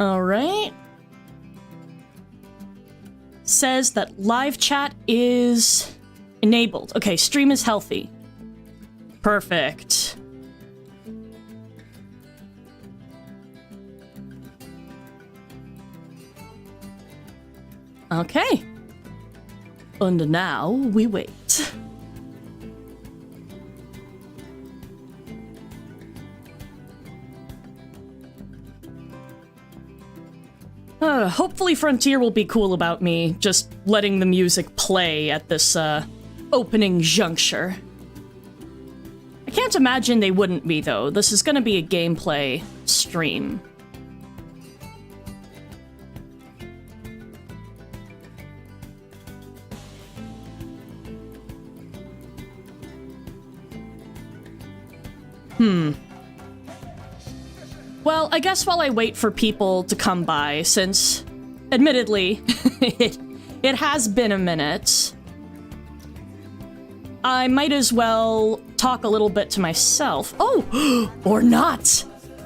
All right. Says that live chat is enabled. Okay, stream is healthy. Perfect. Okay. And now we wait. Hopefully Frontier will be cool about me just letting the music play at this, opening juncture. I can't imagine they wouldn't be, though. This is gonna be a gameplay stream. Well, I guess while I wait for people to come by, since, admittedly, it has been a minute, I might as well talk a little bit to myself. Oh, or not!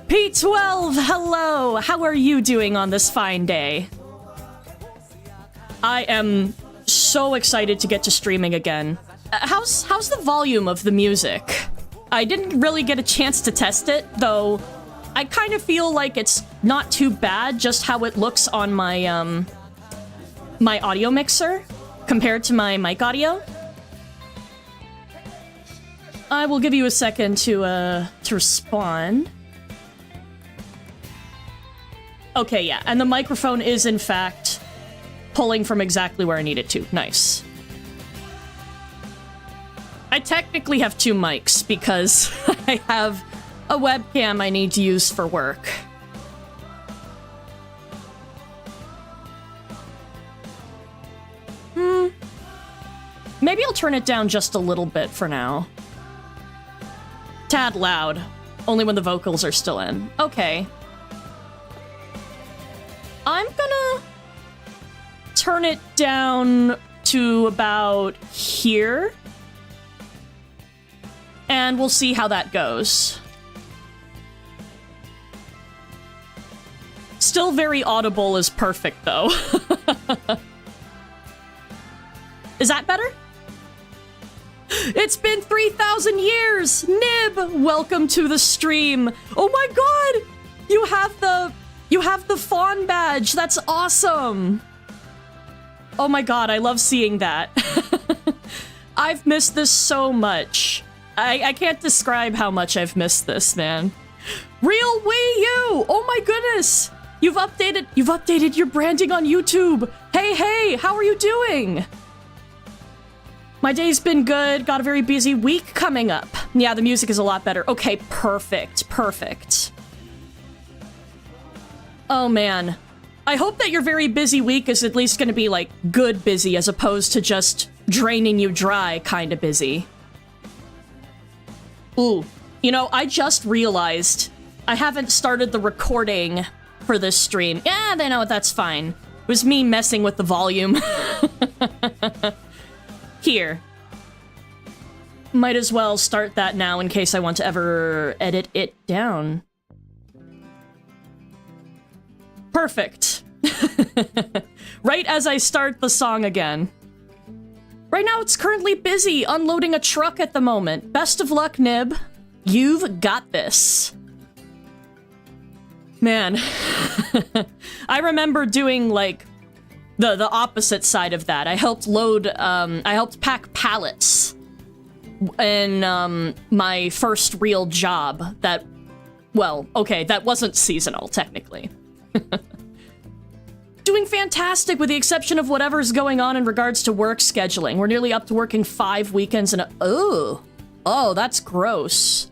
P12, hello! How are you doing on this fine day? I am so excited to get to streaming again. How's the volume of the music? I didn't really get a chance to test it, though I kind of feel like it's not too bad just how it looks on my, my audio mixer compared to my mic audio. I will give you a second to respond. Okay, yeah, and the microphone is, in fact, pulling from exactly where I need it to. Nice. I technically have two mics because I have a webcam I need to use for work. Maybe I'll turn it down just a little bit for now. Tad loud. Only when the vocals are still in. Okay. I'm gonna turn it down to about here. And we'll see how that goes. Still very audible is perfect, though. Is that better? It's been 3,000 years! Nib, welcome to the stream. Oh my god! You have the fawn badge. That's awesome. Oh my god, I love seeing that. I've missed this so much. I can't describe how much I've missed this, man. Real Wii U! Oh my goodness! You've updated your branding on YouTube. Hey, how are you doing? My day's been good. Got a very busy week coming up. Yeah, the music is a lot better. Okay, perfect. Oh man. I hope that your very busy week is at least gonna be, like, good busy as opposed to just draining you dry kinda busy. Ooh, you know, I just realized I haven't started the recording for this stream. Yeah, they know that's fine. It was me messing with the volume. Here. Might as well start that now in case I want to ever edit it down. Perfect. Right as I start the song again. Right now, it's currently busy unloading a truck at the moment. Best of luck, Nib. You've got this. Man. I remember doing, like, the opposite side of that. I helped I helped pack pallets in, my first real job that, well, okay, that wasn't seasonal, technically. Doing fantastic with the exception of whatever's going on in regards to work scheduling. We're nearly up to working 5 weekends in a- Oh, that's gross.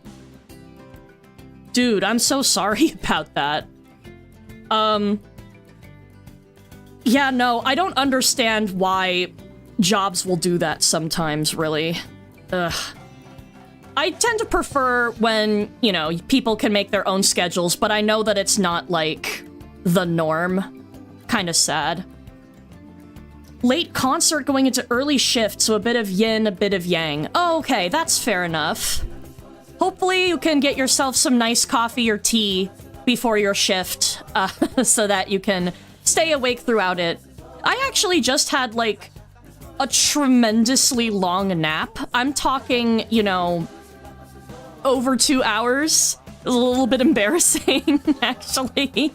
Dude, I'm so sorry about that. Yeah, no, I don't understand why jobs will do that sometimes, really. Ugh. I tend to prefer when, you know, people can make their own schedules, but I know that it's not, like, the norm. Kinda sad. Late concert going into early shift, so a bit of yin, a bit of yang. Oh, okay, that's fair enough. Hopefully you can get yourself some nice coffee or tea before your shift so that you can stay awake throughout it. I actually just had, like, a tremendously long nap. I'm talking, you know, over 2 hours. It was a little bit embarrassing, actually.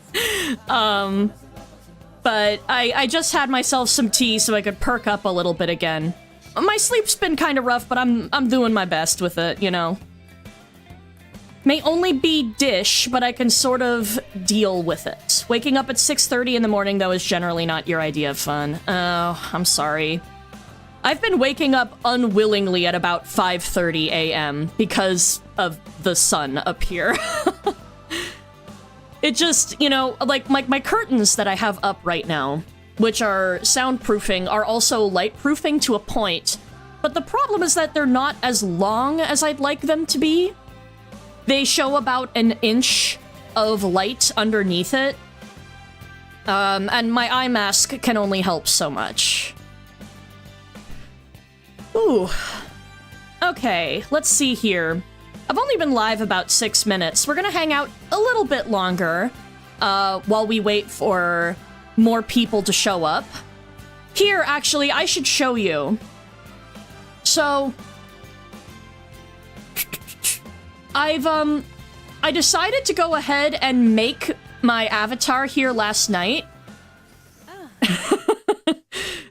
But I just had myself some tea so I could perk up a little bit again. My sleep's been kind of rough, but I'm doing my best with it, you know. May only be dish, but I can sort of deal with it. Waking up at 6:30 in the morning, though, is generally not your idea of fun. Oh, I'm sorry. I've been waking up unwillingly at about 5:30 a.m. because of the sun up here. It just, you know, like my curtains that I have up right now, which are soundproofing, are also lightproofing to a point. But the problem is that they're not as long as I'd like them to be. They show about an inch of light underneath it. And my eye mask can only help so much. Ooh. Okay, let's see here. I've only been live about 6 minutes. We're gonna hang out a little bit longer while we wait for more people to show up. Here, actually, I should show you. So, I decided to go ahead and make my avatar here last night.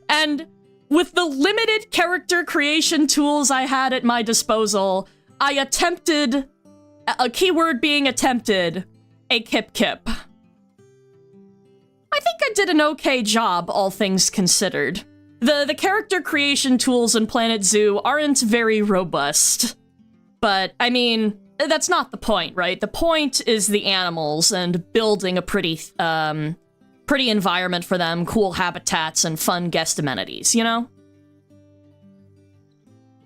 And with the limited character creation tools I had at my disposal, I attempted, a keyword being attempted, a Kip Kip. I think I did an okay job, all things considered. The character creation tools in Planet Zoo aren't very robust. But, I mean, that's not the point, right? The point is the animals and building a pretty environment for them, cool habitats, and fun guest amenities, you know?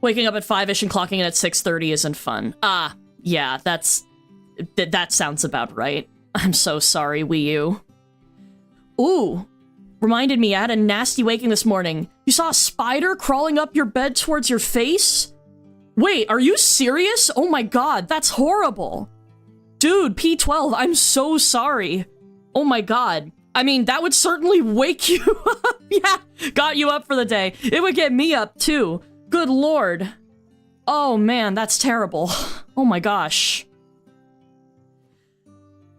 Waking up at 5-ish and clocking in at 6:30 isn't fun. Ah, yeah, that sounds about right. I'm so sorry, Wii U. Ooh, reminded me I had a nasty waking this morning. You saw a spider crawling up your bed towards your face? Wait, are you serious? Oh my god, that's horrible. Dude, P12, I'm so sorry. Oh my god. I mean, that would certainly wake you up. Yeah, got you up for the day. It would get me up, too. Good lord. Oh man, that's terrible. Oh my gosh.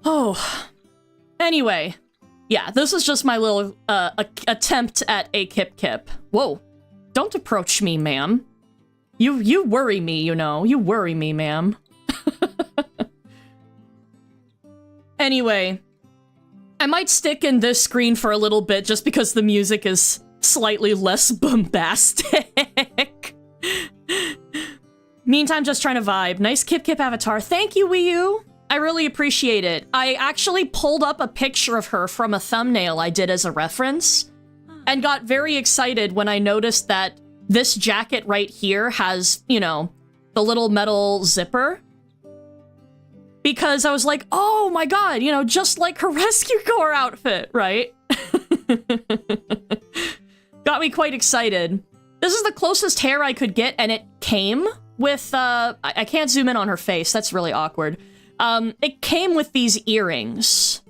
Oh. Anyway. Yeah, this is just my little attempt at a Kip Kip. Whoa. Don't approach me, ma'am. You worry me, you know. You worry me, ma'am. Anyway. I might stick in this screen for a little bit just because the music is slightly less bombastic. Meantime, just trying to vibe. Nice Kip Kip avatar. Thank you, Wii U. I really appreciate it. I actually pulled up a picture of her from a thumbnail I did as a reference and got very excited when I noticed that this jacket right here has, you know, the little metal zipper. Because I was like, oh my god, you know, just like her Rescue Corps outfit, right? Got me quite excited. This is the closest hair I could get, and it came with, I can't zoom in on her face, that's really awkward. It came with these earrings.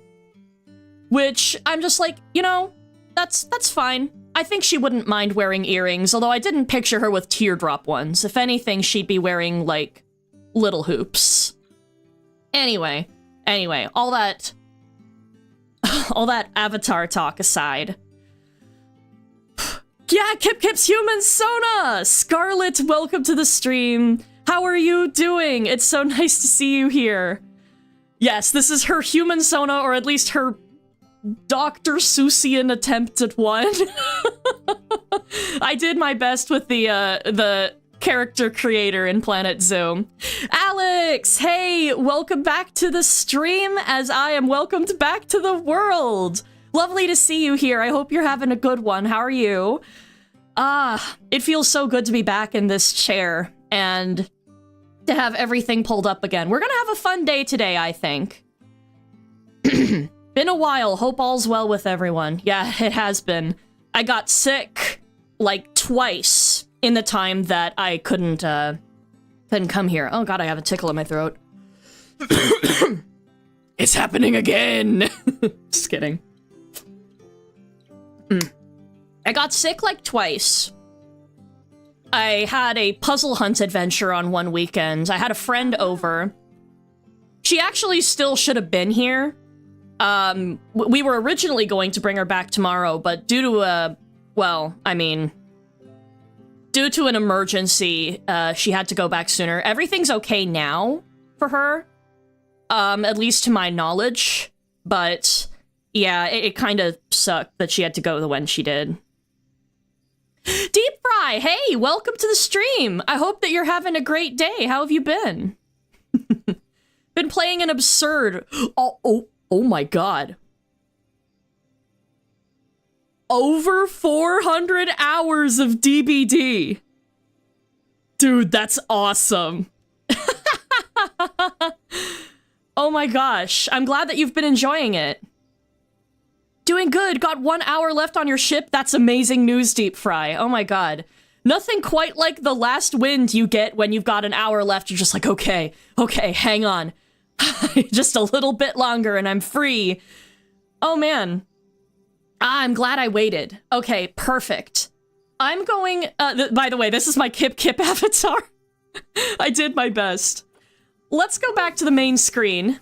Which, I'm just like, you know, that's fine. I think she wouldn't mind wearing earrings, although I didn't picture her with teardrop ones. If anything, she'd be wearing, like, little hoops. Anyway, all that avatar talk aside. Yeah, Kip Kip's human Sona! Scarlet, welcome to the stream. How are you doing? It's so nice to see you here. Yes, this is her human Sona, or at least her Dr. Seussian attempt at one. I did my best with the character creator in Planet Zoo. Alex, hey, welcome back to the stream as I am welcomed back to the world. Lovely to see you here. I hope you're having a good one. How are you? It feels so good to be back in this chair and to have everything pulled up again. We're gonna have a fun day today, I think. Been a while. Hope all's well with everyone. Yeah, it has been. I got sick, like, twice in the time that I couldn't come here. Oh god, I have a tickle in my throat. It's happening again! Just kidding. I got sick like twice. I had a puzzle hunt adventure on one weekend. I had a friend over. She actually still should have been here. We were originally going to bring her back tomorrow, but due to due to an emergency, she had to go back sooner. Everything's okay now for her, at least to my knowledge. But yeah, it kind of sucked that she had to go when she did. Deep Fry, hey, welcome to the stream. I hope that you're having a great day. How have you been? Been playing an absurd... Oh my god. Over 400 hours of DBD. Dude, that's awesome. Oh my gosh, I'm glad that you've been enjoying it. Doing good, got 1 hour left on your ship? That's amazing news, Deep Fry. Oh my god. Nothing quite like the last wind you get when you've got an hour left. You're just like, okay, hang on. Just a little bit longer and I'm free. Oh man. I'm glad I waited. Okay, perfect. I'm going, by the way, this is my Kip avatar. I did my best. Let's go back to the main screen.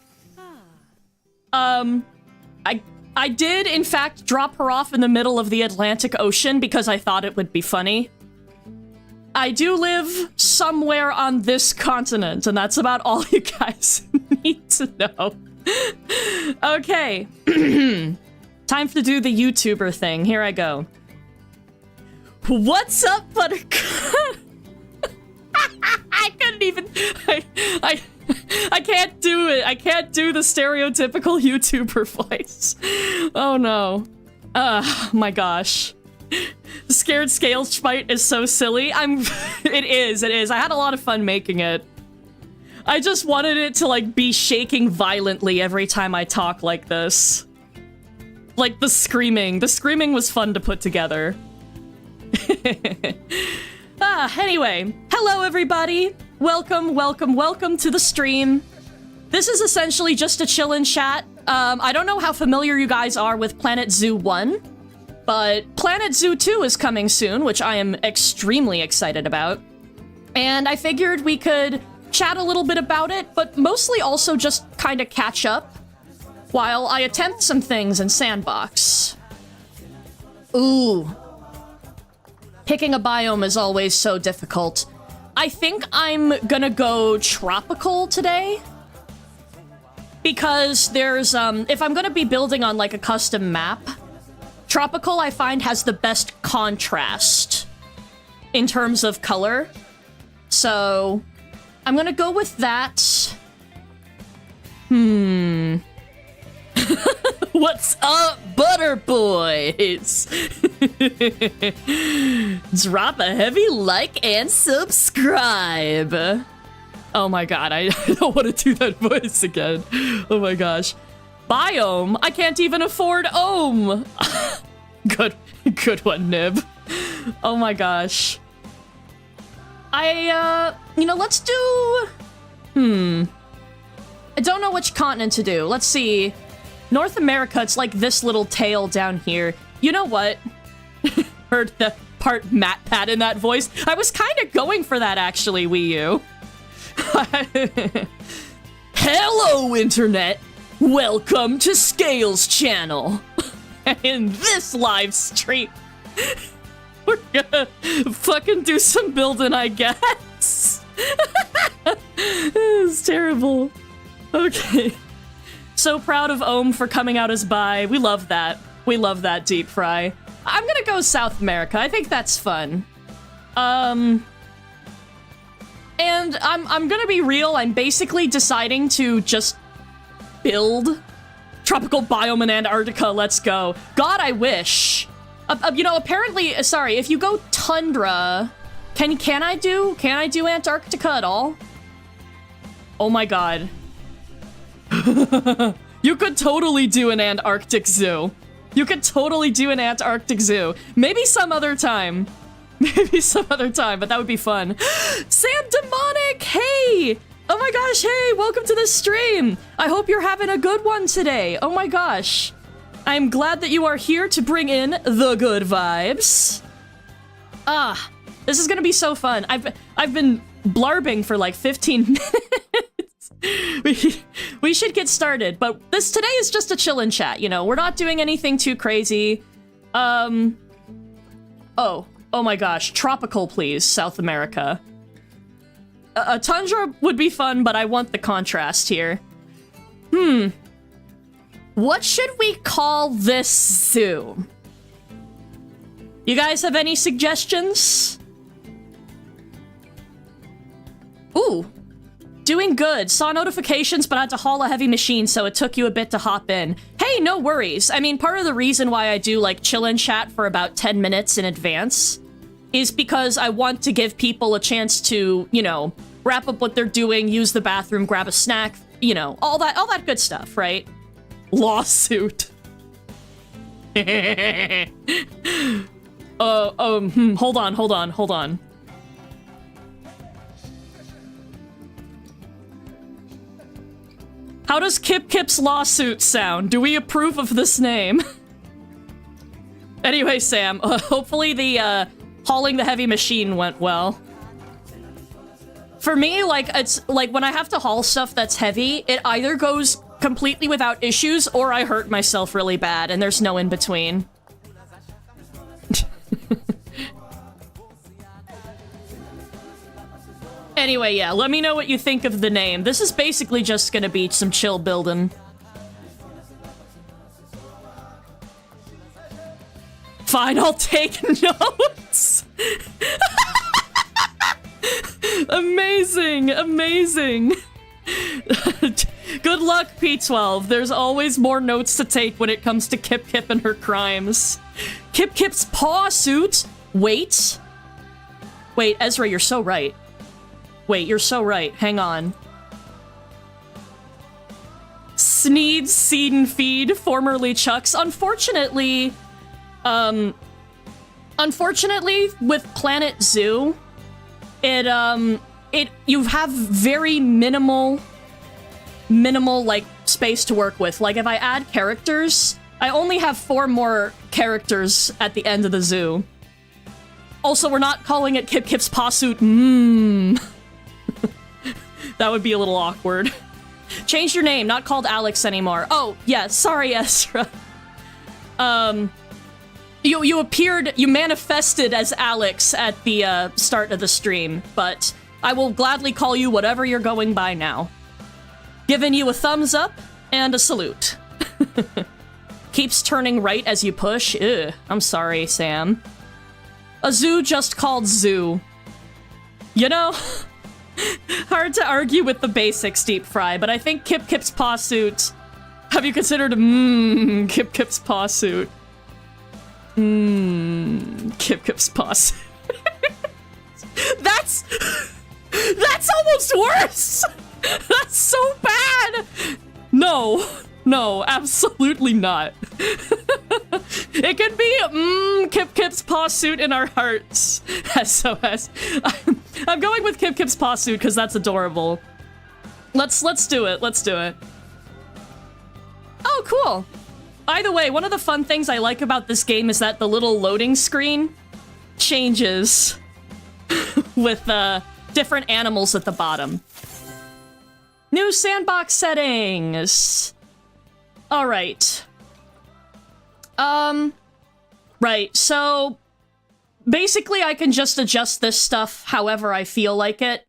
I did, in fact, drop her off in the middle of the Atlantic Ocean because I thought it would be funny. I do live somewhere on this continent, and that's about all you guys need to know. Okay. Time to do the YouTuber thing. Here I go. What's up, Buttercup? I couldn't even... I can't do it. I can't do the stereotypical YouTuber voice. Oh no. My gosh. The Scared Scales fight is so silly. It is. I had a lot of fun making it. I just wanted it to, like, be shaking violently every time I talk like this. Like, the screaming. The screaming was fun to put together. Anyway. Hello, everybody. Welcome to the stream. This is essentially just a chill-in chat. I don't know how familiar you guys are with Planet Zoo 1, but Planet Zoo 2 is coming soon, which I am extremely excited about. And I figured we could chat a little bit about it, but mostly also just kind of catch up while I attempt some things in Sandbox. Ooh. Picking a biome is always so difficult. I think I'm gonna go tropical today. Because there's, if I'm gonna be building on, like, a custom map, tropical, I find, has the best contrast in terms of color. So, I'm gonna go with that. What's up, butter boys? Drop a heavy like and subscribe. Oh my god, I don't want to do that voice again. Oh my gosh. Biome? I can't even afford Ohm. Good one, Nib. Oh my gosh. Let's do... I don't know which continent to do. Let's see. North America, it's like this little tail down here. You know what? Heard the part MatPat in that voice. I was kind of going for that, actually, Wii U. Hello, Internet! Welcome to Scales Channel! In this live stream, we're gonna fucking do some building, I guess. It's terrible. Okay. So proud of Ohm for coming out as bi. We love that. We love that, Deep Fry. I'm gonna go South America. I think that's fun. And I'm gonna be real. I'm basically deciding to just build tropical biome in Antarctica. Let's go. God, I wish. Apparently, sorry, if you go tundra, can I do Antarctica at all? Oh my god. You could totally do an Antarctic zoo. You could totally do an Antarctic zoo. Maybe some other time. Maybe some other time, but that would be fun. Sam Demonic, hey! Oh my gosh, hey, welcome to the stream! I hope you're having a good one today. Oh my gosh. I'm glad that you are here to bring in the good vibes. This is gonna be so fun. I've been blarbing for like 15 minutes. We should get started, but today is just a chillin' chat, you know? We're not doing anything too crazy. Oh my gosh, tropical please, South America. A tundra would be fun, but I want the contrast here. What should we call this zoo? You guys have any suggestions? Ooh. Doing good. Saw notifications, but had to haul a heavy machine, so it took you a bit to hop in. Hey, no worries. I mean, part of the reason why I do, like, chill and chat for about 10 minutes in advance is because I want to give people a chance to, you know, wrap up what they're doing, use the bathroom, grab a snack, you know, all that good stuff, right? Lawsuit. Hold on. How does Kip Kip's lawsuit sound? Do we approve of this name? Anyway, Sam, hopefully the, hauling the heavy machine went well. For me, like, it's, like, when I have to haul stuff that's heavy, it either goes completely without issues, or I hurt myself really bad, and there's no in-between. Anyway, yeah, let me know what you think of the name. This is basically just gonna be some chill building. Fine, I'll take notes! Amazing, amazing! Good luck, P12. There's always more notes to take when it comes to Kip Kip and her crimes. Kip Kip's paw suit? Wait, Ezra, you're so right. Wait, you're so right. Hang on. Sneed, Seed and Feed, formerly Chuck's. Unfortunately, with Planet Zoo, you have very minimal, like, space to work with. Like, if I add characters, I only have 4 more characters at the end of the zoo. Also, we're not calling it Kip Kip's paw suit. That would be a little awkward. Change your name, not called Alex anymore. Oh, yeah, sorry, Ezra. You manifested as Alex at the start of the stream, but I will gladly call you whatever you're going by now. Giving you a thumbs up and a salute. Keeps turning right as you push. Ugh, I'm sorry, Sam. A zoo just called Zoo. You know, hard to argue with the basics, Deep Fry, but I think Kip Kip's paw suit. Have you considered Kip Kip's paw suit? Kip Kip's paw suit. That's almost worse. That's so bad. No, absolutely not. It could be Kip Kip's paw suit in our hearts. SOS. I'm going with Kip Kip's paw suit because that's adorable. Let's do it. Let's do it. Oh, cool. By the way, one of the fun things I like about this game is that the little loading screen changes with different animals at the bottom. New sandbox settings. All right. Right, so basically I can just adjust this stuff however I feel like it,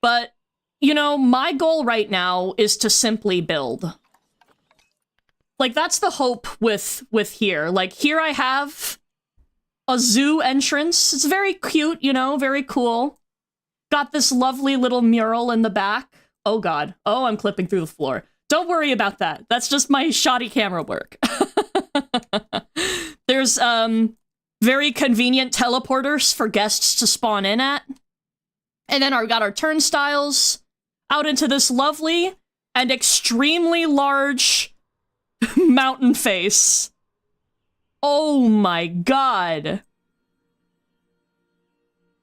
but, you know, my goal right now is to simply build. Like, that's the hope with here. Like, here I have a zoo entrance. It's very cute, you know, very cool. Got this lovely little mural in the back. Oh god. Oh, I'm clipping through the floor. Don't worry about that. That's just my shoddy camera work. There's, very convenient teleporters for guests to spawn in at. And then we got our turnstiles out into this lovely and extremely large mountain face. Oh my god.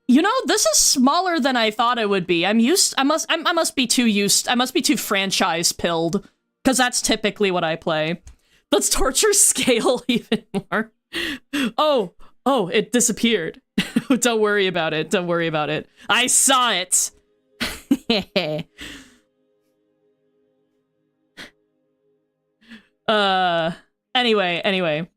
You know, this is smaller than I thought it would be. I must be too franchise pilled, because that's typically what I play. Let's torture Scale even more. Oh, it disappeared. Don't worry about it. Don't worry about it. I saw it. Anyway.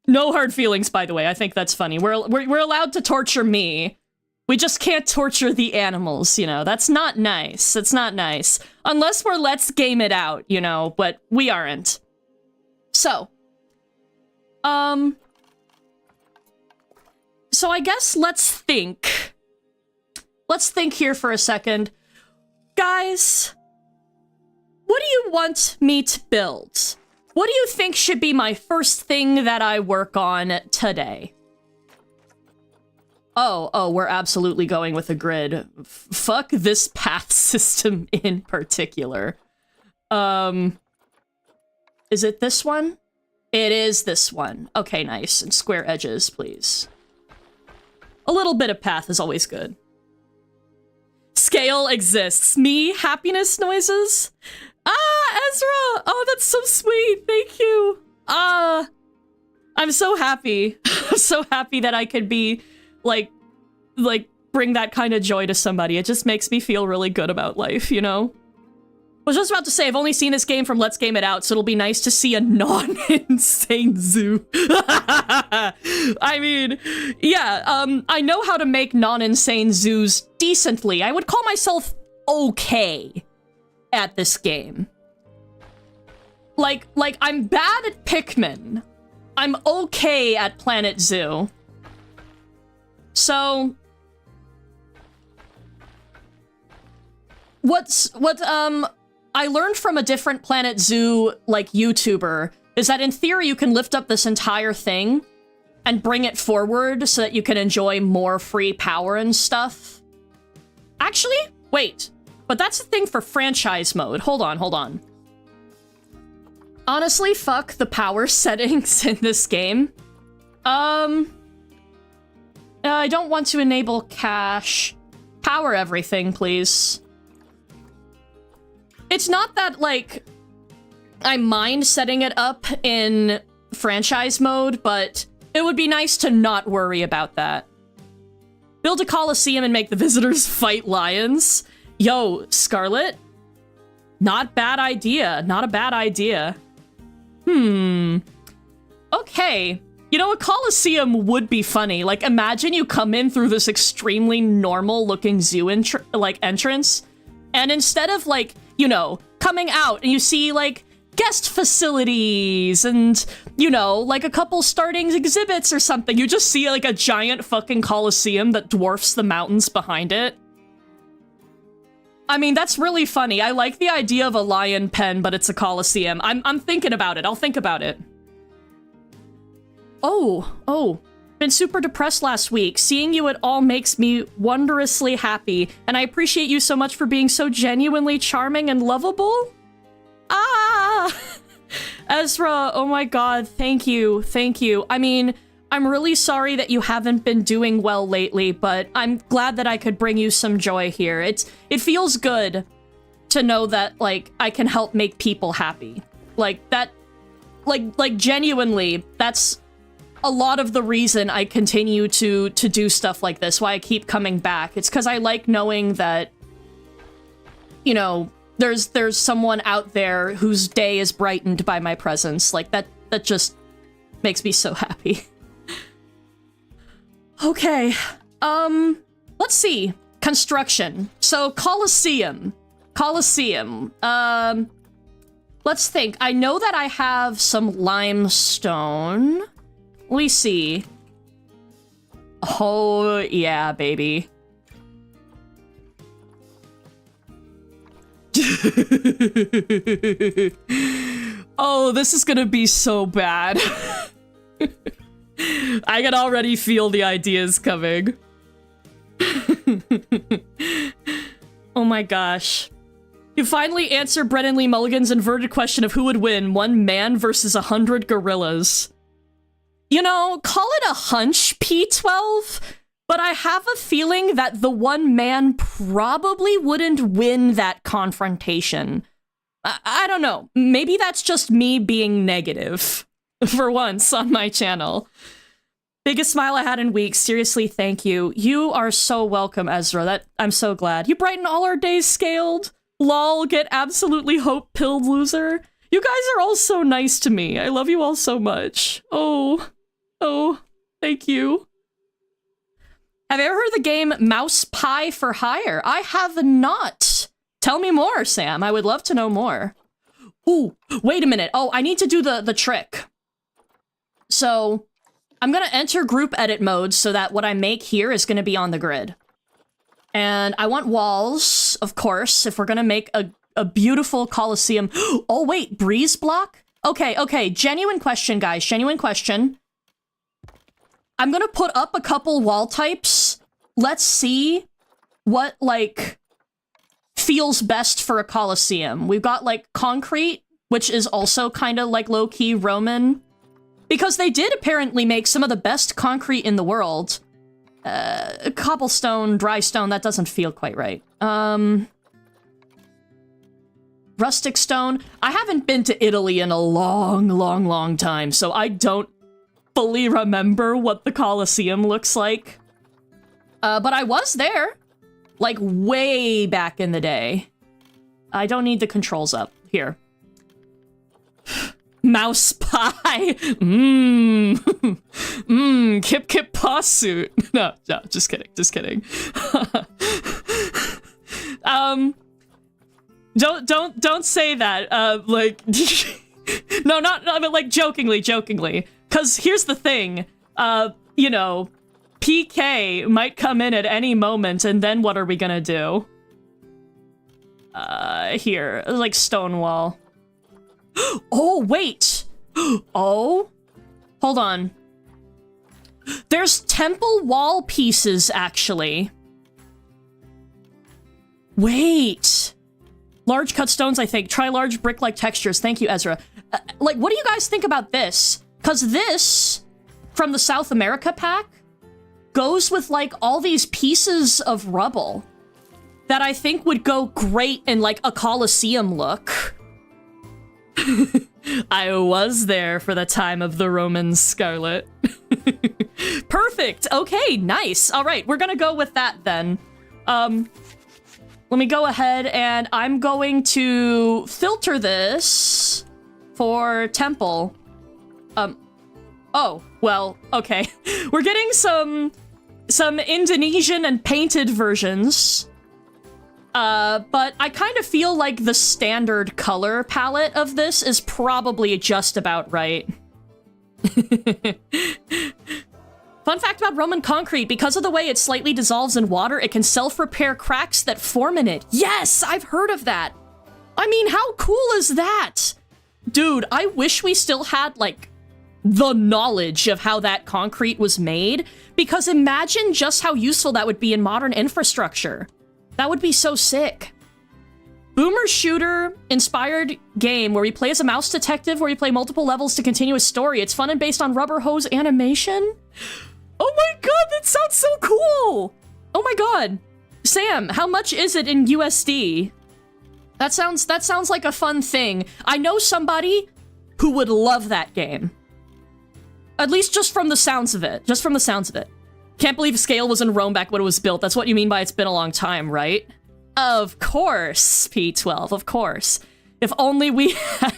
No hard feelings, by the way. I think that's funny. We're allowed to torture me. We just can't torture the animals, you know. That's not nice. It's not nice. Unless we're let's game it out, you know, but we aren't. So I guess let's think. Let's think here for a second. Guys, what do you want me to build? What do you think should be my first thing that I work on today? Oh, we're absolutely going with a grid. Fuck this path system in particular. Is it this one? It is this one. Okay, nice. And square edges, please. A little bit of path is always good. Scale exists. Me, happiness noises? Ezra! Oh, that's so sweet. Thank you. I'm so happy. I'm so happy that I could be, like, bring that kind of joy to somebody. It just makes me feel really good about life, you know? I was just about to say, I've only seen this game from Let's Game It Out, so it'll be nice to see a non-insane zoo. I mean, yeah, I know how to make non-insane zoos decently. I would call myself okay at this game. Like, I'm bad at Pikmin. I'm okay at Planet Zoo. So, what I learned from a different Planet Zoo, like, YouTuber, is that in theory you can lift up this entire thing and bring it forward so that you can enjoy more free power and stuff. Actually, wait. But that's the thing for franchise mode. Hold on. Honestly, fuck the power settings in this game. I don't want to enable cache. Power everything, please. It's not that, like, I mind setting it up in franchise mode, but it would be nice to not worry about that. Build a coliseum and make the visitors fight lions. Yo, Scarlet? Not bad idea. Not a bad idea. Okay. You know, a coliseum would be funny. Like, imagine you come in through this extremely normal-looking zoo entrance, and instead of, like, you know, coming out and you see, like, guest facilities and, you know, like a couple starting exhibits or something, you just see, like, a giant fucking coliseum that dwarfs the mountains behind it. I mean, that's really funny. I like the idea of a lion pen, but it's a coliseum. I'm thinking about it. I'll think about it. Oh. Been super depressed last week. Seeing you at all makes me wondrously happy, and I appreciate you so much for being so genuinely charming and lovable. Ezra, oh my god, thank you. I mean, I'm really sorry that you haven't been doing well lately, but I'm glad that I could bring you some joy here. It feels good to know that, like, I can help make people happy. Like, that, like genuinely, that's a lot of the reason I continue to do stuff like this, why I keep coming back. It's because I like knowing that, you know, there's someone out there whose day is brightened by my presence. Like, that just makes me so happy. Okay, let's see. Construction. So, Coliseum. Let's think. I know that I have some limestone. Let me see. Oh, yeah, baby. Oh, this is gonna be so bad. I can already feel the ideas coming. Oh my gosh. You finally answer Brennan Lee Mulligan's inverted question of who would win, 1 man versus 100 gorillas. You know, call it a hunch, P12, But I have a feeling that the one man probably wouldn't win that confrontation. I don't know. Maybe that's just me being negative for once on my channel. Biggest smile I had in weeks. Seriously, thank you. You are so welcome, Ezra. I'm so glad. You brighten all our days, Scaled. Lol, get absolutely hope-pilled, loser. You guys are all so nice to me. I love you all so much. Oh, thank you. Have you ever heard the game Mouse Pie for Hire? I have not. Tell me more, Sam. I would love to know more. Ooh, wait a minute. Oh, I need to do the trick. So, I'm gonna enter group edit mode so that what I make here is gonna be on the grid. And I want walls, of course, if we're gonna make a beautiful Colosseum. Oh, wait, breeze block? Okay, genuine question, guys, genuine question. I'm gonna put up a couple wall types. Let's see what, like, feels best for a Colosseum. We've got, like, concrete, which is also kind of, like, low-key Roman. Because they did apparently make some of the best concrete in the world. Cobblestone, dry stone, that doesn't feel quite right. Rustic stone. I haven't been to Italy in a long time, so I don't fully remember what the Colosseum looks like. But I was there. Like, way back in the day. I don't need the controls up. Here. Mouse pie! Kip paw suit. No, just kidding. Don't say that, like... No, but like, jokingly. Cause here's the thing, you know, PK might come in at any moment, and then what are we gonna do? Here, like Stonewall. Oh, wait! Oh? Hold on. There's temple wall pieces, actually. Wait. Large cut stones, I think. Try large brick-like textures. Thank you, Ezra. Like, what do you guys think about this? Because this, from the South America pack, goes with, like, all these pieces of rubble that I think would go great in, like, a Colosseum look. I was there for the time of the Roman Scarlet. Perfect! Okay, nice. All right, we're gonna go with that, then. Let me go ahead, and I'm going to filter this for temple. Oh, well, okay. We're getting some Indonesian and painted versions. But I kind of feel like the standard color palette of this is probably just about right. Fun fact about Roman concrete, because of the way it slightly dissolves in water, it can self-repair cracks that form in it. Yes, I've heard of that. I mean, how cool is that? Dude, I wish we still had, like, the knowledge of how that concrete was made, because imagine just how useful that would be in modern infrastructure. That would be so sick. Boomer shooter inspired game where we play as a mouse detective where you play multiple levels to continue a story. It's fun and based on rubber hose animation. Oh my god, that sounds so cool! Oh my god. Sam, how much is it in USD? That sounds like a fun thing. I know somebody who would love that game. At least just from the sounds of it. Can't believe Scale was in Rome back when it was built. That's what you mean by it's been a long time, right? Of course, P12, of course. If only we had...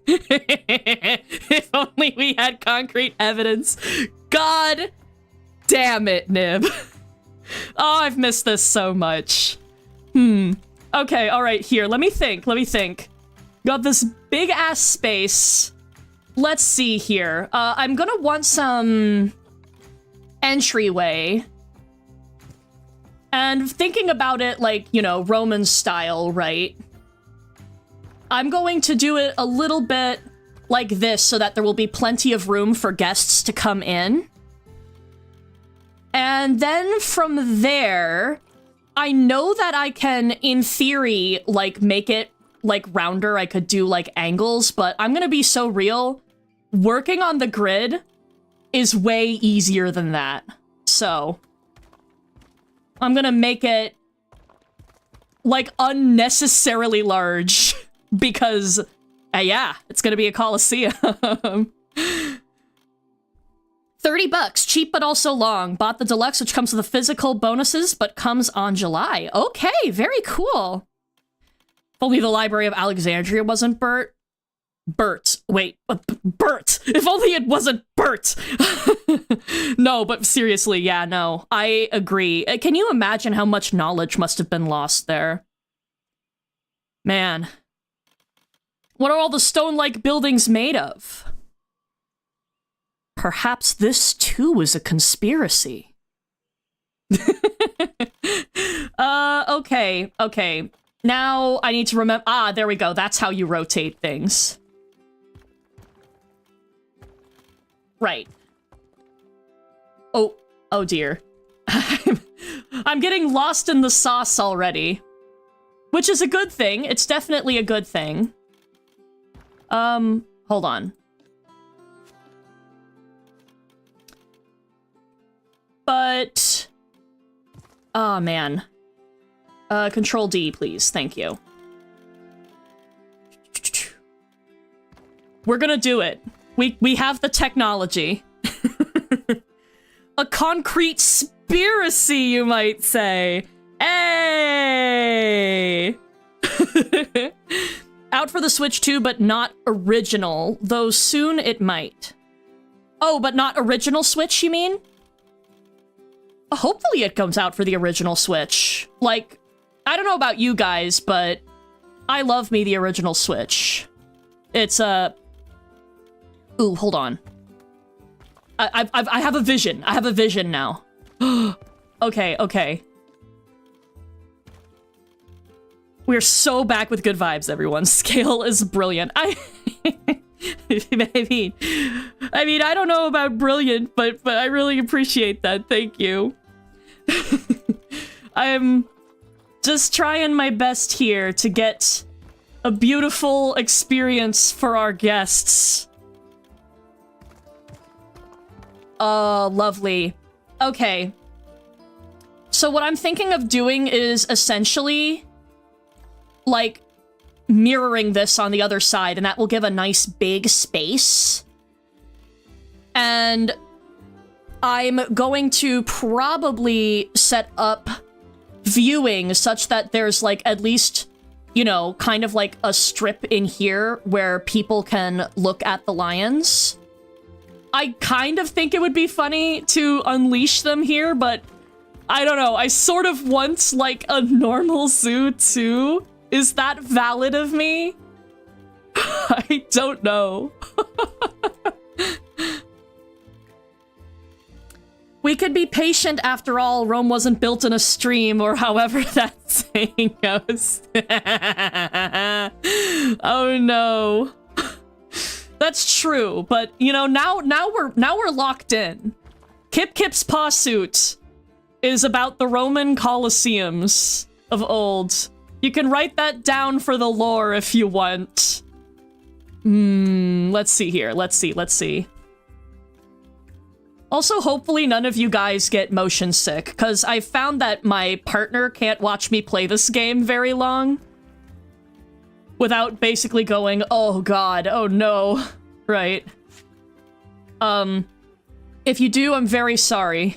if only we had concrete evidence. God damn it, Nib. Oh, I've missed this so much. Okay, alright, here, let me think. Got this big-ass space. Let's see here. I'm gonna want some entryway. And thinking about it like, you know, Roman style, right? I'm going to do it a little bit like this so that there will be plenty of room for guests to come in. And then from there, I know that I can, in theory, like, make it, like, rounder. I could do, like, angles, but I'm gonna be so real. Working on the grid is way easier than that. So, I'm gonna make it, like, unnecessarily large. Because, yeah, it's gonna be a coliseum. $30, cheap but also long. Bought the deluxe, which comes with the physical bonuses, but comes on July. Okay, very cool. If only the Library of Alexandria wasn't Bert. Wait, Bert! If only it wasn't Bert! No, but seriously, yeah, no. I agree. Can you imagine how much knowledge must have been lost there? Man. What are all the stone-like buildings made of? Perhaps this, too, is a conspiracy. Okay. Now I need to remember- there we go. That's how you rotate things. Right. Oh dear. I'm getting lost in the sauce already. Which is a good thing. It's definitely a good thing. Hold on. But... oh, man. Control D, please. Thank you. We're gonna do it. We have the technology. A concrete conspiracy, you might say. Hey! Out for the Switch 2, but not original, though soon it might. Oh, but not original Switch, you mean? Hopefully it comes out for the original Switch. Like, I don't know about you guys, but I love me the original Switch. It's, ooh, hold on. I have a vision. I have a vision now. Okay. We're so back with good vibes, everyone. Scale is brilliant. I mean, I don't know about brilliant, but I really appreciate that. Thank you. I'm just trying my best here to get a beautiful experience for our guests. Lovely. Okay. So what I'm thinking of doing is essentially, like, mirroring this on the other side, and that will give a nice big space. And I'm going to probably set up viewing such that there's, like, at least, you know, kind of like a strip in here where people can look at the lions. I kind of think it would be funny to unleash them here, but I don't know. I sort of want, like, a normal zoo, too. Is that valid of me? I don't know. We could be patient after all. Rome wasn't built in a stream, or however that saying goes. Oh no. That's true, but you know, now we're locked in. Kip's paw suit is about the Roman Colosseums of old. You can write that down for the lore if you want. Let's see here. Let's see. Also, hopefully none of you guys get motion sick, because I found that my partner can't watch me play this game very long without basically going, oh god, oh no. Right. If you do, I'm very sorry.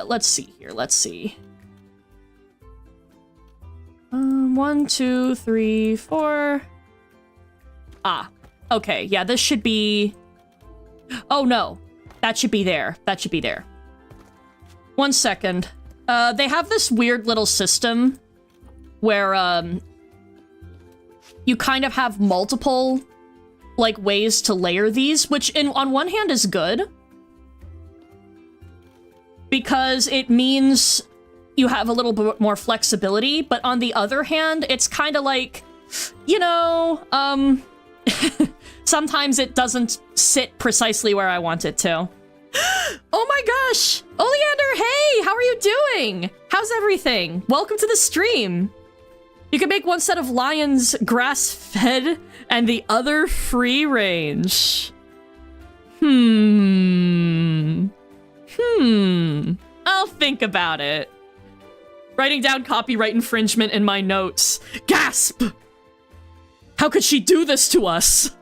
Let's see here, let's see. 1, 2, 3, 4. Okay, yeah, this should be... oh no, that should be there. That should be there. 1 second. They have this weird little system where, you kind of have multiple, like, ways to layer these, which on one hand is good, because it means you have a little bit more flexibility, but on the other hand, it's kind of like, you know, sometimes it doesn't sit precisely where I want it to. Oh my gosh! Oleander, hey! How are you doing? How's everything? Welcome to the stream! You can make one set of lions grass-fed and the other free-range. I'll think about it. Writing down copyright infringement in my notes. Gasp! How could she do this to us?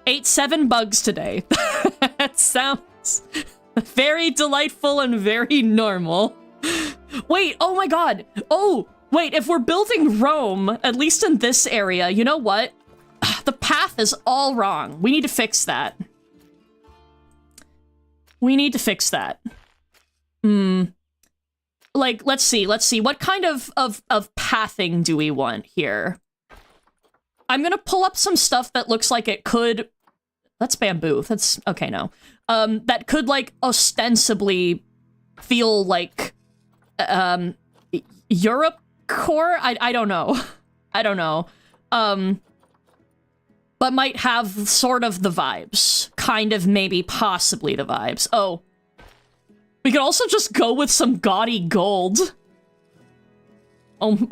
Ate 7 bugs today. That sounds very delightful and very normal. Wait, oh my god. Oh, wait, if we're building Rome, at least in this area, you know what? The path is all wrong. We need to fix that. We need to fix that. Like, let's see. What kind of pathing do we want here? I'm gonna pull up some stuff that looks like it could... That's bamboo. That's... Okay, no. That could, like, ostensibly feel like... Europe core? I don't know. I don't know. But might have sort of the vibes. Kind of, maybe, possibly the vibes. Oh. We could also just go with some gaudy gold. Oh.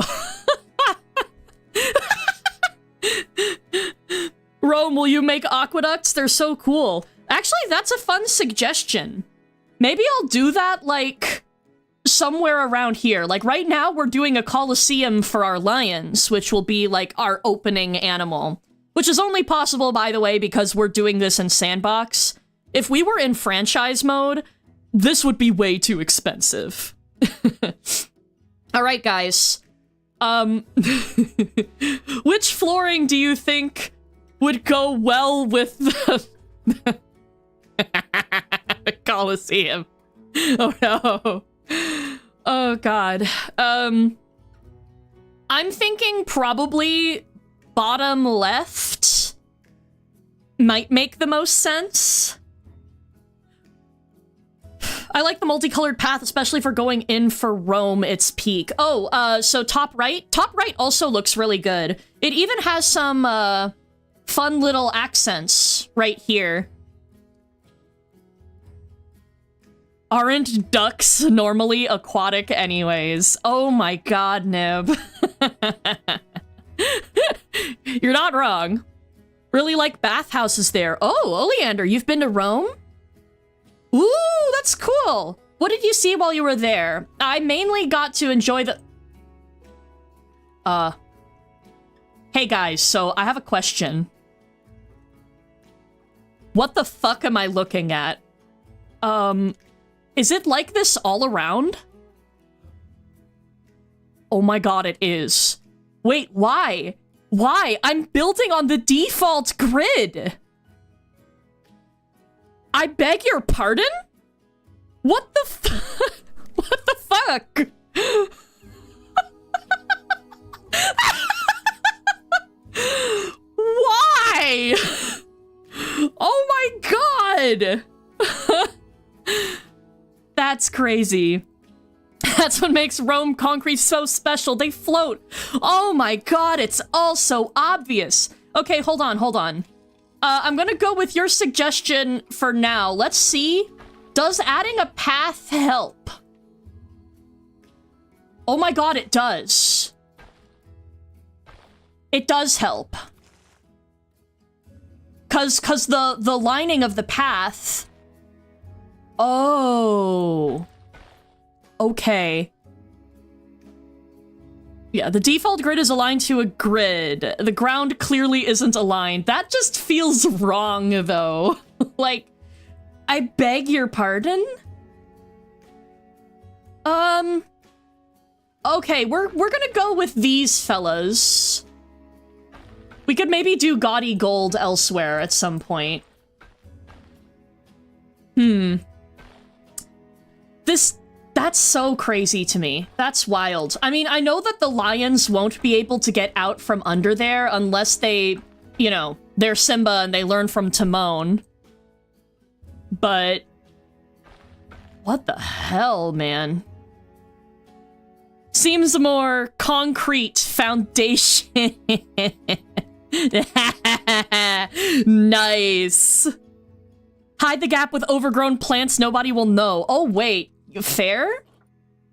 Rome, will you make aqueducts? They're so cool. Actually, that's a fun suggestion. Maybe I'll do that, like, somewhere around here. Like, right now, we're doing a Colosseum for our lions, which will be, like, our opening animal. Which is only possible, by the way, because we're doing this in Sandbox. If we were in franchise mode, this would be way too expensive. Alright, guys. Which flooring do you think would go well with the Colosseum? Oh no. Oh god. I'm thinking probably bottom left might make the most sense. I like the multicolored path, especially for going in for Rome, its peak. Oh, so top right? Top right also looks really good. It even has some, fun little accents right here. Aren't ducks normally aquatic anyways? Oh my god, Nib. You're not wrong. Really like bathhouses there. Oh, Oleander, you've been to Rome? Ooh, that's cool. What did you see while you were there? I mainly got to enjoy the... Hey guys, so I have a question. What the fuck am I looking at? Is it like this all around? Oh my god, it is. Wait, why? Why? I'm building on the default grid. I beg your pardon? What the what the fuck? Why? Oh my god! That's crazy. That's what makes Rome concrete so special. They float. Oh my god, it's all so obvious. Okay, hold on. I'm gonna go with your suggestion for now. Let's see. Does adding a path help? Oh my god, it does. It does help. Cause the lining of the path... Oh. Okay. Yeah, the default grid is aligned to a grid. The ground clearly isn't aligned. That just feels wrong, though. Like, I beg your pardon? Okay, we're gonna go with these fellas. We could maybe do gaudy gold elsewhere at some point. That's so crazy to me. That's wild. I mean, I know that the lions won't be able to get out from under there unless they, you know, they're Simba and they learn from Timon. But... what the hell, man? Seems more concrete foundation. Nice. Hide the gap with overgrown plants, nobody will know. Oh, wait. Fair?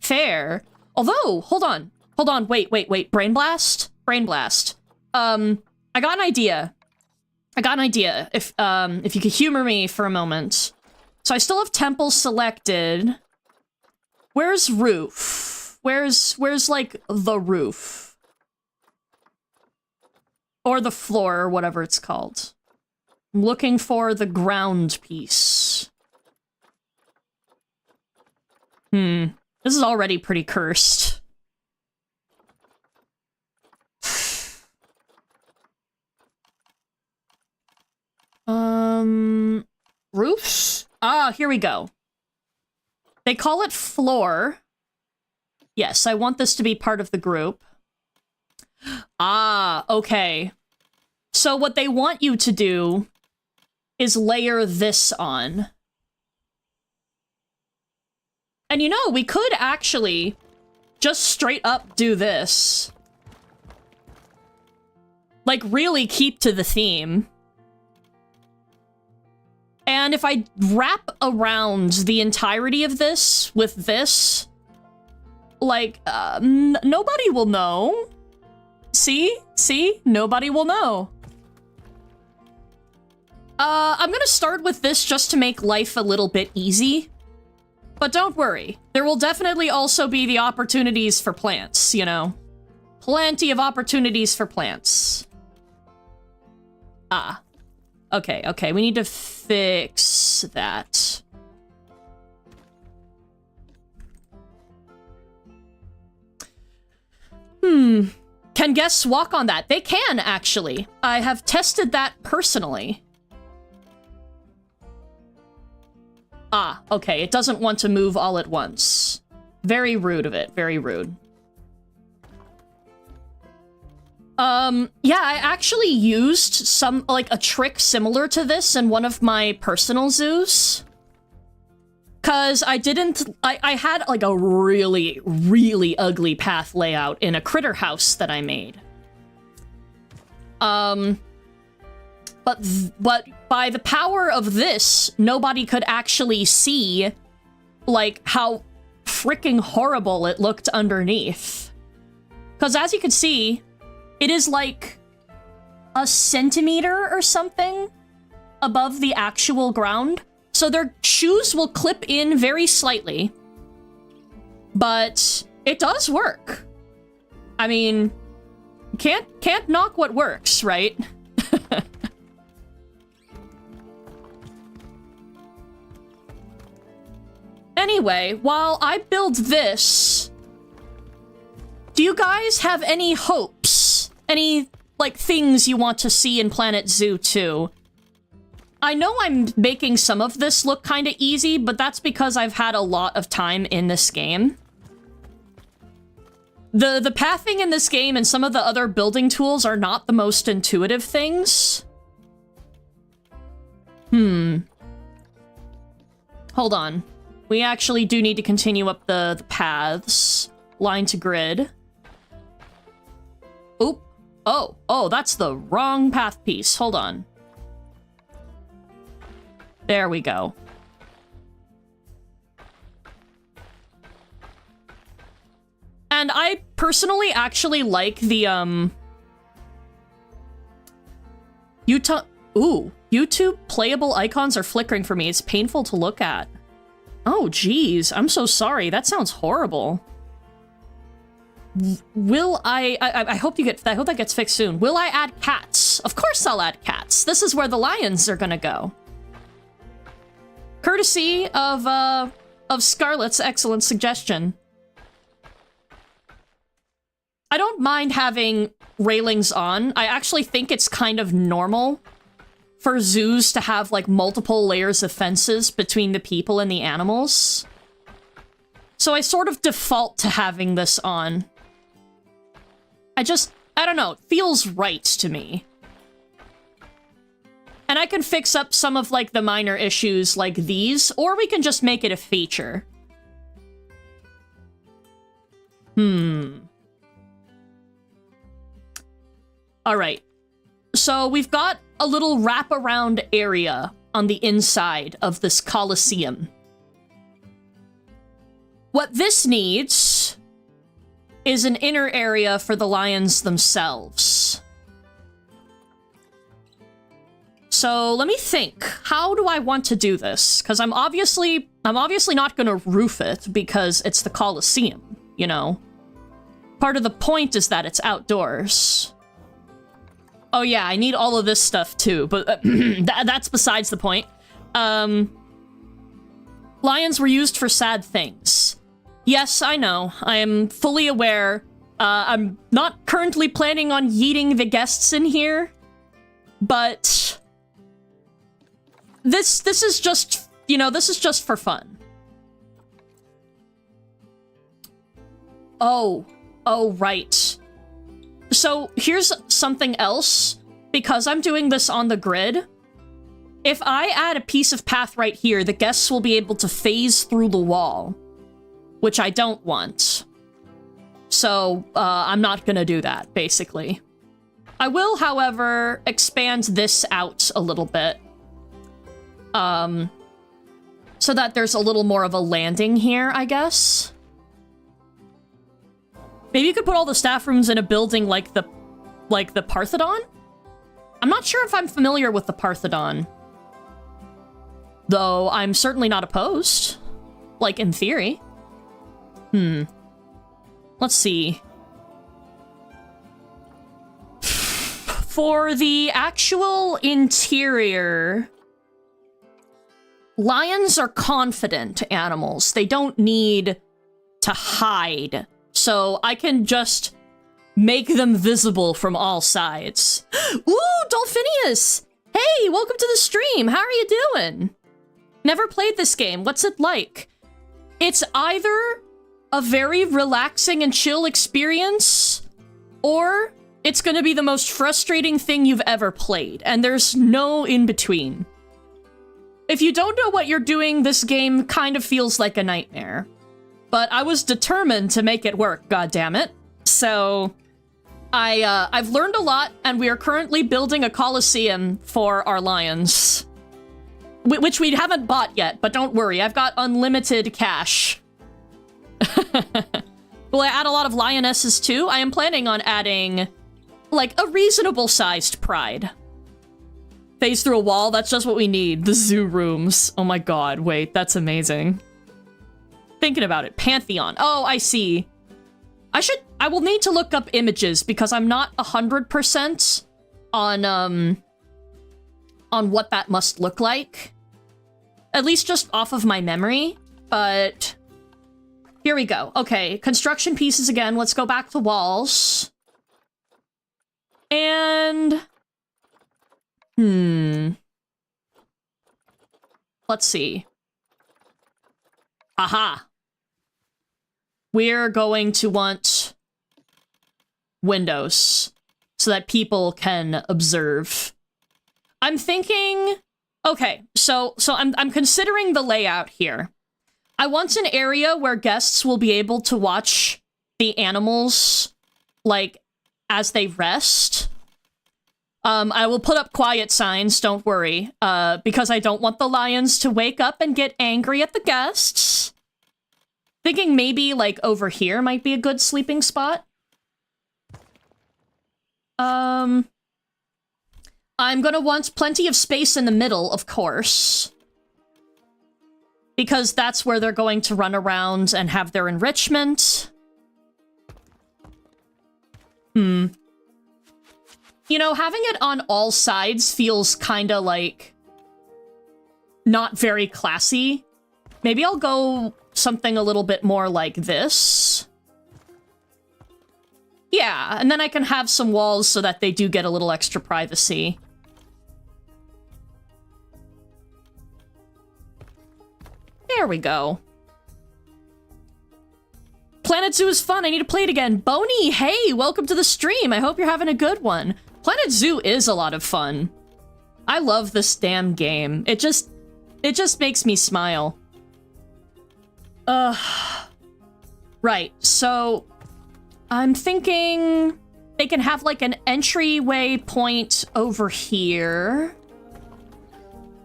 Fair. Although, hold on, wait. Brain blast? Brain blast. I got an idea. If you could humor me for a moment. So I still have temple selected. Where's roof? Where's like the roof? Or the floor, or whatever it's called. I'm looking for the ground piece. This is already pretty cursed. Roofs? Ah, here we go. They call it floor. Yes, I want this to be part of the group. Ah, okay. So what they want you to do is layer this on. And you know, we could actually just straight up do this. Like, really keep to the theme. And if I wrap around the entirety of this with this, like, nobody will know. See? See? Nobody will know. I'm gonna start with this just to make life a little bit easy. But don't worry. There will definitely also be the opportunities for plants, you know? Plenty of opportunities for plants. Ah. Okay, okay, we need to fix that. Can guests walk on that? They can, actually. I have tested that personally. Ah, okay, it doesn't want to move all at once. Very rude of it, very rude. Yeah, I actually used some, like, a trick similar to this in one of my personal zoos. Cause I had, like, a really, really ugly path layout in a critter house that I made. But by the power of this, nobody could actually see, like, how freaking horrible it looked underneath. Cause as you can see, it is like a centimeter or something above the actual ground. So their shoes will clip in very slightly. But it does work. I mean, can't knock what works, right? Anyway, while I build this, do you guys have any hopes? Any, like, things you want to see in Planet Zoo 2? I know I'm making some of this look kind of easy, but that's because I've had a lot of time in this game. The pathing in this game and some of the other building tools are not the most intuitive things. Hold on. We actually do need to continue up the paths. Line to grid. Oop. Oh, that's the wrong path piece. Hold on. There we go. And I personally actually like the, YouTube playable icons are flickering for me. It's painful to look at. Oh, geez. I'm so sorry. That sounds horrible. Will I hope I hope that gets fixed soon. Will I add cats? Of course I'll add cats. This is where the lions are gonna go. Courtesy of Scarlett's excellent suggestion. I don't mind having railings on. I actually think it's kind of normal for zoos to have, like, multiple layers of fences between the people and the animals. So I sort of default to having this on. I don't know, it feels right to me. And I can fix up some of, like, the minor issues like these, or we can just make it a feature. Alright. So we've got a little wraparound area on the inside of this Colosseum. What this needs is an inner area for the lions themselves. So let me think. How do I want to do this? Because I'm obviously not gonna roof it because it's the Colosseum, you know? Part of the point is that it's outdoors. Oh yeah, I need all of this stuff too, but that's besides the point. Lions were used for sad things. Yes, I know. I am fully aware. I'm not currently planning on yeeting the guests in here, but this is just, you know, this is just for fun. Oh, right. So here's something else. Because I'm doing this on the grid, if I add a piece of path right here, the guests will be able to phase through the wall, which I don't want. So, I'm not gonna do that, basically. I will, however, expand this out a little bit. So that there's a little more of a landing here, I guess. Maybe you could put all the staff rooms in a building like the Parthodon? I'm not sure if I'm familiar with the Parthodon. Though I'm certainly not opposed. Like, in theory. Let's see. For the actual interior, lions are confident animals. They don't need to hide. So I can just make them visible from all sides. Ooh, Dolphinius! Hey, welcome to the stream. How are you doing? Never played this game. What's it like? It's either a very relaxing and chill experience, or it's gonna be the most frustrating thing you've ever played, and there's no in-between. If you don't know what you're doing, this game kind of feels like a nightmare. But I was determined to make it work, goddammit. So, I've learned a lot, and we are currently building a Colosseum for our lions. Which we haven't bought yet, but don't worry, I've got unlimited cash. Will I add a lot of lionesses too? I am planning on adding, like, a reasonable-sized pride. Phase through a wall, that's just what we need. The zoo rooms. Oh my god, wait, that's amazing. Thinking about it. Pantheon. Oh, I see. I will need to look up images because I'm not 100% on what that must look like. At least just off of my memory, but here we go. Okay, construction pieces again. Let's go back to walls. And let's see. Aha. We're going to want windows so that people can observe. I'm thinking, okay, so I'm considering the layout here. I want an area where guests will be able to watch the animals, like, as they rest. I will put up quiet signs, don't worry, because I don't want the lions to wake up and get angry at the guests. Thinking maybe, like, over here might be a good sleeping spot. I'm gonna want plenty of space in the middle, of course. Because that's where they're going to run around and have their enrichment. You know, having it on all sides feels kinda like not very classy. Maybe I'll go something a little bit more like this. Yeah, and then I can have some walls so that they do get a little extra privacy. There we go. Planet Zoo is fun. I need to play it again. Boney, hey, welcome to the stream. I hope you're having a good one. Planet Zoo is a lot of fun. I love this damn game. It just makes me smile. Right, so I'm thinking they can have like an entryway point over here.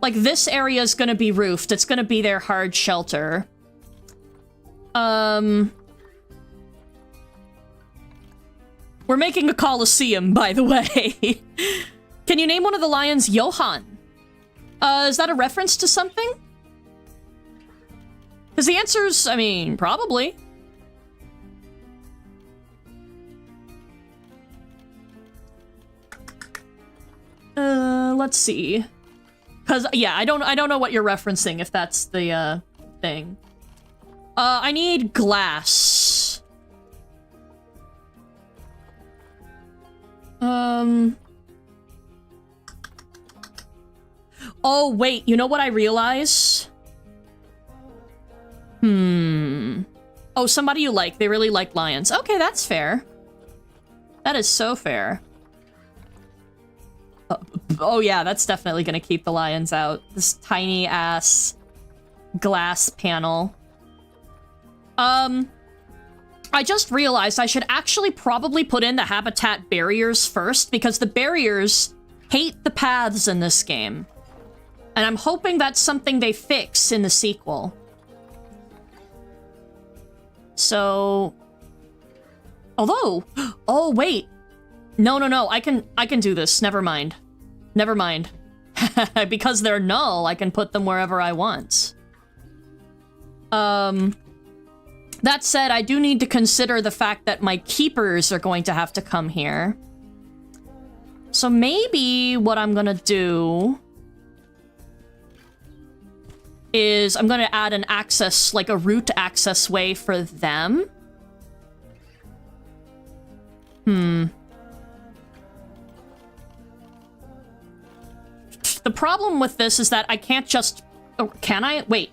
Like this area is gonna be roofed. It's gonna be their hard shelter. We're making a Colosseum, by the way. Can you name one of the lions Johann? Is that a reference to something? Because the answer's, I mean, probably. Let's see. Because, yeah, I don't know what you're referencing, if that's the, thing. I need glass. Oh, wait, you know what I realize? Oh, somebody you like. They really like lions. Okay, that's fair. That is so fair. Oh yeah, that's definitely gonna keep the lions out. This tiny ass glass panel. I just realized I should actually probably put in the habitat barriers first, because the barriers hate the paths in this game. And I'm hoping that's something they fix in the sequel. So... Although... Oh, wait. No, I can do this. Never mind. Never mind. Because they're null, I can put them wherever I want. That said, I do need to consider the fact that my keepers are going to have to come here. So maybe what I'm gonna do is I'm gonna add an access, like a route access way for them. The problem with this is that I can't just... Oh, can I? Wait.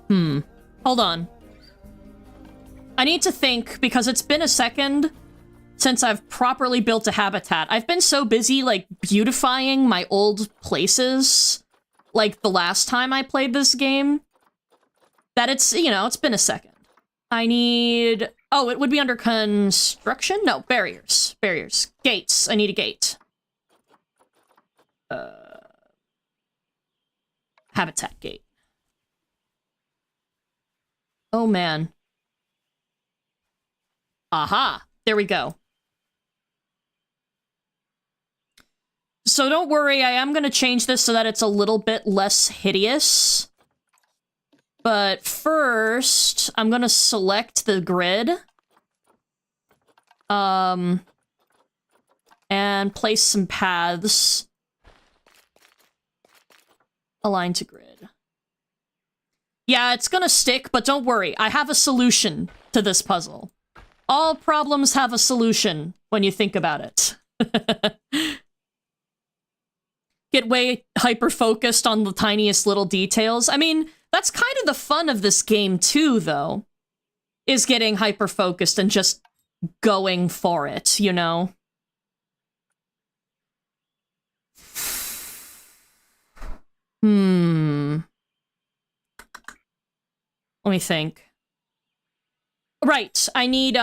Hold on. I need to think, because it's been a second since I've properly built a habitat. I've been so busy, like, beautifying my old places, like the last time I played this game, that it's, you know, it's been a second. I need... Oh, it would be under construction? No, barriers. Barriers. Gates. I need a gate. Habitat gate. Oh, man. Aha! There we go. So don't worry, I am going to change this so that it's a little bit less hideous. But first, I'm going to select the grid. And place some paths. Align to grid. Yeah, it's gonna stick, but don't worry. I have a solution to this puzzle. All problems have a solution when you think about it. Get way hyper-focused on the tiniest little details. I mean, that's kind of the fun of this game too, though. Is getting hyper-focused and just going for it, you know? Let me think. Right, I need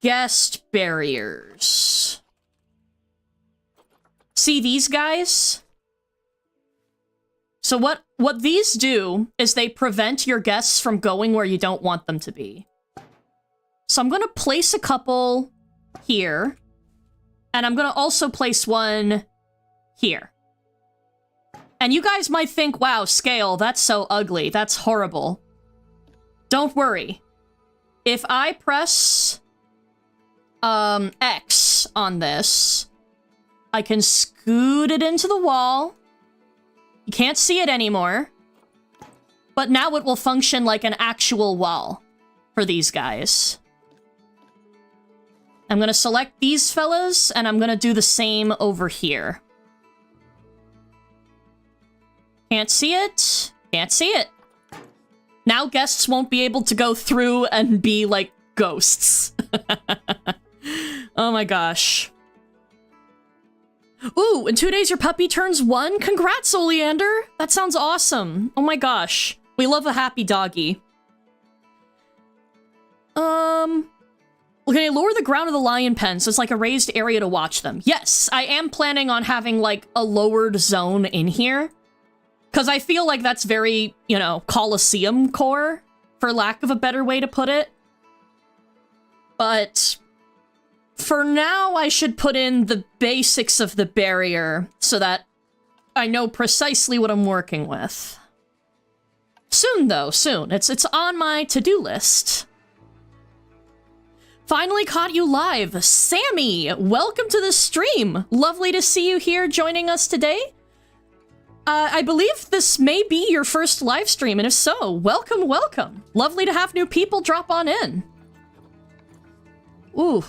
guest barriers. See these guys? So what these do is they prevent your guests from going where you don't want them to be. So I'm gonna place a couple here, and I'm gonna also place one here. And you guys might think, wow, scale, that's so ugly, that's horrible. Don't worry. If I press X on this, I can scoot it into the wall. You can't see it anymore. But now it will function like an actual wall for these guys. I'm gonna select these fellas, and I'm gonna do the same over here. Can't see it. Can't see it. Now guests won't be able to go through and be like ghosts. Oh my gosh. Ooh, in 2 days your puppy turns 1? Congrats, Oleander! That sounds awesome. Oh my gosh. We love a happy doggy. Okay, lower the ground of the lion pen so it's like a raised area to watch them. Yes, I am planning on having like a lowered zone in here. Because I feel like that's very, you know, Colosseum core, for lack of a better way to put it. But For now, I should put in the basics of the barrier so that I know precisely what I'm working with. Soon, though, soon. It's on my to-do list. Finally caught you live. Sammy, welcome to the stream. Lovely to see you here joining us today. I believe this may be your first live stream, and if so, welcome, welcome. Lovely to have new people drop on in. Ooh.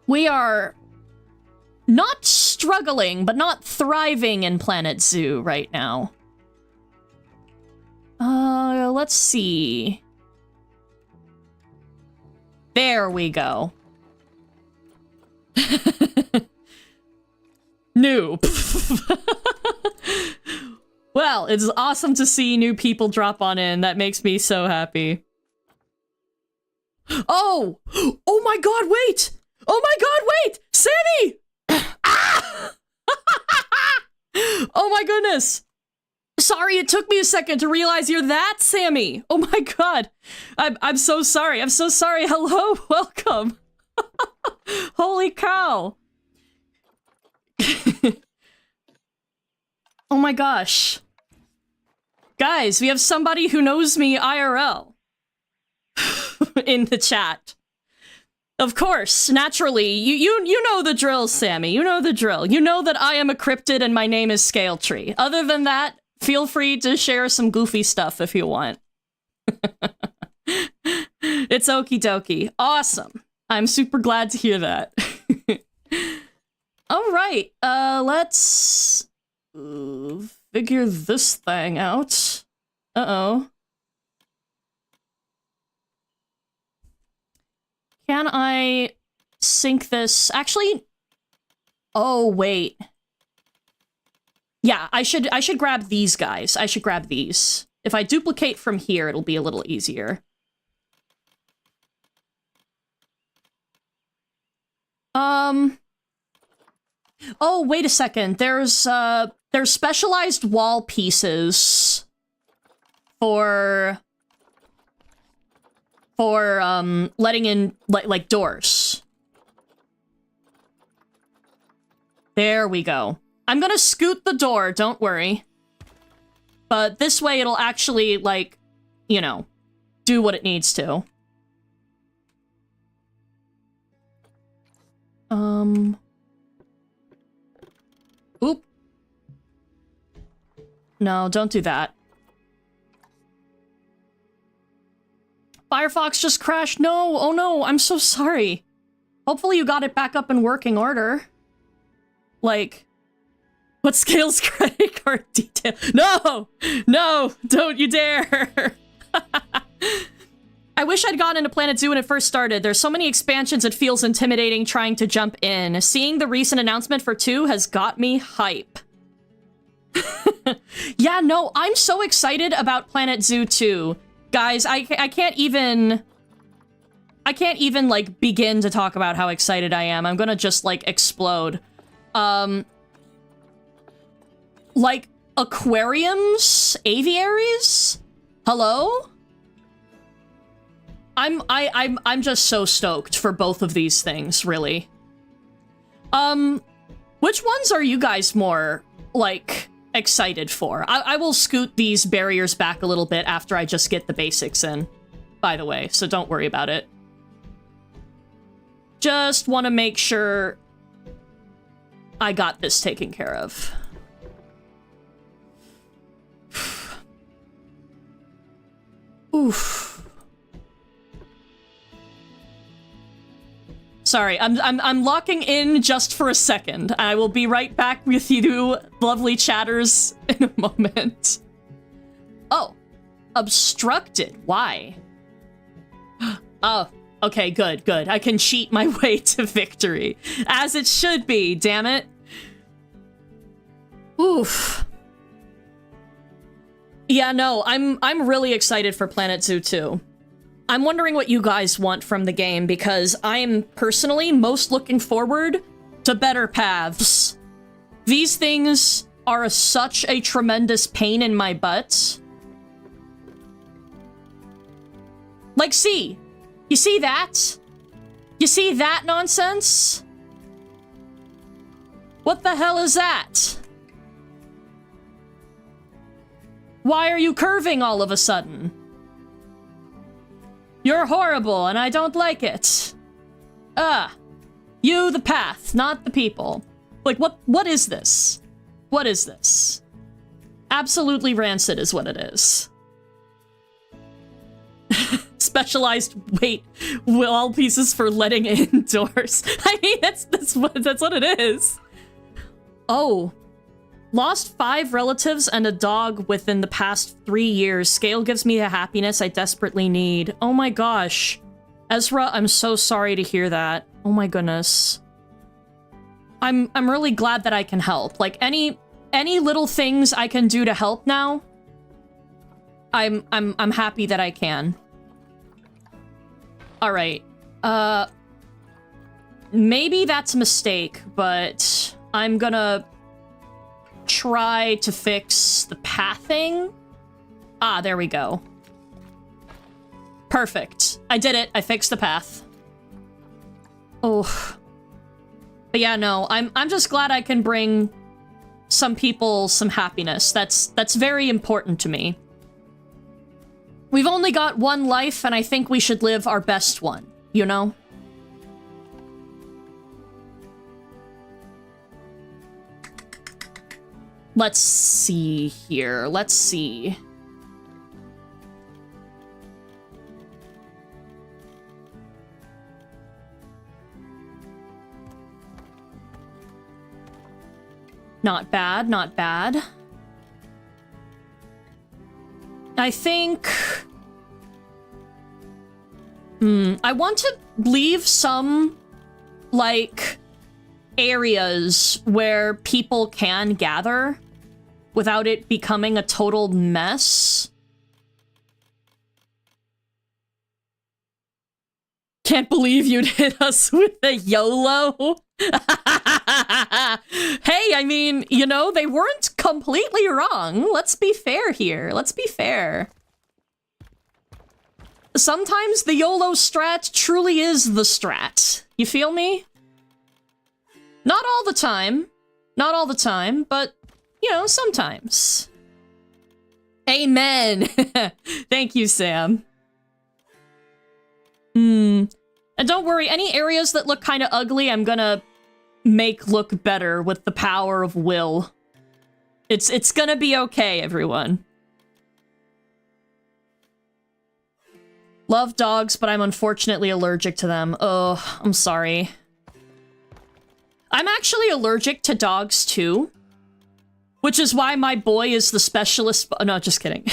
We are not struggling, but not thriving in Planet Zoo right now. Let's see. There we go. New. Well, it's awesome to see new people drop on in. That makes me so happy. Oh! Oh my god, wait! Oh my god, wait! Sammy! Ah! Oh my goodness! Sorry, it took me a second to realize you're that Sammy! Oh my god! I'm so sorry, I'm so sorry. Hello, welcome! Holy cow! Oh my gosh. Guys, we have somebody who knows me IRL. In the chat. Of course, naturally, you know the drill, Sammy. You know the drill. You know that I am a cryptid and my name is Scaletree. Other than that, feel free to share some goofy stuff if you want. It's okie dokie. Awesome. I'm super glad to hear that. All right, let's figure this thing out. Uh-oh. Can I sync this? Actually, oh, wait. Yeah, I should grab these guys. I should grab these. If I duplicate from here, it'll be a little easier. Oh, wait a second. There's specialized wall pieces for letting in, like doors. There we go. I'm gonna scoot the door, don't worry. But this way it'll actually, like, you know, do what it needs to. Oop. No, don't do that. Firefox just crashed. No, oh no, I'm so sorry. Hopefully you got it back up in working order. Like, what scales credit card detail? No! No! Don't you dare! I wish I'd gone into Planet Zoo when it first started. There's so many expansions it feels intimidating trying to jump in. Seeing the recent announcement for 2 has got me hype. Yeah, no, I'm so excited about Planet Zoo 2. Guys, I can't even, like, begin to talk about how excited I am. I'm gonna just, like, explode. Like, aquariums? Aviaries? Hello? I'm just so stoked for both of these things, really. Which ones are you guys more, like, excited for? I will scoot these barriers back a little bit after I just get the basics in, by the way, so don't worry about it. Just want to make sure I got this taken care of. Oof. Sorry, I'm locking in just for a second. I will be right back with you, lovely chatters, in a moment. Oh, obstructed. Why? Oh, okay, good, good. I can cheat my way to victory. As it should be, damn it. Oof. Yeah, no, I'm really excited for Planet Zoo 2. I'm wondering what you guys want from the game, because I'm personally most looking forward to better paths. These things are such a tremendous pain in my butt. Like, see? You see that? You see that nonsense? What the hell is that? Why are you curving all of a sudden? You're horrible, and I don't like it. You, the path, not the people. Like, what is this? What is this? Absolutely rancid is what it is. Specialized weight wall pieces for letting indoors. I mean, that's what it is. Oh. Lost 5 relatives and a dog within the past 3 years. Scale gives me the happiness I desperately need. Oh my gosh. Ezra, I'm so sorry to hear that. Oh my goodness. I'm really glad that I can help. Like, any little things I can do to help now, I'm happy that I can. Alright. Maybe that's a mistake, but I'm gonna try to fix the pathing. Ah, there we go. Perfect. I did it. I fixed the path. Oh. But yeah, no, I'm just glad I can bring some people some happiness. That's very important to me. We've only got one life, and I think we should live our best one, you know? Let's see here. Let's see. Not bad, not bad. I think... I want to leave some, like, areas where people can gather without it becoming a total mess. Can't believe you'd hit us with a YOLO. Hey, I mean, you know, they weren't completely wrong. Let's be fair here. Let's be fair. Sometimes the YOLO strat truly is the strat. You feel me? Not all the time. Not all the time, but, you know, sometimes. Amen. Thank you, Sam. And don't worry, any areas that look kind of ugly, I'm gonna make look better with the power of will. It's gonna be okay, everyone. Love dogs, but I'm unfortunately allergic to them. Oh, I'm sorry. I'm actually allergic to dogs, too. Which is why my boy is the specialist... No, just kidding.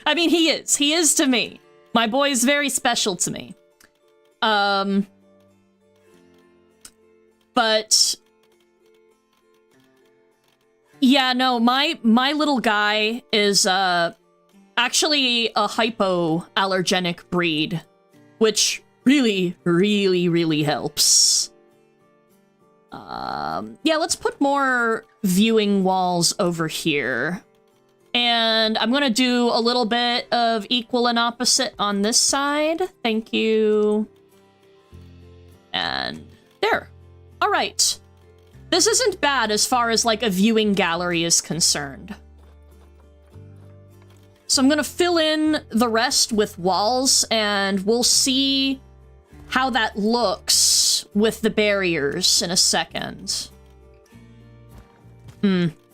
I mean, he is. He is to me. My boy is very special to me. But... yeah, no, my little guy is, actually a hypoallergenic breed. Which really, really, really helps. Yeah, let's put more viewing walls over here. And I'm gonna do a little bit of equal and opposite on this side. Thank you. And there. All right. This isn't bad as far as, like, a viewing gallery is concerned. So I'm gonna fill in the rest with walls, and we'll see how that looks with the barriers in a second.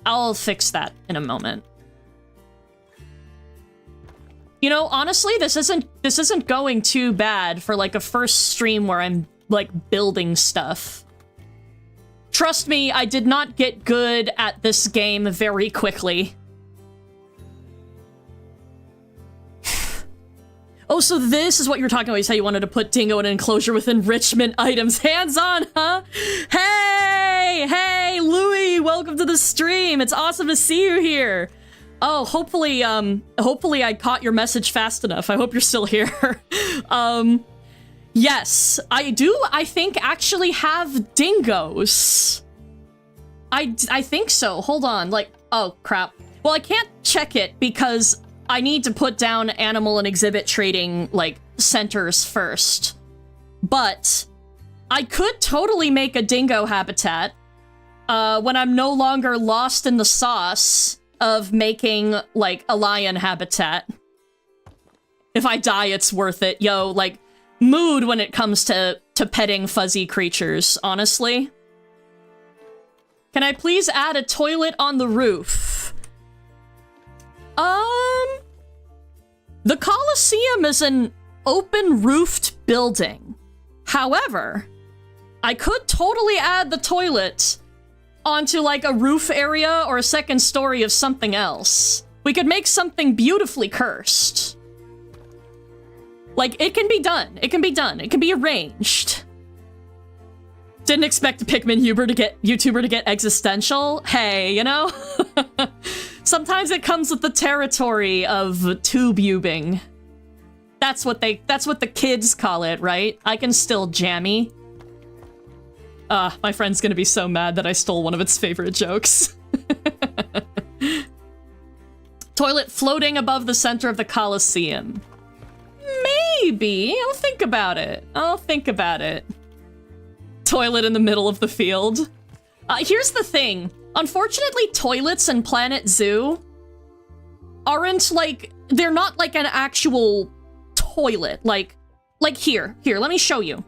I'll fix that in a moment. You know, honestly, this isn't going too bad for, like, a first stream where I'm, like, building stuff. Trust me, I did not get good at this game very quickly. Oh, so this is what you were talking about. You said you wanted to put Dingo in an enclosure with enrichment items. Hands on, huh? Hey! Hey, Louie! Welcome to the stream! It's awesome to see you here! Oh, hopefully I caught your message fast enough. I hope you're still here. Yes, I do, I think, actually have dingoes. I think so. Hold on, like, oh, crap. Well, I can't check it because I need to put down animal and exhibit trading, like, centers first. But I could totally make a dingo habitat when I'm no longer lost in the sauce of making, like, a lion habitat. If I die, it's worth it. Yo, like, mood when it comes to petting fuzzy creatures, honestly. Can I please add a toilet on the roof? The Colosseum is an open-roofed building. However, I could totally add the toilet onto, like, a roof area or a second story of something else. We could make something beautifully cursed. Like, it can be done. It can be done. It can be arranged. Didn't expect a Pikmin YouTuber to get existential. Hey, you know? Sometimes it comes with the territory of tube-ubing. That's what the kids call it, right? I can still jammy. My friend's gonna be so mad that I stole one of its favorite jokes. Toilet floating above the center of the Colosseum. Maybe. I'll think about it. I'll think about it. Toilet in the middle of the field. Here's the thing. Unfortunately, toilets in Planet Zoo aren't, like, they're not like an actual toilet. Like here, let me show you.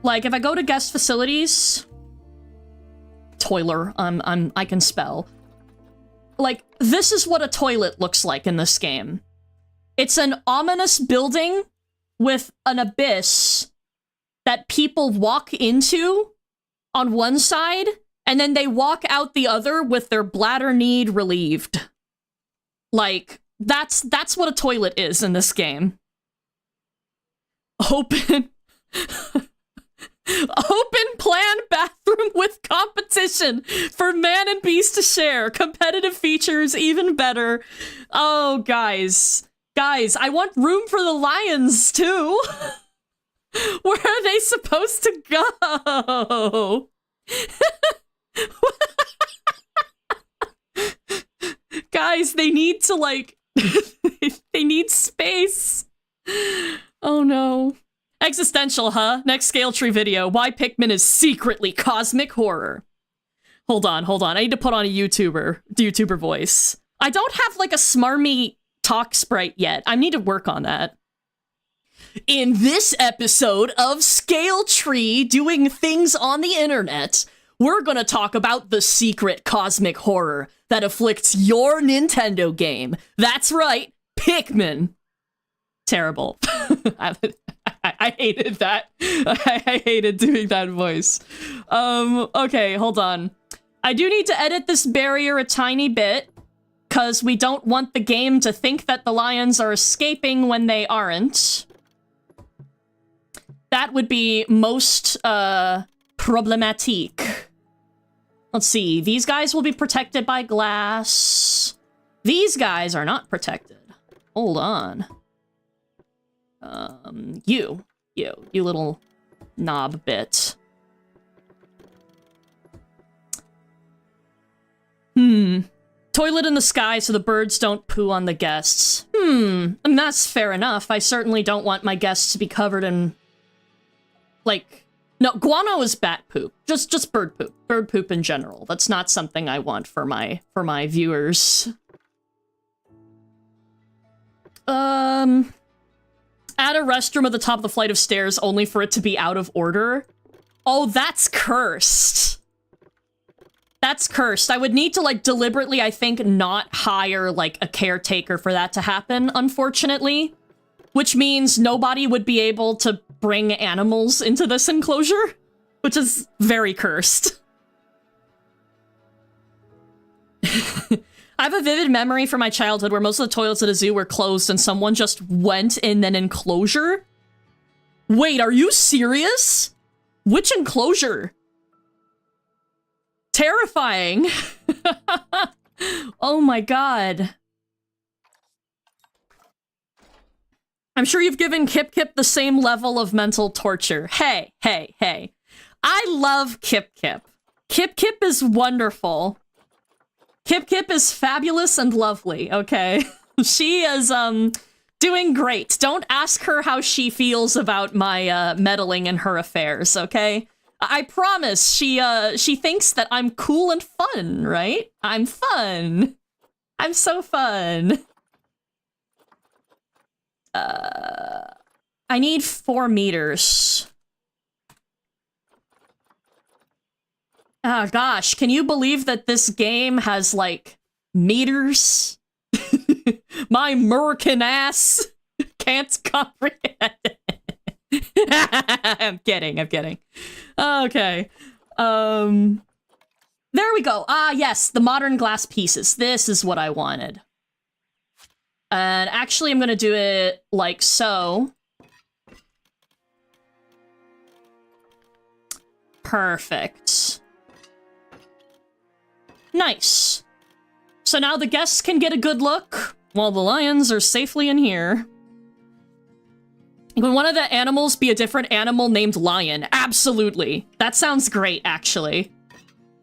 Like, if I go to guest facilities, toiler, I can spell. Like, this is what a toilet looks like in this game. It's an ominous building with an abyss that people walk into on one side, and then they walk out the other with their bladder need relieved. Like, that's what a toilet is in this game. Open plan bathroom with competition for man and beast to share. Competitive features, even better. Oh, guys, I want room for the lions, too. Where are they supposed to go? Guys, they need to, like, they need space. Oh no. Existential, huh? Next scale tree video. Why Pikmin is secretly cosmic horror. Hold on. I need to put on a YouTuber voice. I don't have, like, a smarmy talk sprite yet. I need to work on that. In this episode of Scale Tree Doing Things on the Internet, we're gonna talk about the secret cosmic horror that afflicts your Nintendo game. That's right, Pikmin. Terrible. I hated that. I hated doing that voice. Okay, hold on. I do need to edit this barrier a tiny bit, because we don't want the game to think that the lions are escaping when they aren't. That would be most, problematique. Let's see, these guys will be protected by glass. These guys are not protected. Hold on. You little knob bit. Toilet in the sky so the birds don't poo on the guests. And that's fair enough. I certainly don't want my guests to be covered in, like, no, guano is bat poop. Just bird poop. Bird poop in general. That's not something I want for my viewers. Add a restroom at the top of the flight of stairs only for it to be out of order. Oh, that's cursed. That's cursed. I would need to, like, deliberately, I think, not hire, like, a caretaker for that to happen, unfortunately. Which means nobody would be able to bring animals into this enclosure, which is very cursed. I have a vivid memory from my childhood where most of the toilets at a zoo were closed and someone just went in an enclosure. Wait, are you serious? Which enclosure? Terrifying. Oh my god. I'm sure you've given Kip Kip the same level of mental torture. Hey. I love Kip Kip. Kip Kip is wonderful. Kip Kip is fabulous and lovely, okay? She is, Doing great. Don't ask her how she feels about my meddling in her affairs, okay? I promise she thinks that I'm cool and fun, right? I'm fun. I'm so fun. I need 4 meters. Oh gosh, can you believe that this game has, like, meters? My American ass can't comprehend it. I'm kidding. Okay. There we go. Ah, yes, the modern glass pieces. This is what I wanted. And actually, I'm gonna do it like so. Perfect. Nice. So now the guests can get a good look while the lions are safely in here. Can one of the animals be a different animal named lion? Absolutely. That sounds great, actually.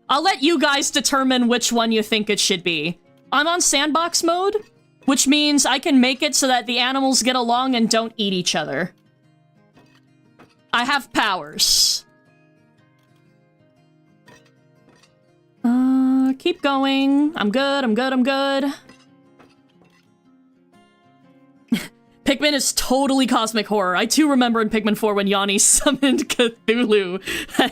I'll let you guys determine which one you think it should be. I'm on sandbox mode, which means I can make it so that the animals get along and don't eat each other. I have powers. Keep going. I'm good. Pikmin is totally cosmic horror. I too remember in Pikmin 4 when Yanni summoned Cthulhu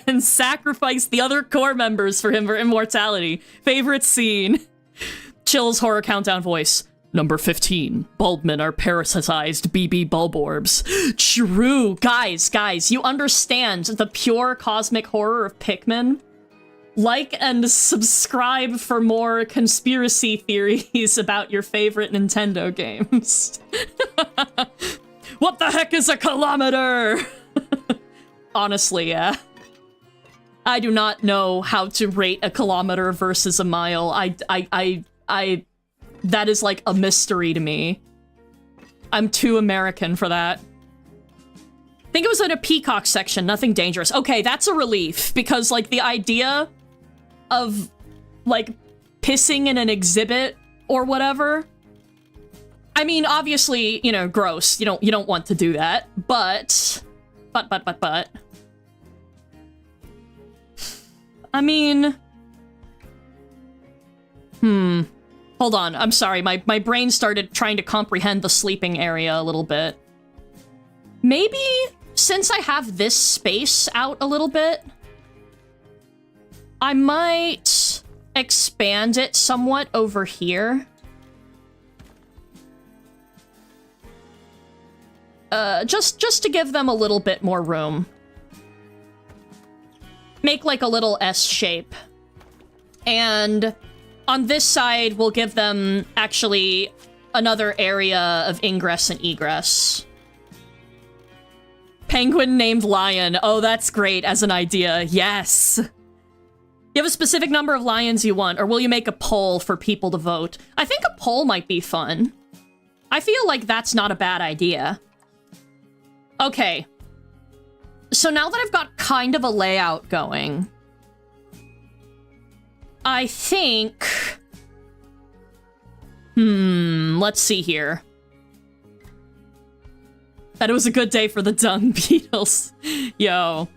and sacrificed the other core members for him for immortality. Favorite scene. Chill's horror countdown voice. Number 15. Bulbmen are parasitized BB bulborbs. True. Guys, you understand the pure cosmic horror of Pikmin? Like and subscribe for more conspiracy theories about your favorite Nintendo games. What the heck is a kilometer? Honestly, yeah. I do not know how to rate a kilometer versus a mile. That is like a mystery to me. I'm too American for that. I think it was in a peacock section, nothing dangerous. Okay, that's a relief, because, like, the idea of, like, pissing in an exhibit or whatever. I mean, obviously, you know, gross. You don't want to do that, but. I mean. Hold on, I'm sorry, my brain started trying to comprehend the sleeping area a little bit. Maybe, since I have this space out a little bit, I might expand it somewhat over here. Just to give them a little bit more room. Make like a little S shape. And on this side, we'll give them actually another area of ingress and egress. Penguin named Lion. Oh, that's great as an idea. Yes. You have a specific number of lions you want, or will you make a poll for people to vote? I think a poll might be fun. I feel like that's not a bad idea. Okay. So now that I've got kind of a layout going, I think... let's see here. That it was a good day for the dung beetles. Yo.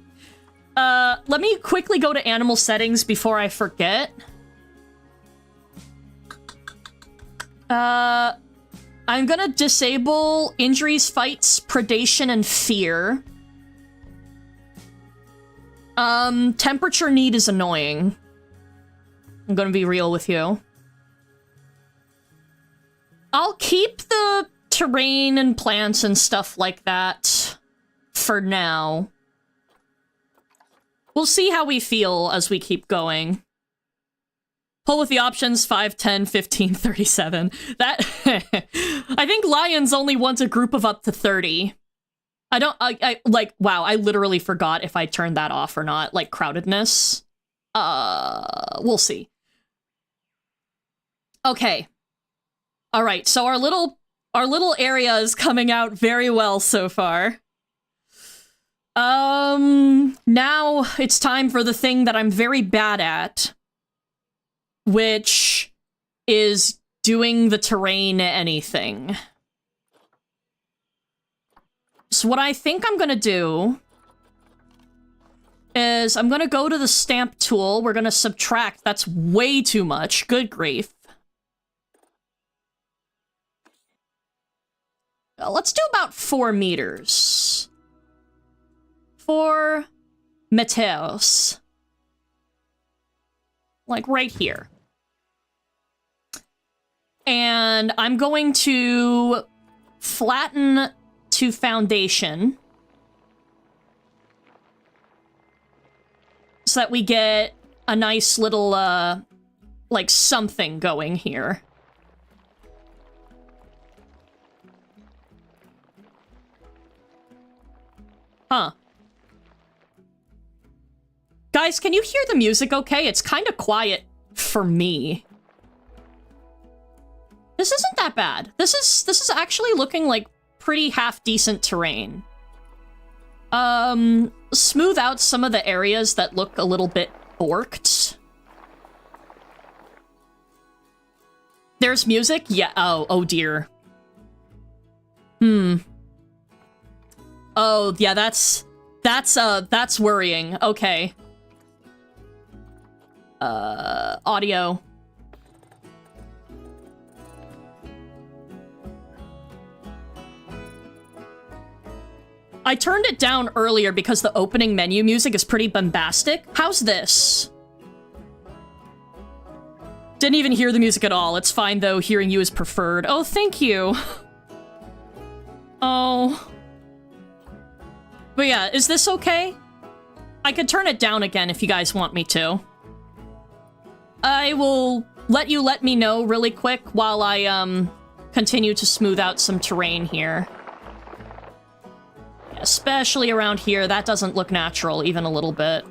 Let me quickly go to animal settings before I forget. I'm gonna disable injuries, fights, predation, and fear. Temperature need is annoying. I'm gonna be real with you. I'll keep the terrain and plants and stuff like that for now. We'll see how we feel as we keep going. Pull with the options 5, 10, 15, 37. That... I think lions only want a group of up to 30. Like, wow, I literally forgot if I turned that off or not. Like, crowdedness. We'll see. Okay. Alright, so our little area is coming out very well so far. Now it's time for the thing that I'm very bad at, which is doing the terrain anything. So what I think I'm gonna do is I'm gonna go to the stamp tool. We're gonna subtract. That's way too much. Good grief. Let's do about 4 meters. 4 meters. Like right here. And I'm going to flatten to foundation so that we get a nice little, like something going here. Huh. Guys, can you hear the music okay? It's kind of quiet for me. This isn't that bad. This is actually looking like pretty half-decent terrain. Smooth out some of the areas that look a little bit borked. There's music? Yeah, oh dear. Oh, yeah, that's worrying. Okay. Audio. I turned it down earlier because the opening menu music is pretty bombastic. How's this? Didn't even hear the music at all. It's fine, though. Hearing you is preferred. Oh, thank you. Oh. But yeah, is this okay? I could turn it down again if you guys want me to. I will let me know really quick while I, continue to smooth out some terrain here. Especially around here, that doesn't look natural even a little bit.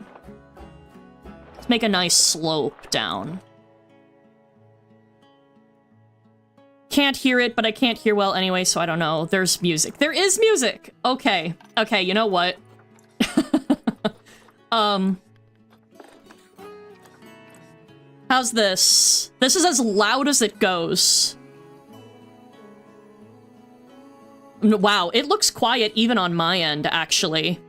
Let's make a nice slope down. Can't hear it, but I can't hear well anyway, so I don't know. There's music. There is music! Okay. Okay, you know what? How's this? This is as loud as it goes. Wow, it looks quiet even on my end, actually.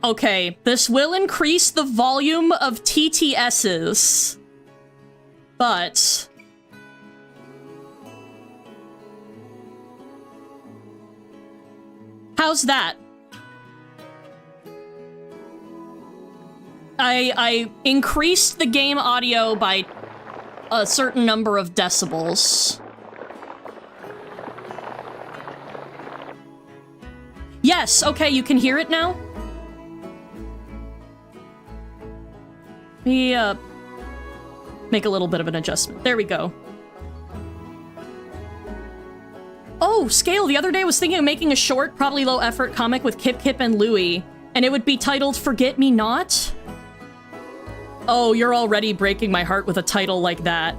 Okay, this will increase the volume of TTSs. But... how's that? I increased the game audio by a certain number of decibels. Yes, okay, you can hear it now? Let me, make a little bit of an adjustment. There we go. Oh, Scale, the other day I was thinking of making a short, probably low-effort comic with Kip Kip and Louie, and it would be titled Forget Me Not? Oh, you're already breaking my heart with a title like that.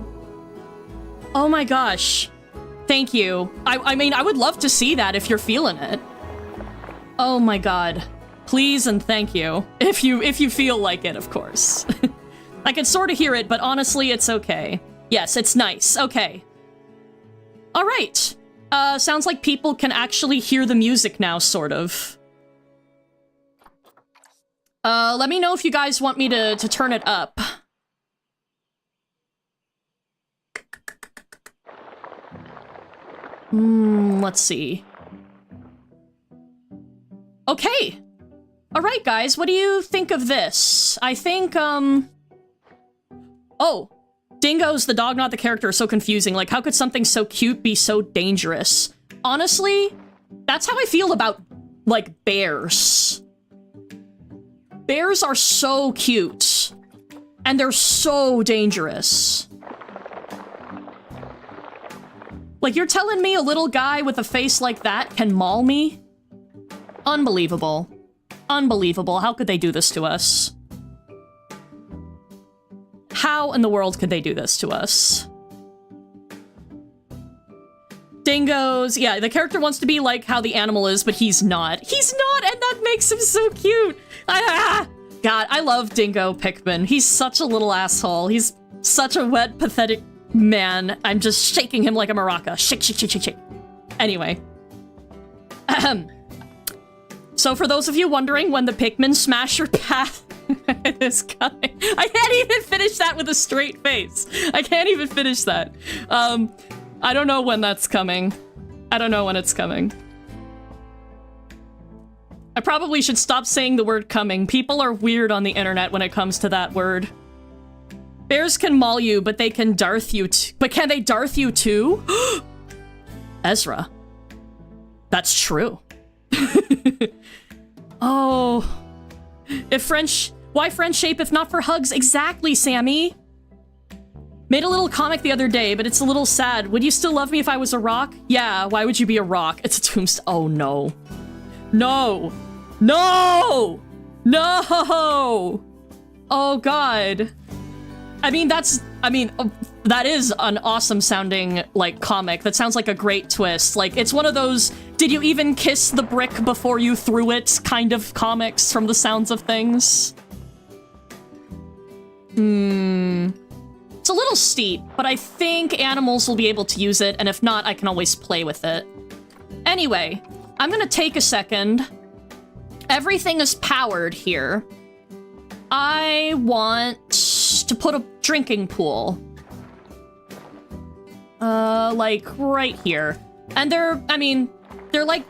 Oh my gosh. Thank you. I mean, I would love to see that if you're feeling it. Oh my god. Please and thank you. If you feel like it, of course. I can sort of hear it, but honestly, it's okay. Yes, it's nice. Okay. Alright. Sounds like people can actually hear the music now, sort of. Let me know if you guys want me to turn it up. Let's see. Okay! Alright, guys, what do you think of this? I think, oh! Dingo's the dog, not the character, is so confusing. Like, how could something so cute be so dangerous? Honestly, that's how I feel about, like, bears. Bears are so cute. And they're so dangerous. Like, you're telling me a little guy with a face like that can maul me? Unbelievable. Unbelievable. How could they do this to us? How in the world could they do this to us? Dingoes. Yeah, the character wants to be like how the animal is, but he's not. He's not, and that makes him so cute. God, I love Dingo Pikmin. He's such a little asshole. He's such a wet, pathetic Man, I'm just shaking him like a maraca. Shake, shake, shake, shake, shake. Anyway. Ahem. So for those of you wondering when the Pikmin Smasher path is coming, I can't even finish that with a straight face. I can't even finish that. I don't know when that's coming. I don't know when it's coming. I probably should stop saying the word coming. People are weird on the internet when it comes to that word. Bears can maul you, but they can Darth you but can they Darth you too? Ezra. That's true. Oh. Why friendship if not for hugs? Exactly, Sammy. Made a little comic the other day, but it's a little sad. Would you still love me if I was a rock? Yeah, why would you be a rock? It's a tombstone. Oh, no. No. No! No! Oh, God. That is an awesome sounding, like, comic. That sounds like a great twist. Like, it's one of those, did you even kiss the brick before you threw it kind of comics from the sounds of things? It's a little steep, but I think animals will be able to use it, and if not, I can always play with it. Anyway, I'm gonna take a second. Everything is powered here. I want to put a drinking pool. Like, right here. And they're like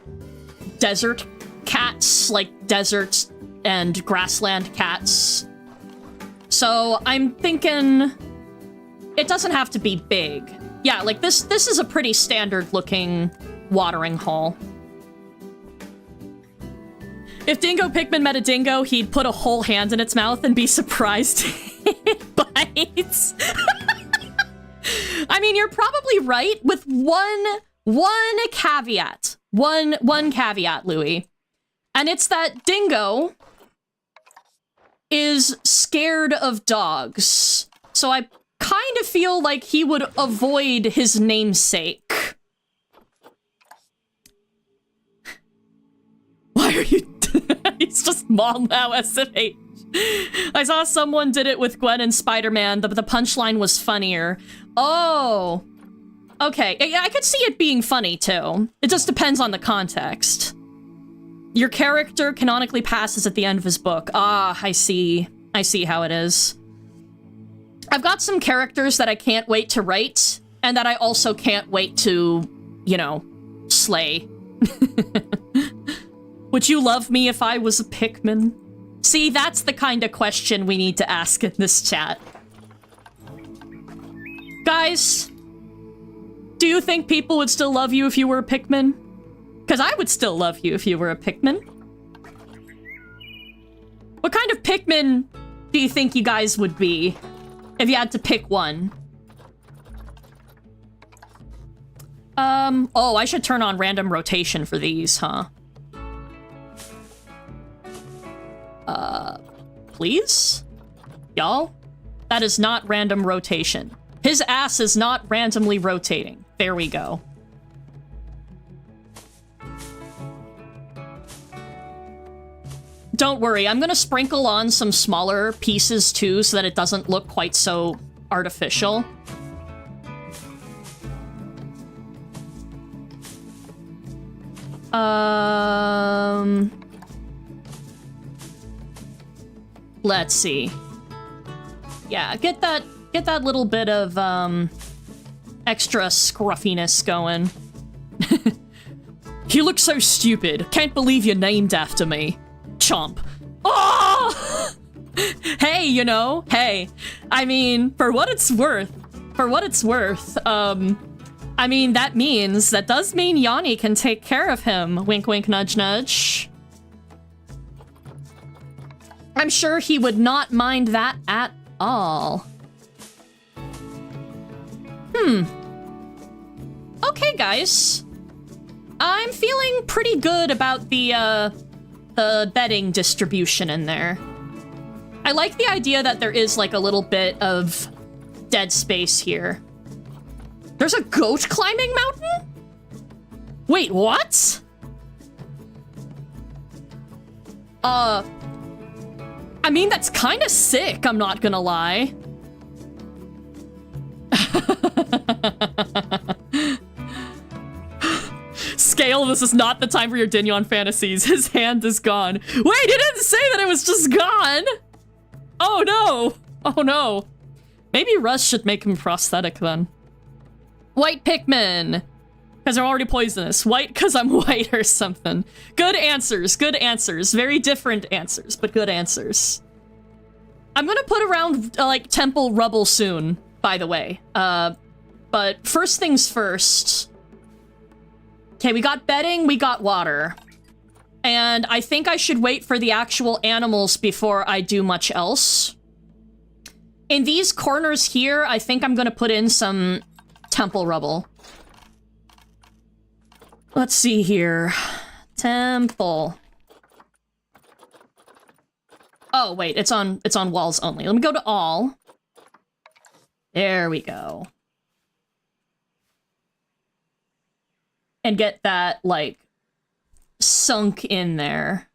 desert cats, like desert and grassland cats. So I'm thinking it doesn't have to be big. Yeah, like this is a pretty standard looking watering hole. If Dingo Pikmin met a dingo, he'd put a whole hand in its mouth and be surprised it bites. I mean, you're probably right with one caveat. One caveat, Louis. And it's that Dingo is scared of dogs. So I kind of feel like he would avoid his namesake. Why are you... He's just mom now, SMH. I saw someone did it with Gwen and Spider-Man, but the punchline was funnier. Oh. Okay, yeah, I could see it being funny, too. It just depends on the context. Your character canonically passes at the end of his book. Ah, I see. I see how it is. I've got some characters that I can't wait to write, and that I also can't wait to, you know, slay. Would you love me if I was a Pikmin? See, that's the kind of question we need to ask in this chat. Guys, do you think people would still love you if you were a Pikmin? Because I would still love you if you were a Pikmin. What kind of Pikmin do you think you guys would be if you had to pick one? Oh, I should turn on random rotation for these, huh? Please? Y'all? That is not random rotation. His ass is not randomly rotating. There we go. Don't worry, I'm gonna sprinkle on some smaller pieces too so that it doesn't look quite so artificial. Let's see. Yeah, get that little bit of extra scruffiness going. You look so stupid. Can't believe you're named after me. Chomp. Oh! Hey, you know, hey. I mean, for what it's worth, I mean, that does mean Yanni can take care of him. Wink, wink, nudge, nudge. I'm sure he would not mind that at all. Okay, guys. I'm feeling pretty good about the bedding distribution in there. I like the idea that there is, like, a little bit of dead space here. There's a goat climbing mountain? Wait, what? I mean, that's kind of sick, I'm not gonna lie. Scale, this is not the time for your Dignon fantasies. His hand is gone. Wait, it didn't say that it was just gone! Oh no! Oh no. Maybe Russ should make him prosthetic then. White Pikmin! Because they're already poisonous. White because I'm white or something. Good answers, good answers. Very different answers, but good answers. I'm gonna put around, like, temple rubble soon, by the way. But first things first. Okay, we got bedding, we got water. And I think I should wait for the actual animals before I do much else. In these corners here, I think I'm gonna put in some temple rubble. Let's see here. Temple. Oh, wait, it's on walls only. Let me go to all. There we go. And get that, like, sunk in there.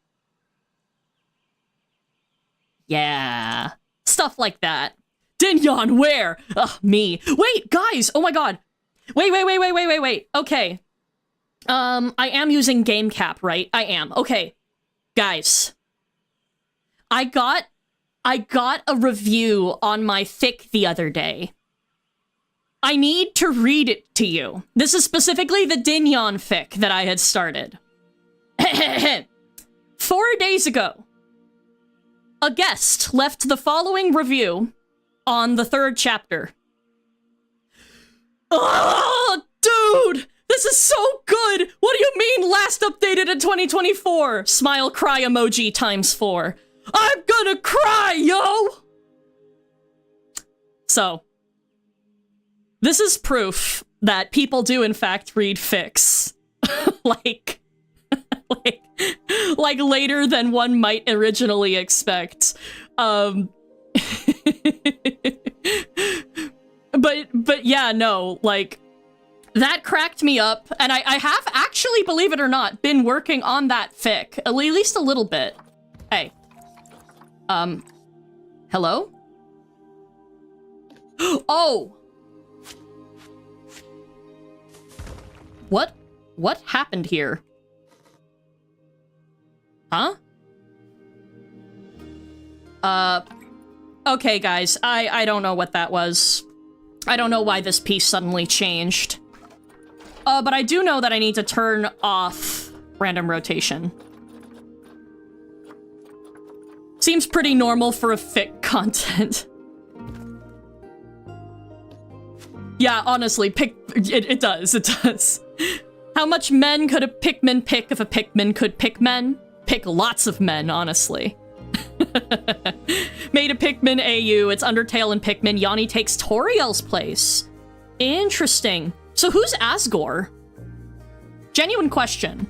Yeah. Stuff like that. Dignon, where? Ugh, me. Wait, guys! Oh my god. Wait. Okay. I am using game cap, right? I am. Okay. Guys. I got a review on my fic the other day. I need to read it to you. This is specifically the Dignon fic that I had started. 4 days ago, a guest left the following review on the 3rd chapter. Oh, dude! This is so good! What do you mean last updated in 2024? Smile cry emoji ×4. I'm gonna cry, yo! So, this is proof that people do in fact read fics. like later than one might originally expect. But yeah, no, like, that cracked me up, and I have actually, believe it or not, been working on that fic, at least a little bit. Hey. Hello? Oh! What happened here? Huh? Okay, guys, I don't know what that was. I don't know why this piece suddenly changed. But I do know that I need to turn off random rotation. Seems pretty normal for a fic content. Yeah, honestly, it does. How much men could a Pikmin pick if a Pikmin could pick men? Pick lots of men, honestly. Made a Pikmin AU, it's Undertale and Pikmin. Yanni takes Toriel's place. Interesting. So who's Asgore? Genuine question.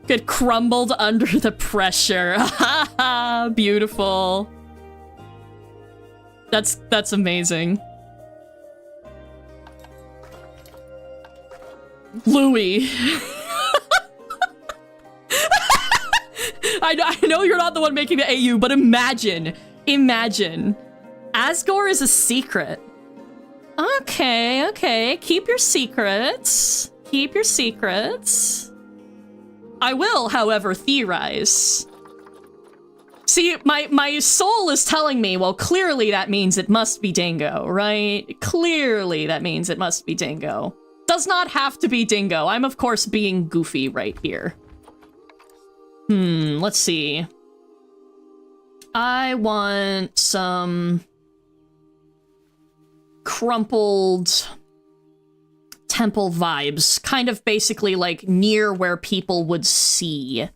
Get crumbled under the pressure. Haha, beautiful. That's amazing. Louis. I know you're not the one making the AU, but imagine. Asgore is a secret. Okay. Keep your secrets. I will, however, theorize. See, my soul is telling me, well, clearly that means it must be Dingo, right? Clearly that means it must be Dingo. Does not have to be Dingo. I'm, of course, being goofy right here. Let's see. I want some crumpled temple vibes. Kind of basically like near where people would see.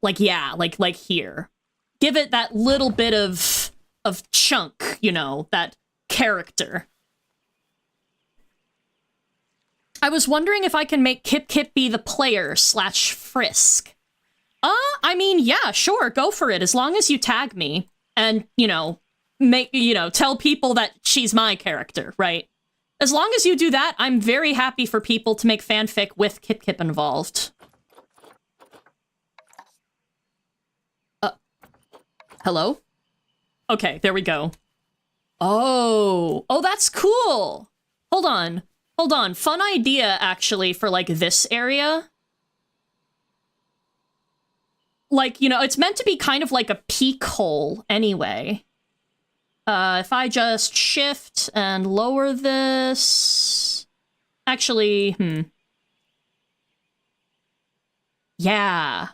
Like, yeah, like here. Give it that little bit of chunk, you know, that character. I was wondering if I can make Kip Kip be the player / Frisk. I mean, yeah, sure, go for it, as long as you tag me and, tell people that she's my character, right? As long as you do that, I'm very happy for people to make fanfic with Kip Kip involved. Hello? Okay, there we go. Oh. Oh, that's cool. Hold on. Hold on. Fun idea, actually, for, like, this area. Like, you know, it's meant to be kind of like a peak hole anyway. If I just shift and lower this... Actually, Yeah.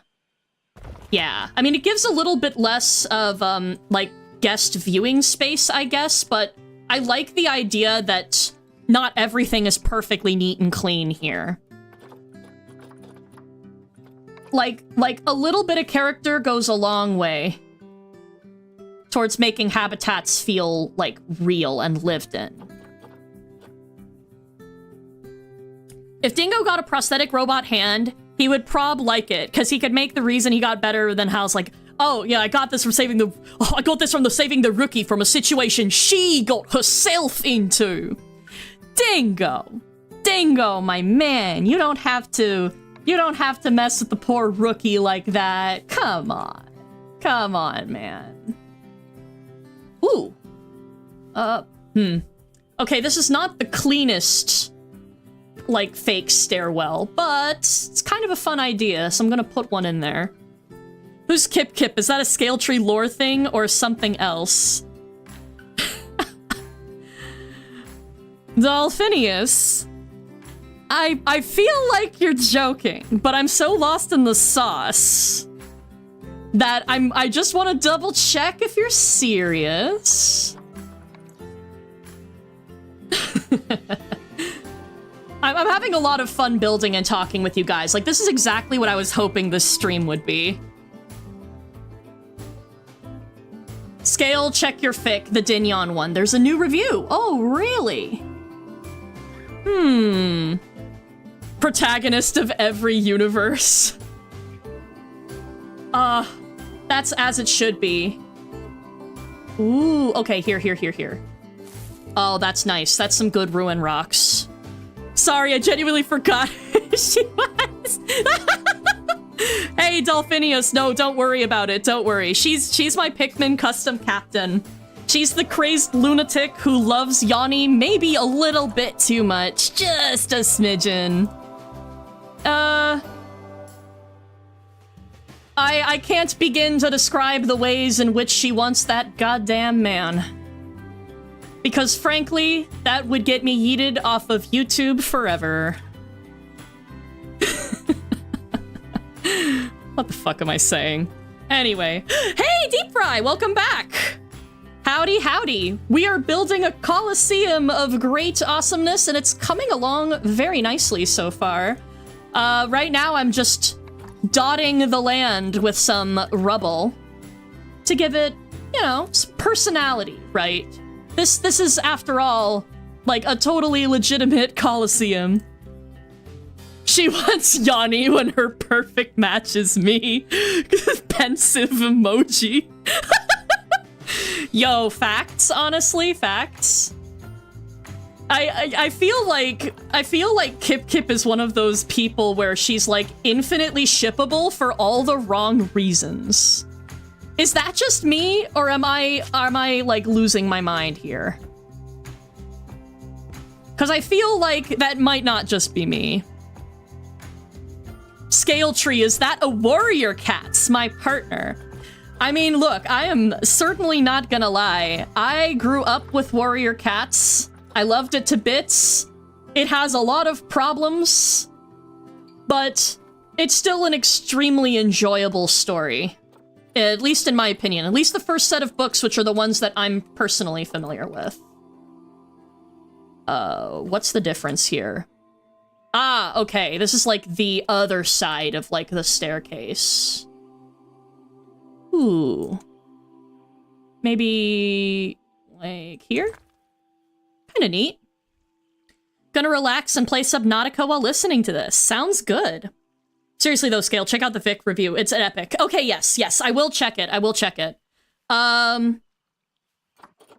Yeah. I mean, it gives a little bit less of, like, guest viewing space, I guess, but I like the idea that not everything is perfectly neat and clean here. Like a little bit of character goes a long way towards making habitats feel, like, real and lived in. If Dingo got a prosthetic robot hand, he would prob like it, because he could make the reason he got better than Hal's like, oh, yeah, I got this from saving the rookie from a situation she got herself into. Dingo. Dingo, my man, you don't have to mess with the poor rookie like that. Come on. Come on, man. Ooh. Okay, this is not the cleanest, like, fake stairwell, but it's kind of a fun idea, so I'm gonna put one in there. Who's Kip Kip? Is that a Scale Tree lore thing or something else? Dolphinius. I feel like you're joking, but I'm so lost in the sauce that I just want to double check if you're serious. I'm having a lot of fun building and talking with you guys. Like, this is exactly what I was hoping this stream would be. Scale, check your fic, the Dignon one. There's a new review. Oh, really? Protagonist of every universe. That's as it should be. Ooh, okay, here. Oh, that's nice. That's some good ruin rocks. Sorry, I genuinely forgot who she was. Hey, Dolphinius, no, don't worry about it, don't worry. She's my Pikmin custom captain. She's the crazed lunatic who loves Yanni maybe a little bit too much. Just a smidgen. I can't begin to describe the ways in which she wants that goddamn man. Because frankly, that would get me yeeted off of YouTube forever. What the fuck am I saying? Anyway. Hey, Deep Fry, welcome back! Howdy, howdy. We are building a coliseum of great awesomeness, and it's coming along very nicely so far. Right now, I'm just dotting the land with some rubble to give it, you know, personality, right? This is, after all, like a totally legitimate coliseum. She wants Yanni when her perfect match is me. Pensive emoji. Yo, facts, honestly, facts. I feel like Kip Kip is one of those people where she's like infinitely shippable for all the wrong reasons. Is that just me, or am I like losing my mind here? Because I feel like that might not just be me. Scale Tree, is that a warrior cat's my partner? I mean, look, I am certainly not gonna lie. I grew up with warrior cats. I loved it to bits. It has a lot of problems, but it's still an extremely enjoyable story. At least in my opinion. At least the first set of books, which are the ones that I'm personally familiar with. What's the difference here? Ah, okay. This is like the other side of like the staircase. Ooh. Maybe like here? Kinda neat. Gonna relax and play Subnautica while listening to this. Sounds good. Seriously though, Scale, check out the Vic review. It's an epic. Okay, yes, I will check it.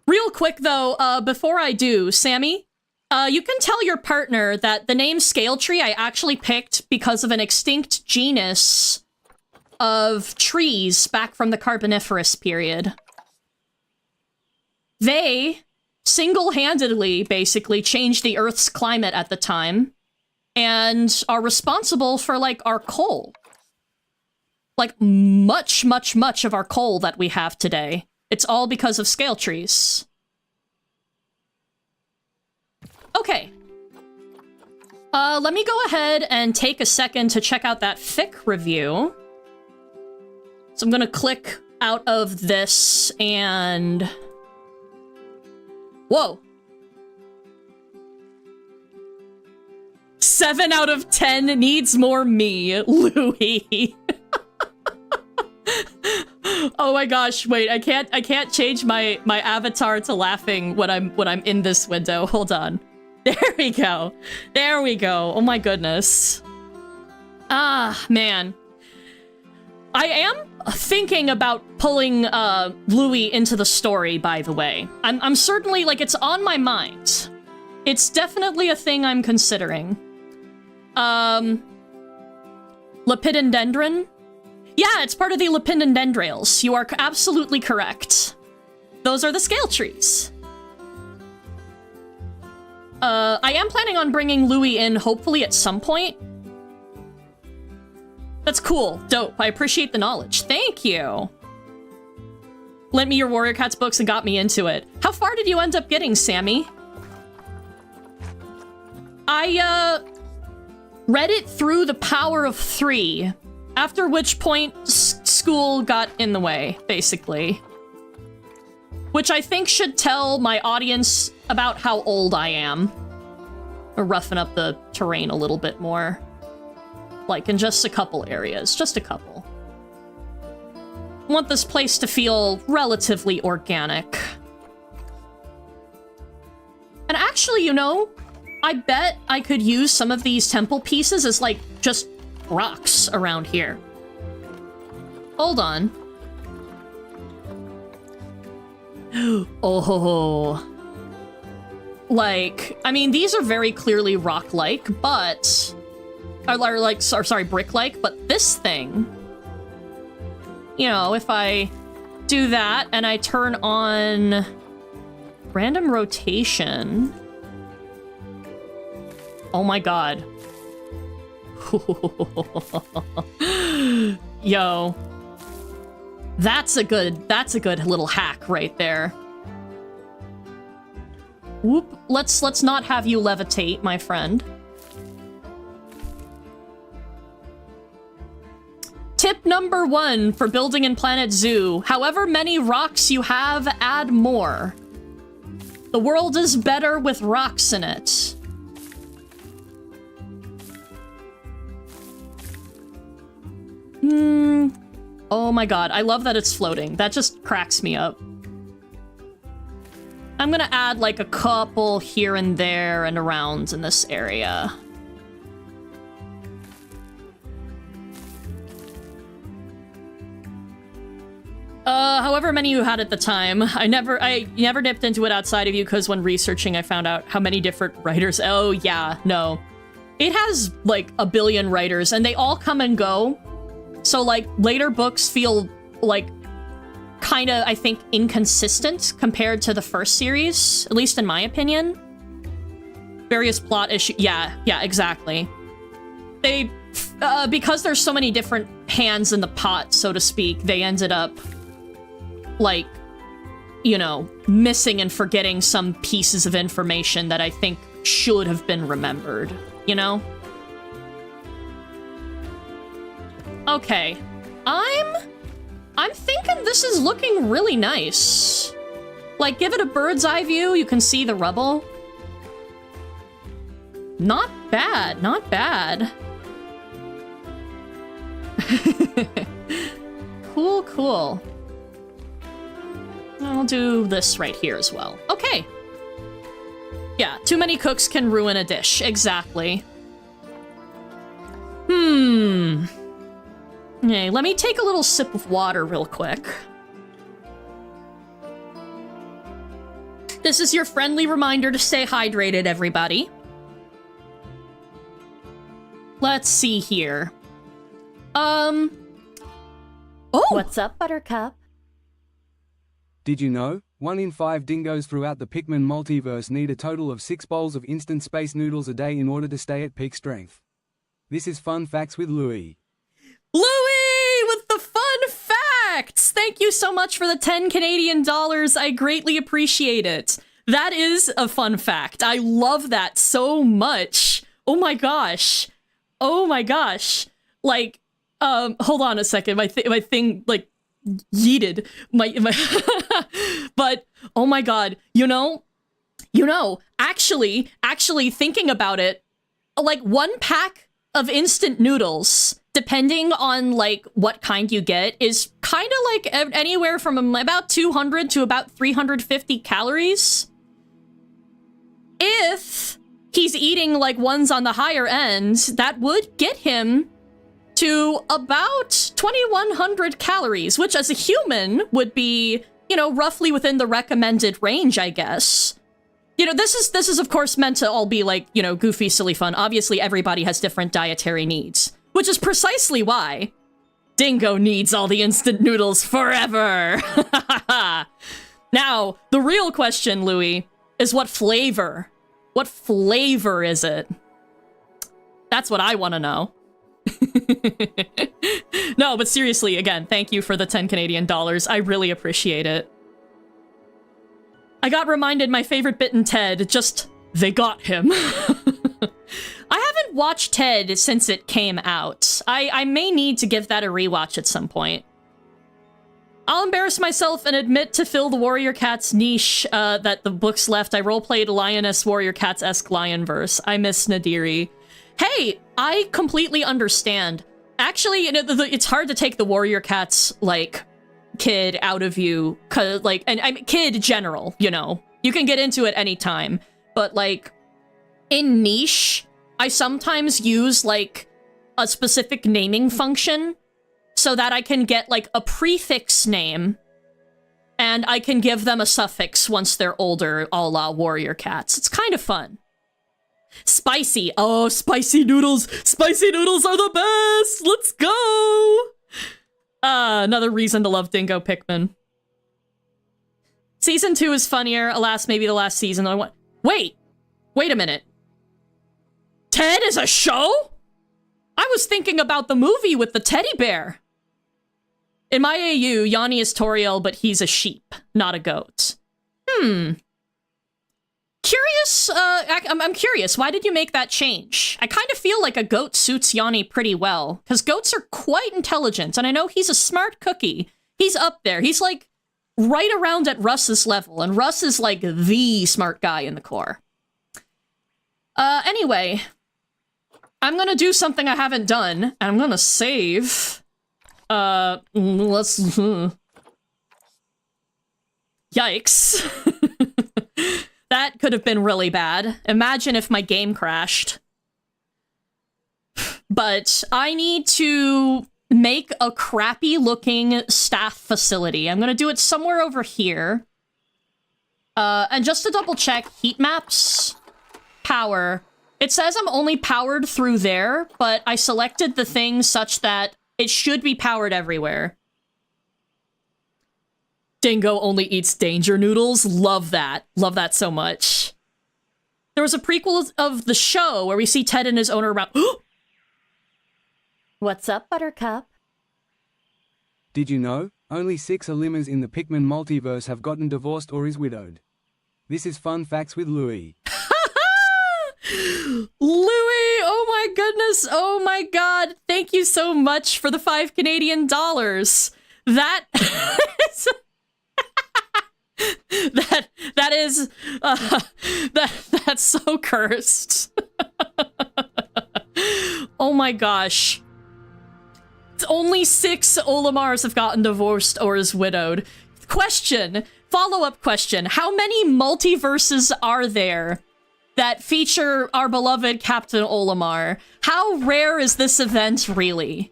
Real quick though, before I do, Sammy, you can tell your partner that the name Scale Tree I actually picked because of an extinct genus of trees back from the Carboniferous period. They single-handedly, basically, changed the Earth's climate at the time, and are responsible for, like, our coal. Like, much of our coal that we have today. It's all because of scale trees. Okay. Let me go ahead and take a second to check out that fic review. So I'm gonna click out of this and... Whoa. 7 out of 10 needs more me, Louis. Oh my gosh, wait, I can't change my avatar to laughing when I'm in this window. Hold on. There we go. There we go. Oh my goodness. Ah, man. I am thinking about pulling Louis into the story, by the way. I'm certainly, like, it's on my mind. It's definitely a thing I'm considering. Lepidodendron? Yeah, it's part of the lepidodendrales. You are absolutely correct. Those are the scale trees. I am planning on bringing Louis in, hopefully at some point. That's cool. Dope. I appreciate the knowledge. Thank you. Lent me your Warrior Cats books and got me into it. How far did you end up getting, Sammy? I, read it through the power of 3. After which point, school got in the way, basically. Which I think should tell my audience about how old I am. Or roughen up the terrain a little bit more. Like, in just a couple areas. Just a couple. I want this place to feel relatively organic. And actually, you know, I bet I could use some of these temple pieces as, like, just rocks around here. Hold on. Oh. Like, I mean, these are very clearly rock-like, but... Or like, sorry, brick-like, but this thing... You know, if I do that and I turn on random rotation... Oh my god. Yo. That's a good little hack right there. Whoop, let's not have you levitate, my friend. Tip number 1 for building in Planet Zoo. However many rocks you have, add more. The world is better with rocks in it. Oh my god, I love that it's floating. That just cracks me up. I'm gonna add like a couple here and there and around in this area. However many you had at the time. I never dipped into it outside of you because when researching I found out how many different writers. Oh yeah, no. It has like a billion writers and they all come and go. So, like, later books feel, like, kind of, I think, inconsistent compared to the first series, at least in my opinion. Various plot issues. Yeah, exactly. They, because there's so many different hands in the pot, so to speak, they ended up, like, you know, missing and forgetting some pieces of information that I think should have been remembered, you know? Okay, I'm thinking this is looking really nice. Like, give it a bird's eye view, you can see the rubble. Not bad, not bad. Cool. I'll do this right here as well. Okay. Yeah, too many cooks can ruin a dish, exactly. Okay, let me take a little sip of water real quick. This is your friendly reminder to stay hydrated, everybody. Let's see here. Oh! What's up, Buttercup? Did you know? 1 in 5 dingoes throughout the Pikmin multiverse need a total of 6 bowls of instant space noodles a day in order to stay at peak strength. This is Fun Facts with Louie. Louie with the fun facts! Thank you so much for the 10 Canadian dollars. I greatly appreciate it. That is a fun fact. I love that so much. Oh my gosh. Oh my gosh. Like, hold on a second. My thing, like, yeeted. My but, oh my god. You know, actually thinking about it, like, 1 pack of instant noodles, depending on, like, what kind you get, is kind of like anywhere from about 200 to about 350 calories. If he's eating, like, ones on the higher end, that would get him to about 2,100 calories, which as a human would be, you know, roughly within the recommended range, I guess. You know, this is of course meant to all be, like, you know, goofy, silly fun. Obviously, everybody has different dietary needs, which is precisely why Dingo needs all the instant noodles forever. Now, the real question, Louie, is what flavor? What flavor is it? That's what I want to know. No, but seriously, again, thank you for the 10 Canadian dollars. I really appreciate it. I got reminded my favorite bit in Ted, just, they got him. I haven't watched Ted since it came out. I may need to give that a rewatch at some point. I'll embarrass myself and admit to fill the Warrior Cats niche that the books left. I roleplayed Lioness Warrior Cats-esque Lionverse. I miss Nadiri. Hey, I completely understand. Actually, you know, it's hard to take the Warrior Cats, like, kid out of you, cause, like, and I mean, kid general, you know. You can get into it anytime. But, like, in niche, I sometimes use, like, a specific naming function so that I can get, like, a prefix name, and I can give them a suffix once they're older, a la Warrior Cats. It's kind of fun. Spicy. Oh, spicy noodles. Spicy noodles are the best. Let's go. Another reason to love Dingo Pikmin. Season 2 is funnier. Alas, maybe the last season. Wait a minute. Ted is a show? I was thinking about the movie with the teddy bear. In my AU, Yanni is Toriel, but he's a sheep, not a goat. Curious, I'm curious, why did you make that change? I kind of feel like a goat suits Yanni pretty well, because goats are quite intelligent, and I know he's a smart cookie. He's up there. He's, like, right around at Russ's level, and Russ is, like, the smart guy in the Corps. Anyway, I'm gonna do something I haven't done, and I'm gonna save. Yikes. That could have been really bad. Imagine if my game crashed. But I need to make a crappy-looking staff facility. I'm gonna do it somewhere over here. And just to double-check, heat maps, power. It says I'm only powered through there, but I selected the thing such that it should be powered everywhere. Dingo only eats danger noodles. Love that. Love that so much. There was a prequel of the show where we see Ted and his owner around. What's up, Buttercup? Did you know? Only 6 Alimas in the Pikmin multiverse have gotten divorced or is widowed. This is Fun Facts with Louie. Louie, oh my goodness, oh my god, thank you so much for the 5 Canadian dollars. That is... that's so cursed. Oh my gosh. Only 6 Olimars have gotten divorced or is widowed. Question, follow-up question, how many multiverses are there that feature our beloved Captain Olimar? How rare is this event, really?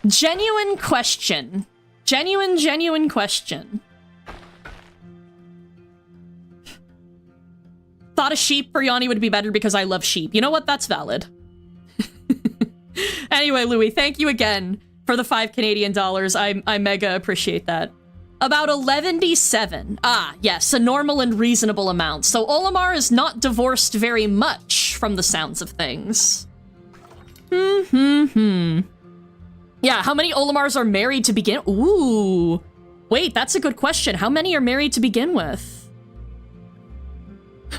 Genuine question. Genuine question. Thought a sheep for Yanni would be better because I love sheep. You know what? That's valid. Anyway, Louie, thank you again for the 5 Canadian dollars. I mega appreciate that. About 11d7. Ah, yes, a normal and reasonable amount. So Olimar is not divorced very much from the sounds of things. Yeah, how many Olimars are married to begin? Ooh. Wait, that's a good question. How many are married to begin with?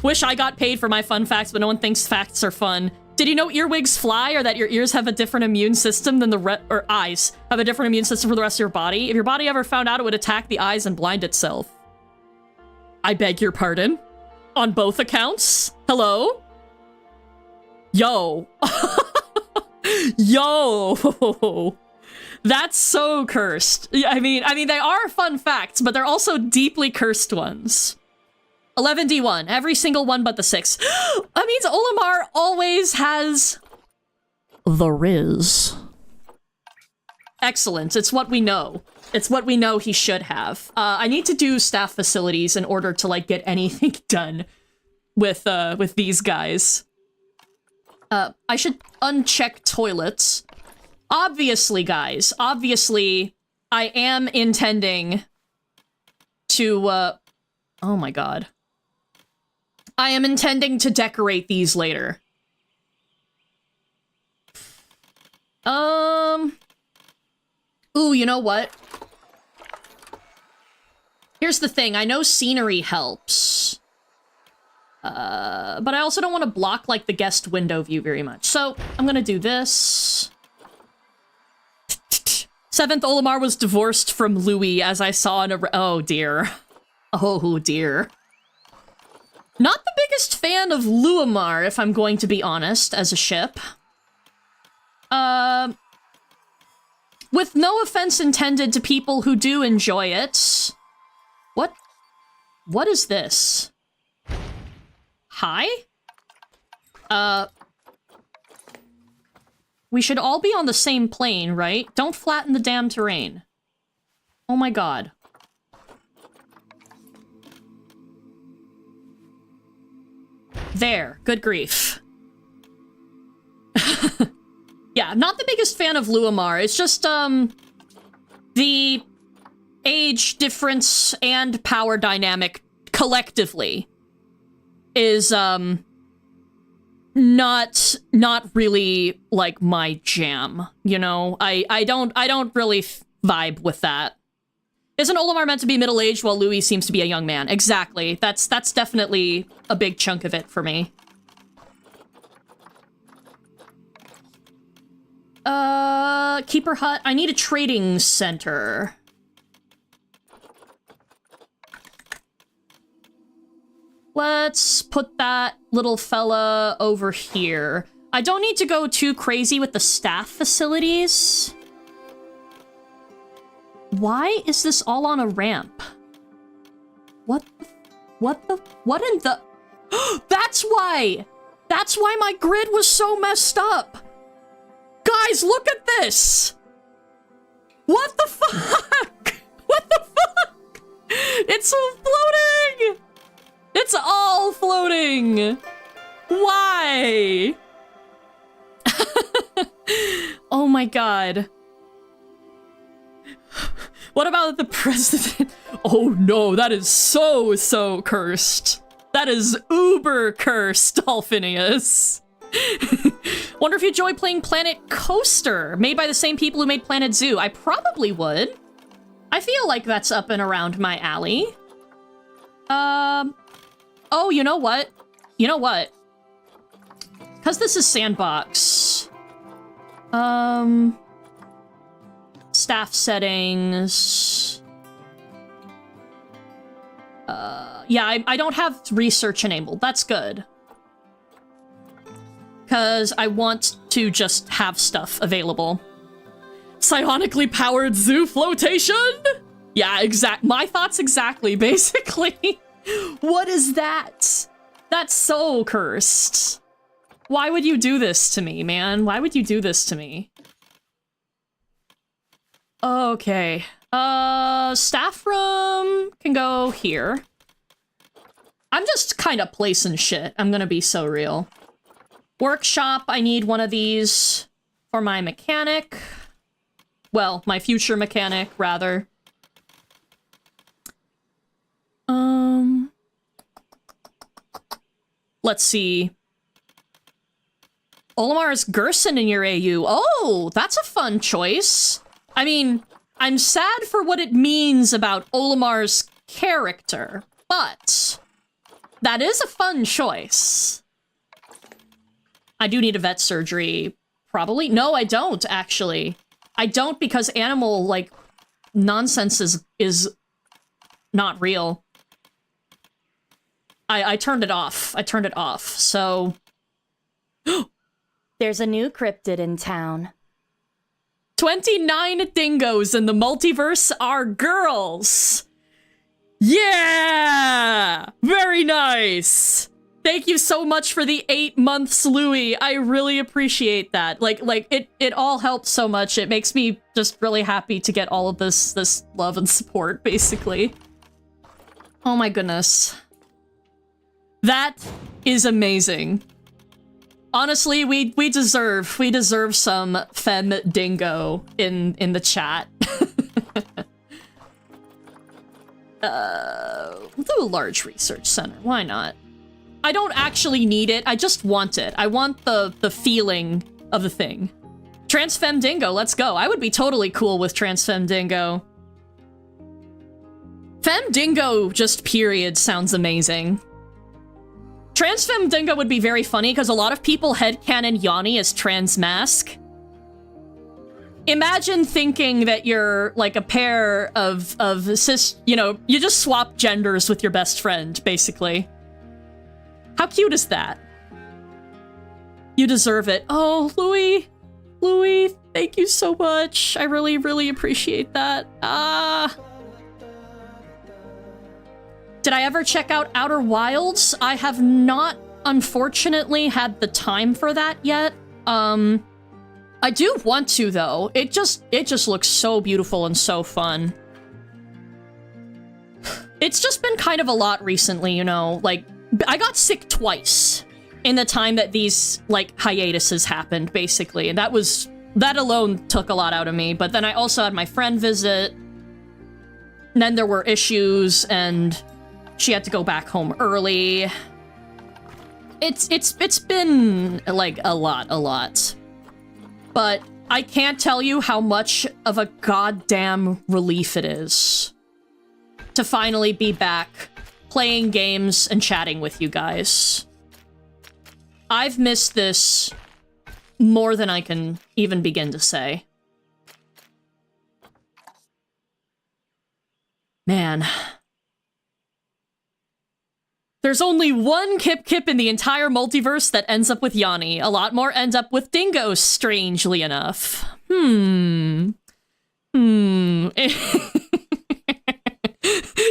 Wish I got paid for my fun facts, but no one thinks facts are fun. Did you know earwigs fly, or that your ears have a different immune system than or eyes have a different immune system for the rest of your body? If your body ever found out, it would attack the eyes and blind itself. I beg your pardon? On both accounts? Hello? Yo. Yo. That's so cursed. I mean, they are fun facts, but they're also deeply cursed ones. 11d1, every single one but the 6. That means Olimar always has the Riz. Excellent, it's what we know. It's what we know he should have. I need to do staff facilities in order to, like, get anything done with these guys. I should uncheck toilets. Obviously, guys, obviously, I am intending to, oh my god. I am intending to decorate these later. Ooh, you know what? Here's the thing, I know scenery helps. But I also don't want to block, like, the guest window view very much. So, I'm gonna do this. 7th Olimar was divorced from Louis, as I saw in a... Oh, dear. Oh, dear. Not the biggest fan of Luamar, if I'm going to be honest, as a ship. With no offense intended to people who do enjoy it. What is this? Hi? We should all be on the same plane, right? Don't flatten the damn terrain. Oh my god. There, good grief. Yeah, not the biggest fan of Luamar. It's just, the age difference and power dynamic collectively is, not really, like, my jam, you know? I don't really vibe with that. Isn't Olimar meant to be middle-aged while Louis seems to be a young man? Exactly. That's definitely a big chunk of it for me. Keeper Hut. I need a trading center. Let's put that little fella over here. I don't need to go too crazy with the staff facilities. Why is this all on a ramp? What in the... That's why! That's why my grid was so messed up! Guys, look at this! What the fuck? What the fuck? It's floating! It's all floating! Why? Oh my god. What about the president? Oh no, that is so cursed. That is uber cursed, Dolphinius. Wonder if you enjoy playing Planet Coaster, made by the same people who made Planet Zoo. I probably would. I feel like that's up and around my alley. Oh, you know what? You know what? Because this is Sandbox. Staff settings. Yeah, I don't have research enabled. That's good. Because I want to just have stuff available. Psionically powered zoo flotation? Yeah, my thoughts exactly, basically. What is that? That's so cursed. Why would you do this to me, man? Why would you do this to me? Okay. Staff room can go here. I'm just kind of placing shit. I'm gonna be so real. Workshop, I need one of these for my mechanic. Well, my future mechanic, rather. let's see. Olimar's Gerson in your AU. Oh, that's a fun choice. I mean, I'm sad for what it means about Olimar's character, but that is a fun choice. I do need a vet surgery, probably. No, I don't, actually. I don't, because animal, like, nonsense is not real. I turned it off. I turned it off, so... There's a new cryptid in town. 29 dingoes in the multiverse are girls! Yeah! Very nice! Thank you so much for the 8 months, Louie. I really appreciate that. Like it all helps so much. It makes me just really happy to get all of this love and support, basically. Oh my goodness. That is amazing. Honestly, we deserve some femme dingo in the chat. We'll do a large research center. Why not? I don't actually need it. I just want it. I want the feeling of the thing. Transfemme dingo, let's go. I would be totally cool with transfemme dingo. Femme dingo, just period, sounds amazing. Transfemme dingo would be very funny because a lot of people headcanon Yanni as trans mask. Imagine thinking that you're like a pair of cis, you know, you just swap genders with your best friend, basically. How cute is that? You deserve it. Oh, Louis, thank you so much. I really, really appreciate that. Did I ever check out Outer Wilds? I have not, unfortunately, had the time for that yet. I do want to, though. It just looks so beautiful and so fun. It's just been kind of a lot recently, you know? Like, I got sick twice in the time that these, like, hiatuses happened, basically. And that alone took a lot out of me. But then I also had my friend visit. And then there were issues, and she had to go back home early. It's been, like, a lot. But I can't tell you how much of a goddamn relief it is to finally be back playing games and chatting with you guys. I've missed this more than I can even begin to say. Man. There's only one Kip in the entire multiverse that ends up with Yanni. A lot more end up with dingoes, strangely enough.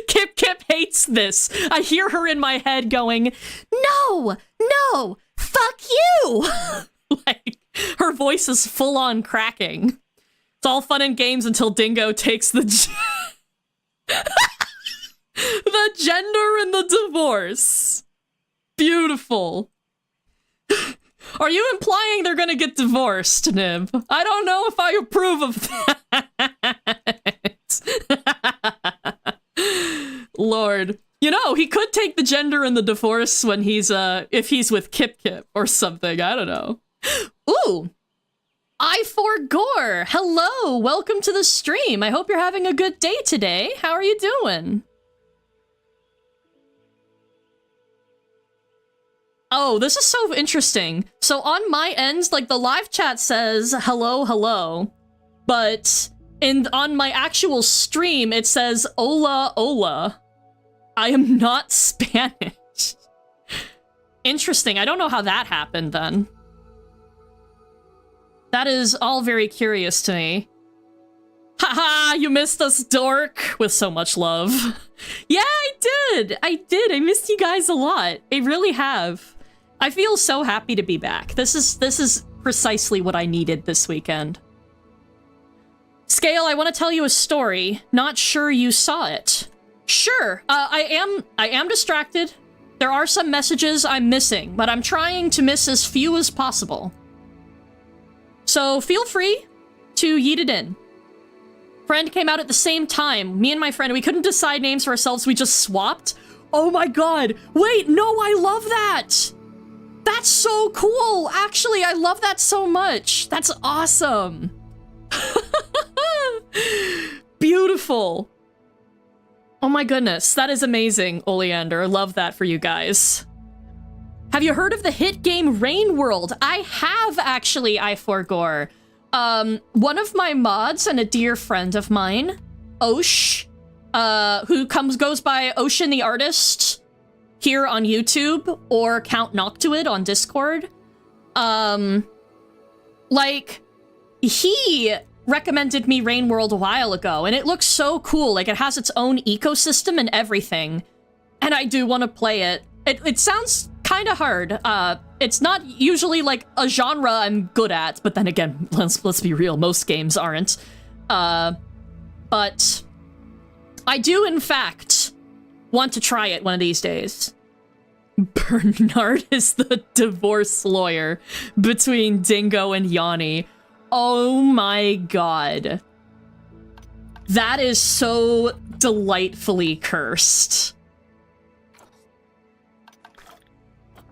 Kip hates this. I hear her in my head going, no, fuck you! Like, her voice is full on cracking. It's all fun and games until Dingo takes the the gender in the divorce. Beautiful. Are you implying they're gonna get divorced, Nib? I don't know if I approve of that. Lord. You know, he could take the gender in the divorce when he's, if he's with Kip or something. I don't know. Ooh. I4 Gore. Hello. Welcome to the stream. I hope you're having a good day today. How are you doing? Oh, this is so interesting. So on my end, like, the live chat says hello, but on my actual stream, it says hola. I am not Spanish. Interesting. I don't know how that happened then. That is all very curious to me. Haha, you missed us, dork, with so much love. Yeah, I did. I missed you guys a lot. I really have. I feel so happy to be back. This is precisely what I needed this weekend. Scale, I want to tell you a story. Not sure you saw it. Sure, I am distracted. There are some messages I'm missing, but I'm trying to miss as few as possible. So feel free to yeet it in. Friend came out at the same time. Me and my friend, we couldn't decide names for ourselves. We just swapped. Oh my god. Wait, no, I love that. That's so cool! Actually, I love that so much. That's awesome. Beautiful. Oh my goodness, that is amazing, Oleander. I love that for you guys. Have you heard of the hit game Rain World? I have, actually, I4Gore. One of my mods and a dear friend of mine, Osh, who goes by Ocean the Artist here on YouTube, or Count Noctuid on Discord, like, he recommended me Rain World a while ago, and it looks so cool. Like, it has its own ecosystem and everything, and I do want to play it. It sounds kind of hard. It's not usually, like, a genre I'm good at, but then again, let's be real, most games aren't. But I do, in fact, want to try it one of these days. Bernard is the divorce lawyer between Dingo and Yanni. Oh my god. That is so delightfully cursed.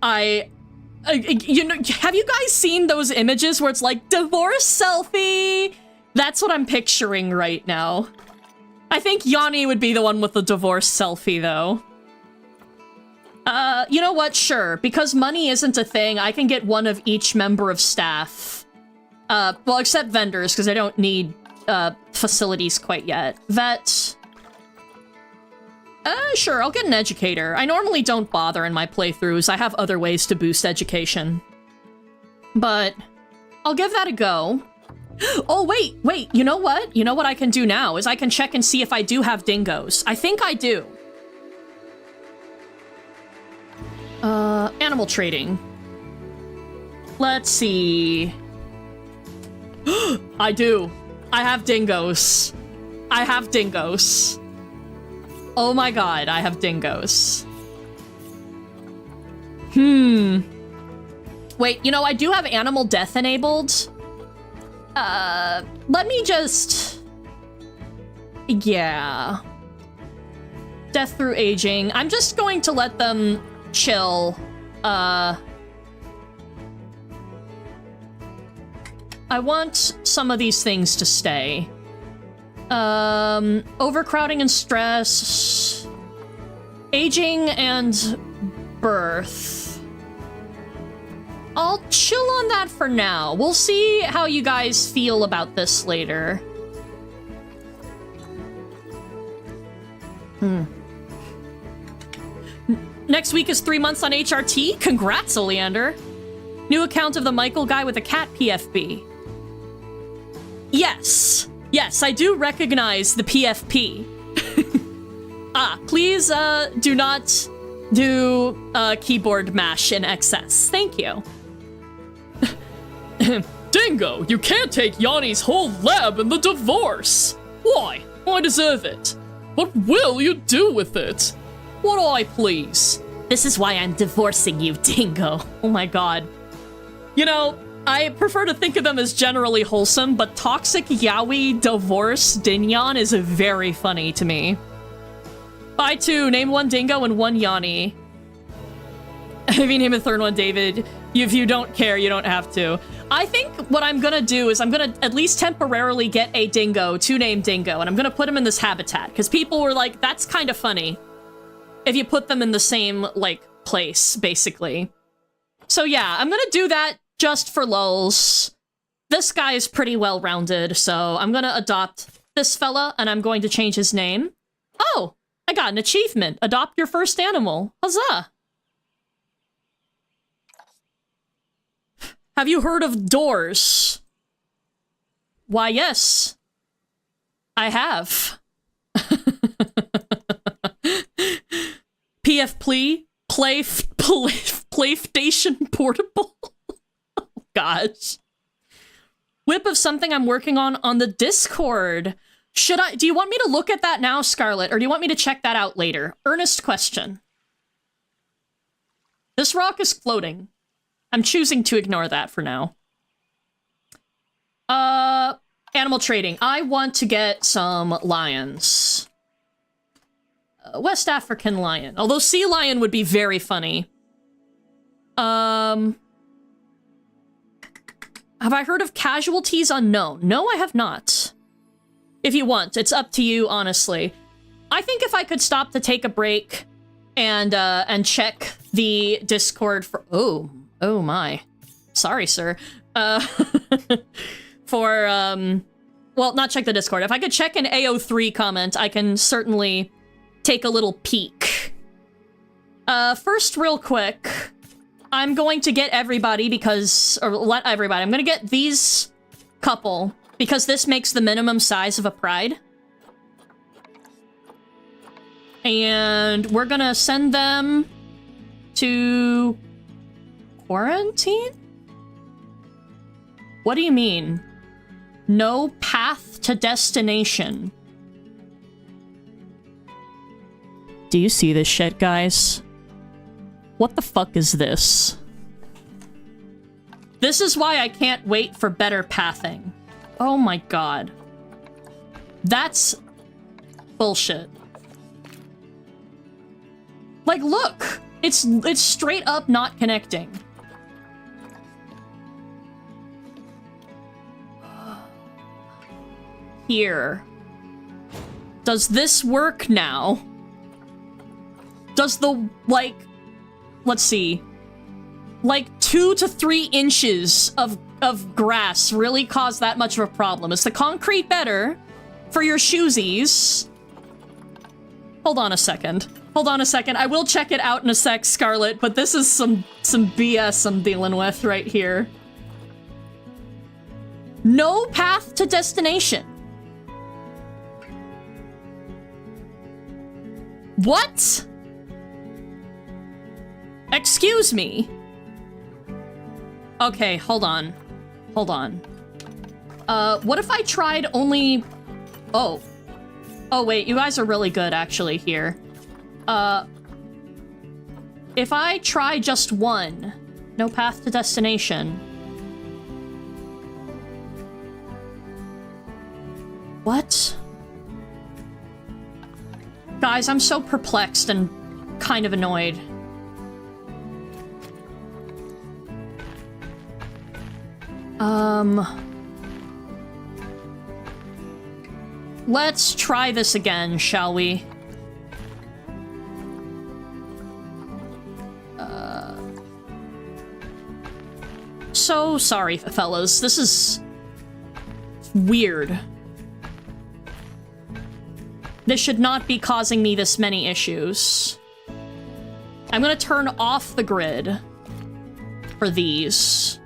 You know, have you guys seen those images where it's like, divorce selfie? That's what I'm picturing right now. I think Yanni would be the one with the divorce selfie, though. You know what? Sure. Because money isn't a thing, I can get one of each member of staff. Well, except vendors, because I don't need, facilities quite yet. Vet. Sure, I'll get an educator. I normally don't bother in my playthroughs. I have other ways to boost education. But I'll give that a go. Oh, wait, you know what? You know what I can do now is I can check and see if I do have dingoes. I think I do. Animal trading. Let's see. I do. I have dingoes. I have dingoes. Oh my god, I have dingoes. Wait, you know, I do have animal death enabled. Let me just... Yeah. Death through aging. I'm just going to let them chill. I want some of these things to stay. Overcrowding and stress. Aging and birth. I'll chill on that for now. We'll see how you guys feel about this later. Next week is 3 months on HRT. Congrats, Oleander. New account of the Michael guy with a cat PFB. Yes. Yes, I do recognize the PFP. Please, do not do, keyboard mash in excess. Thank you. Dingo, you can't take Yanni's whole lab in the divorce! Why? I deserve it. What will you do with it? What I please? This is why I'm divorcing you, Dingo. Oh my god. You know, I prefer to think of them as generally wholesome, but toxic yaoi divorce Dinyon is very funny to me. Bye two, name one Dingo and one Yanni. I mean, name a third one David. If you don't care, you don't have to. I think what I'm gonna do is I'm gonna at least temporarily get a dingo to name Dingo, and I'm gonna put him in this habitat, because people were like, that's kind of funny if you put them in the same, like, place, basically. So yeah, I'm gonna do that just for lulz. This guy is pretty well-rounded, so I'm gonna adopt this fella, and I'm going to change his name. Oh, I got an achievement. Adopt your first animal. Huzzah! Have you heard of doors? Why, yes. I have. PF PlayStation Portable? Oh, gosh. Whip of something I'm working on the Discord. Do you want me to look at that now, Scarlet, or do you want me to check that out later? Earnest question. This rock is floating. I'm choosing to ignore that for now. Animal trading. I want to get some lions. West African lion. Although sea lion would be very funny. Have I heard of Casualties Unknown? No, I have not. If you want, it's up to you, honestly. I think if I could stop to take a break and check the Discord for... Oh my. Sorry, sir. Well, not check the Discord. If I could check an AO3 comment, I can certainly take a little peek. First, real quick, I'm going to get everybody because... Or let everybody. I'm going to get these couple because this makes the minimum size of a pride. And we're gonna send them to quarantine? What do you mean? No path to destination. Do you see this shit, guys? What the fuck is this? This is why I can't wait for better pathing. Oh my god. That's bullshit. Like, look! It's straight up not connecting. Here. Does this work now? Does the, like... Let's see. Like, 2 to 3 inches of grass really cause that much of a problem? Is the concrete better for your shoesies? Hold on a second. Hold on a second. I will check it out in a sec, Scarlet, but this is some BS I'm dealing with right here. No path to destination. What? Excuse me. Okay, hold on. Hold on. What if I tried only... Oh. Oh, wait, you guys are really good, actually, here. If I try just one, no path to destination. What? Guys, I'm so perplexed and kind of annoyed. Let's try this again, shall we? So sorry, fellas. This is weird. This should not be causing me this many issues. I'm gonna turn off the grid for these.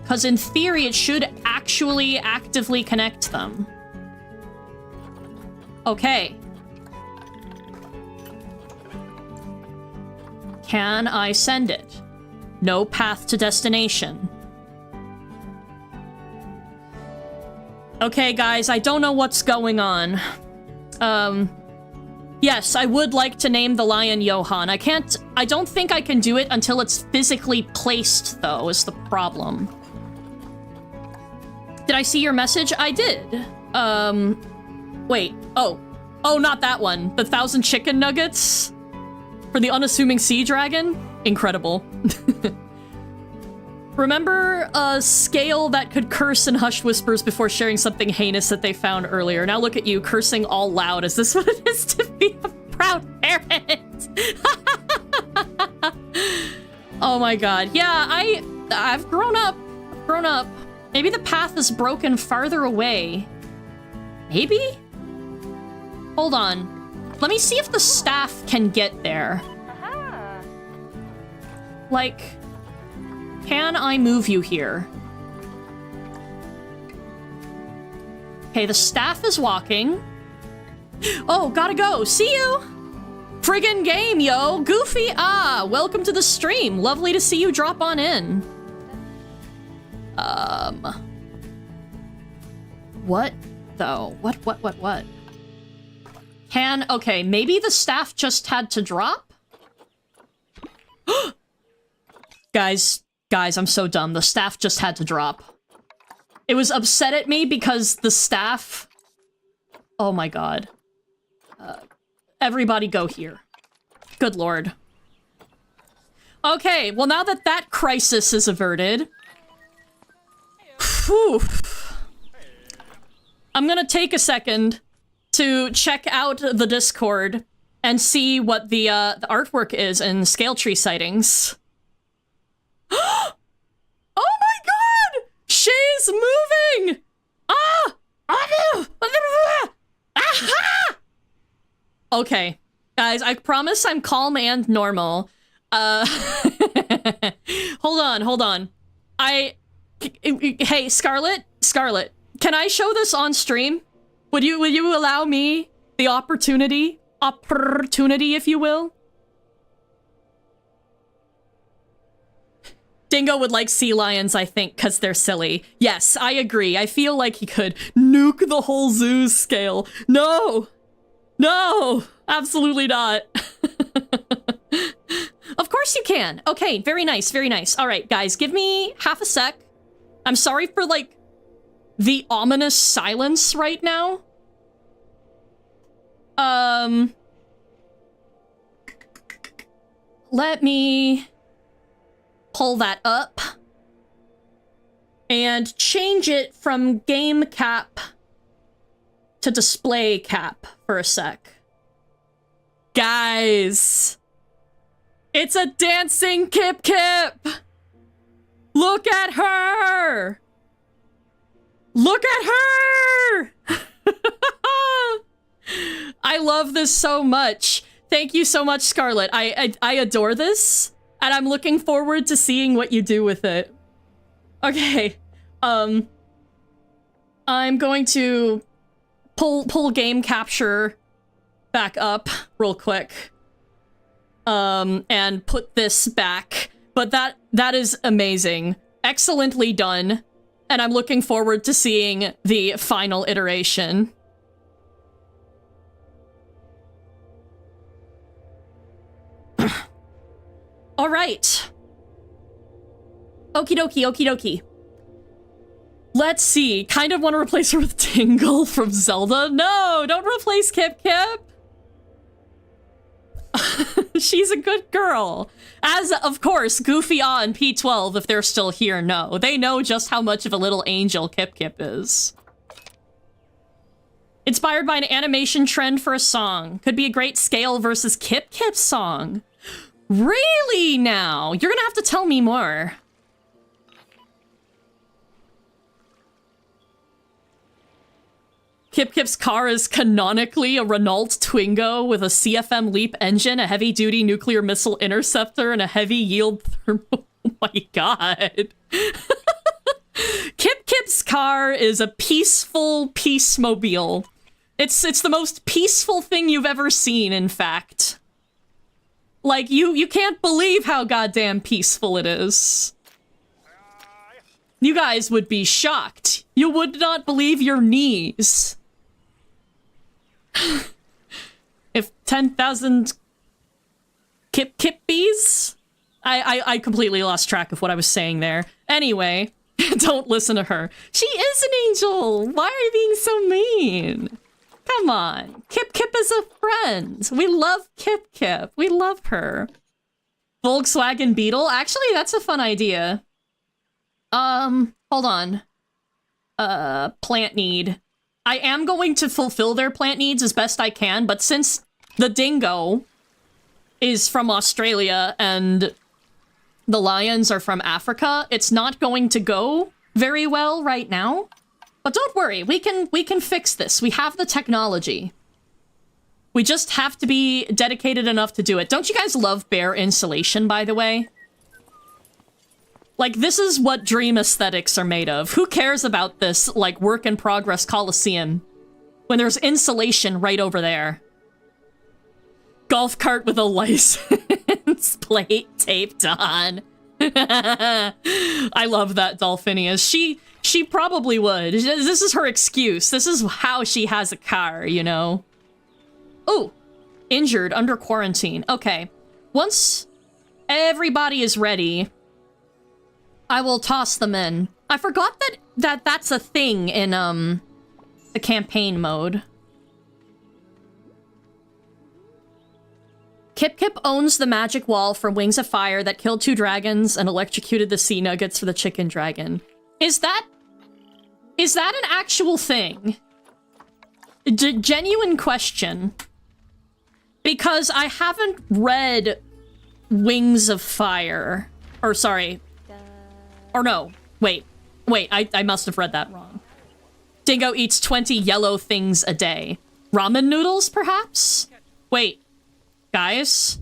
Because in theory, it should actually actively connect them. Okay. Can I send it? No path to destination. Okay, guys, I don't know what's going on. Yes, I would like to name the lion Johan. I don't think I can do it until it's physically placed, though, is the problem. Did I see your message? I did. Wait. Oh, not that one. The 1,000 chicken nuggets? For the unassuming sea dragon? Incredible. Remember a scale that could curse in hushed whispers before sharing something heinous that they found earlier. Now look at you, cursing all loud. Is this what it is to be a proud parent? Oh my god. Yeah, I've grown up. Grown up. Maybe the path is broken farther away. Maybe? Hold on. Let me see if the staff can get there. Like, can I move you here? Okay, the staff is walking. Oh, gotta go. See you! Friggin' game, yo! Goofy! Ah, welcome to the stream. Lovely to see you drop on in. What, though? What? Okay, maybe the staff just had to drop? Guys, I'm so dumb. The staff just had to drop. It was upset at me because the staff... Oh my god. Everybody go here. Good lord. Okay, well now that that crisis is averted... Whew, I'm gonna take a second to check out the Discord and see what the artwork is in Scale Tree sightings. Oh my god! She's moving! Ah! Aha! Okay, guys, I promise I'm calm and normal. Hold on. Hey, Scarlet, can I show this on stream? Will you allow me the opportunity, if you will? Dingo would like sea lions, I think, because they're silly. Yes, I agree. I feel like he could nuke the whole zoo's scale. No, absolutely not. Of course you can. Okay, very nice, very nice. All right, guys, give me half a sec. I'm sorry for, like, the ominous silence right now. Let me pull that up and change it from game cap to display cap for a sec. Guys, it's a dancing Kip Kip! Look at her! Look at her! I love this so much. Thank you so much, Scarlet. I adore this, and I'm looking forward to seeing what you do with it. Okay, I'm going to pull game capture back up real quick, and put this back. But that is amazing. Excellently done. And I'm looking forward to seeing the final iteration. All right. Okie dokie. Let's see. Kind of want to replace her with Tingle from Zelda. No, don't replace Kip Kip. She's a good girl. As, of course, Goofy and P12, if they're still here, know. They know just how much of a little angel Kip Kip is. Inspired by an animation trend for a song. Could be a great Scale versus Kip Kip song. Really now? You're gonna have to tell me more. Kip Kip's car is canonically a Renault Twingo with a CFM LEAP engine, a heavy-duty nuclear missile interceptor, and a heavy-yield thermal... Oh my god. Kip Kip's car is a peaceful peace-mobile. It's the most peaceful thing you've ever seen, in fact. Like, you can't believe how goddamn peaceful it is. You guys would be shocked. You would not believe your knees. If 10,000 Kippies? I completely lost track of what I was saying there. Anyway, don't listen to her. She is an angel! Why are you being so mean? Come on. Kip Kip is a friend. We love Kip Kip. We love her. Volkswagen Beetle? Actually, that's a fun idea. Hold on. Plant need. I am going to fulfill their plant needs as best I can, but since the dingo is from Australia and the lions are from Africa, it's not going to go very well right now. But don't worry, we can fix this. We have the technology. We just have to be dedicated enough to do it. Don't you guys love bear insulation, by the way? Like, this is what dream aesthetics are made of. Who cares about this, like, work-in-progress Coliseum when there's insulation right over there? Golf cart with a license plate taped on. I love that, Dolphinius. She probably would. This is her excuse. This is how she has a car, you know? Oh, injured, under quarantine. Okay. Once everybody is ready, I will toss them in. I forgot that's a thing in, the campaign mode. Kip Kip owns the magic wall from Wings of Fire that killed 2 dragons and electrocuted the sea nuggets for the chicken dragon. Is that an actual thing? Genuine question. Because I haven't read Wings of Fire. Or sorry. Or no. Wait, I must have read that wrong. Dingo eats 20 yellow things a day. Ramen noodles, perhaps? Wait. Guys?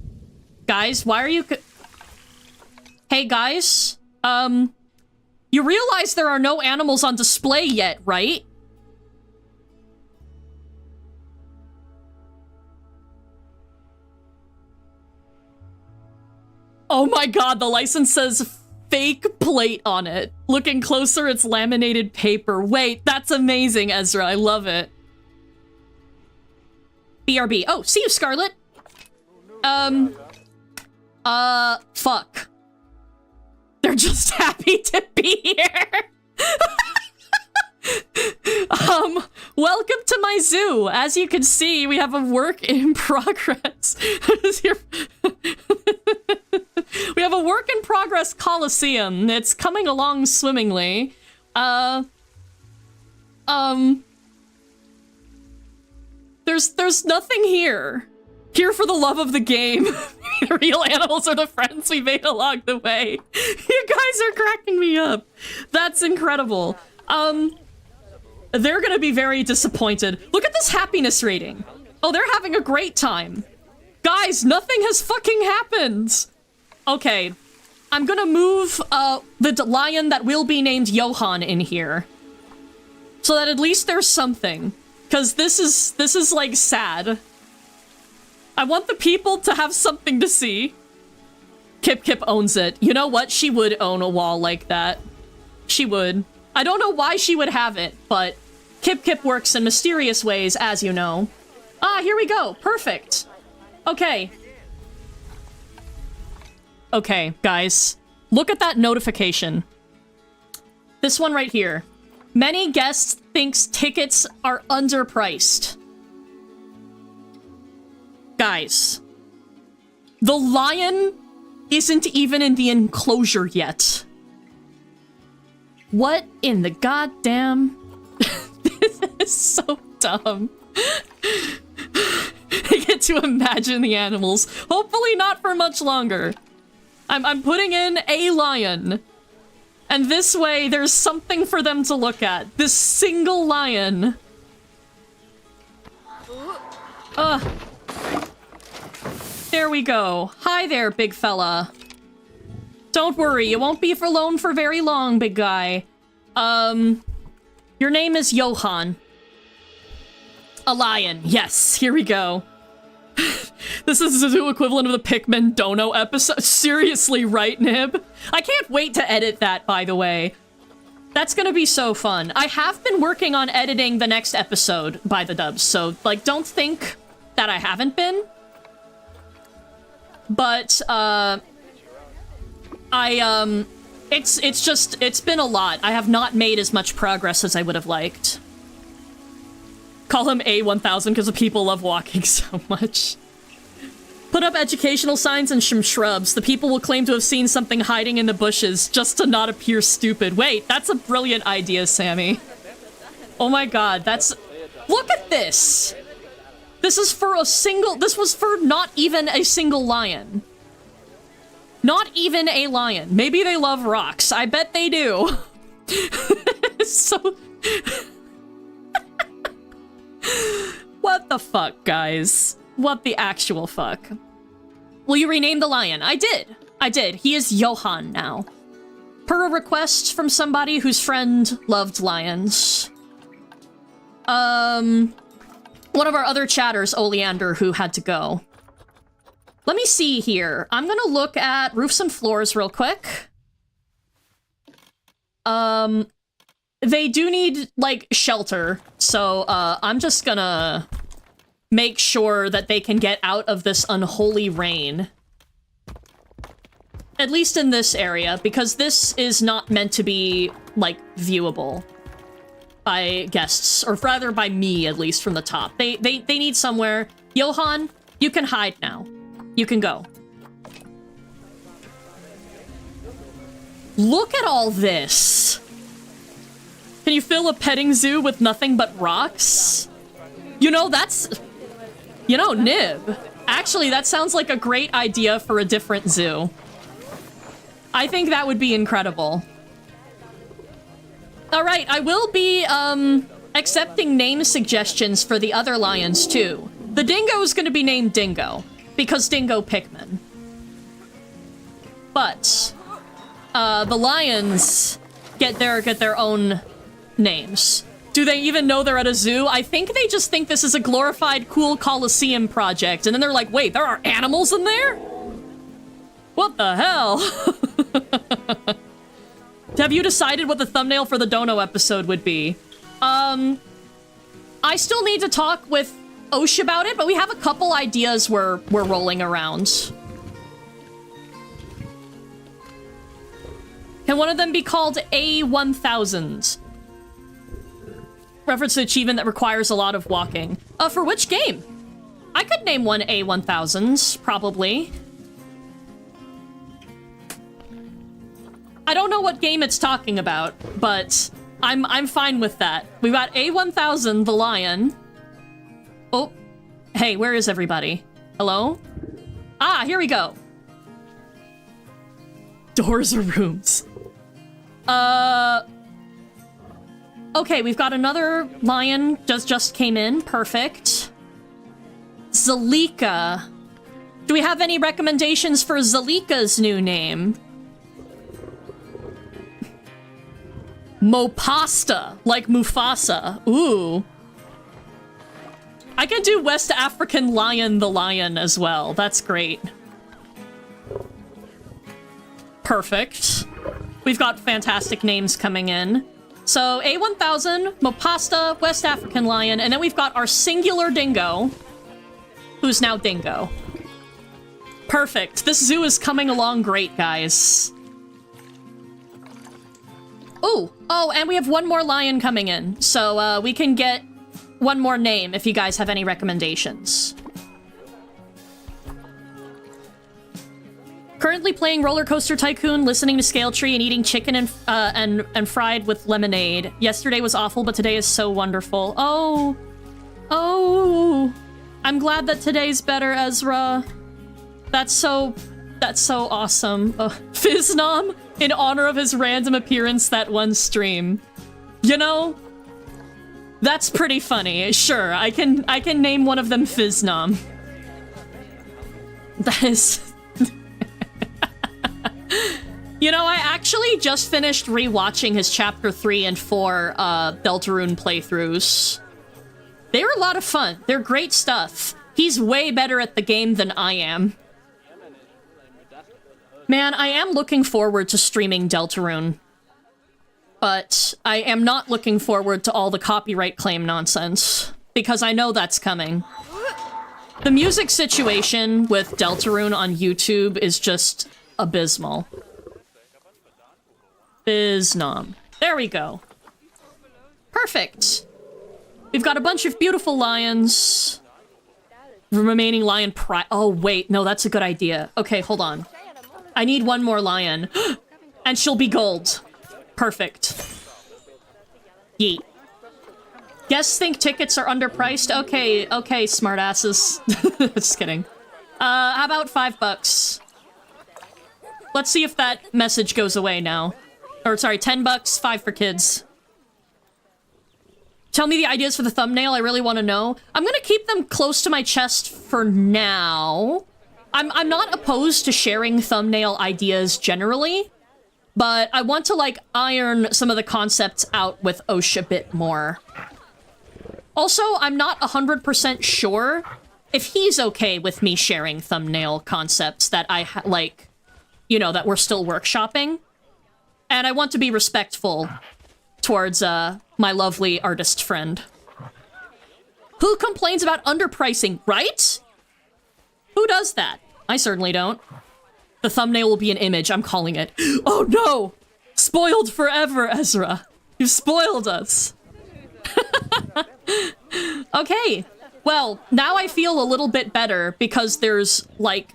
Guys, why are you... Hey, guys? You realize there are no animals on display yet, right? Oh my god, the license says fake plate on it. Looking closer, it's laminated paper. Wait, that's amazing, Ezra. I love it. BRB. Oh, see you, Scarlet. Fuck. They're just happy to be here. Welcome to my zoo. As you can see, we have a work in progress. We have a work in progress coliseum. It's coming along swimmingly. There's nothing here. Here for the love of the game. The real animals are the friends we made along the way. You guys are cracking me up. That's incredible. They're gonna be very disappointed. Look at this happiness rating. Oh, they're having a great time. Guys, nothing has fucking happened. Okay, I'm gonna move the lion that will be named Johan in here. So that at least there's something. Cause this is like sad. I want the people to have something to see. Kip Kip owns it. You know what? She would own a wall like that. She would. I don't know why she would have it, but Kip Kip works in mysterious ways, as you know. Ah, here we go. Perfect. Okay. Okay, guys. Look at that notification. This one right here. Many guests thinks tickets are underpriced. Guys. The lion isn't even in the enclosure yet. What in the goddamn... This is so dumb. I get to imagine the animals. Hopefully not for much longer. I'm putting in a lion. And this way, there's something for them to look at. This single lion. There we go. Hi there, big fella. Don't worry, you won't be alone for very long, big guy. Your name is Johan. A lion. Yes, here we go. This is the zoo equivalent of the Pikmin Dono episode. Seriously, right, Nib? I can't wait to edit that, by the way. That's gonna be so fun. I have been working on editing the next episode by the dubs, so, like, don't think that I haven't been. But, it's been a lot. I have not made as much progress as I would have liked. Call him A1000 because the people love walking so much. Put up educational signs and some shrubs. The people will claim to have seen something hiding in the bushes just to not appear stupid. Wait, that's a brilliant idea, Sammy. Oh my god, that's... Look at this! This is for a single... This was for not even a single lion. Not even a lion. Maybe they love rocks. I bet they do. So... What the fuck, guys? What the actual fuck? Will you rename the lion? I did. I did. He is Johan now. Per a request from somebody whose friend loved lions. One of our other chatters, Oleander, who had to go. Let me see here. I'm gonna look at roofs and floors real quick. They do need, like, shelter, so, I'm just gonna make sure that they can get out of this unholy rain. At least in this area, because this is not meant to be, like, viewable by guests, or rather by me, at least, from the top. They need somewhere. Johan, you can hide now. You can go. Look at all this. Can you fill a petting zoo with nothing but rocks? You know, that's... You know, Nib. Actually, that sounds like a great idea for a different zoo. I think that would be incredible. Alright, I will be, accepting name suggestions for the other lions, too. The dingo is gonna be named Dingo, because Dingo Pikmin. But, the lions get their own names. Do they even know they're at a zoo? I think they just think this is a glorified, cool Coliseum project, and then they're like, wait, there are animals in there? What the hell? Have you decided what the thumbnail for the Dono episode would be? I still need to talk with Osh about it, but we have a couple ideas we're rolling around. Can one of them be called A1000? Reference to achievement that requires a lot of walking. For which game? I could name one A1000s, probably. I don't know what game it's talking about, but I'm fine with that. We've got A1000, the lion. Oh, hey, where is everybody? Hello? Ah, here we go. Doors or rooms? Okay, we've got another lion just came in. Perfect. Zalika. Do we have any recommendations for Zalika's new name? Mopasta, like Mufasa. Ooh. I can do West African Lion the Lion as well. That's great. Perfect. We've got fantastic names coming in. So, A1000, Mopasta, West African Lion, and then we've got our singular dingo, who's now Dingo. Perfect. This zoo is coming along great, guys. Ooh. Oh, and we have one more lion coming in, so we can get one more name if you guys have any recommendations. Currently playing Roller Coaster Tycoon, listening to Scale Tree, and eating chicken and fried with lemonade. Yesterday was awful, but today is so wonderful. Oh. Oh. I'm glad that today's better, Ezra. That's so awesome. Fiznom, in honor of his random appearance that one stream. You know, that's pretty funny. Sure, I can name one of them Fiznom. That is... You know, I actually just finished rewatching his Chapter 3 and 4 Deltarune playthroughs. They were a lot of fun. They're great stuff. He's way better at the game than I am. Man, I am looking forward to streaming Deltarune. But I am not looking forward to all the copyright claim nonsense, because I know that's coming. The music situation with Deltarune on YouTube is just abysmal. Biznom. There we go. Perfect. We've got a bunch of beautiful lions. Remaining lion pri- Oh, wait. No, that's a good idea. Okay, hold on. I need one more lion. And she'll be gold. Perfect. Yeet. Guests think tickets are underpriced? Okay, smartasses. Just kidding. How about $5? Let's see if that message goes away now. Or, sorry, $10, 5 for kids. Tell me the ideas for the thumbnail, I really want to know. I'm gonna keep them close to my chest for now. I'm not opposed to sharing thumbnail ideas generally, but I want to, like, iron some of the concepts out with Osh a bit more. Also, I'm not 100% sure if he's okay with me sharing thumbnail concepts that I, like, you know, that we're still workshopping. And I want to be respectful towards, my lovely artist friend. Who complains about underpricing, right? Who does that? I certainly don't. The thumbnail will be an image, I'm calling it. Oh no! Spoiled forever, Ezra. You've spoiled us. Okay. Well, now I feel a little bit better because there's, like,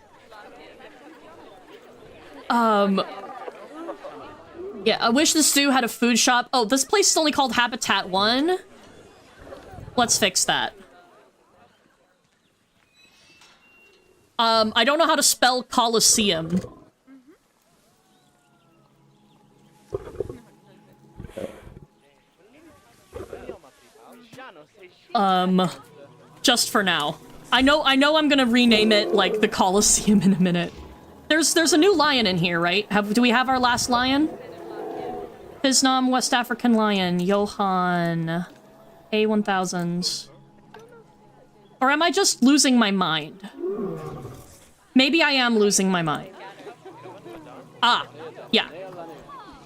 Yeah, I wish the zoo had a food shop. Oh, this place is only called Habitat 1? Let's fix that. I don't know how to spell Coliseum. Just for now. I know I'm gonna rename it, like, the Coliseum in a minute. There's a new lion in here, right? Do we have our last lion? Vietnam, West African lion, Johan, A1000. Or am I just losing my mind? Maybe I am losing my mind. Ah, yeah.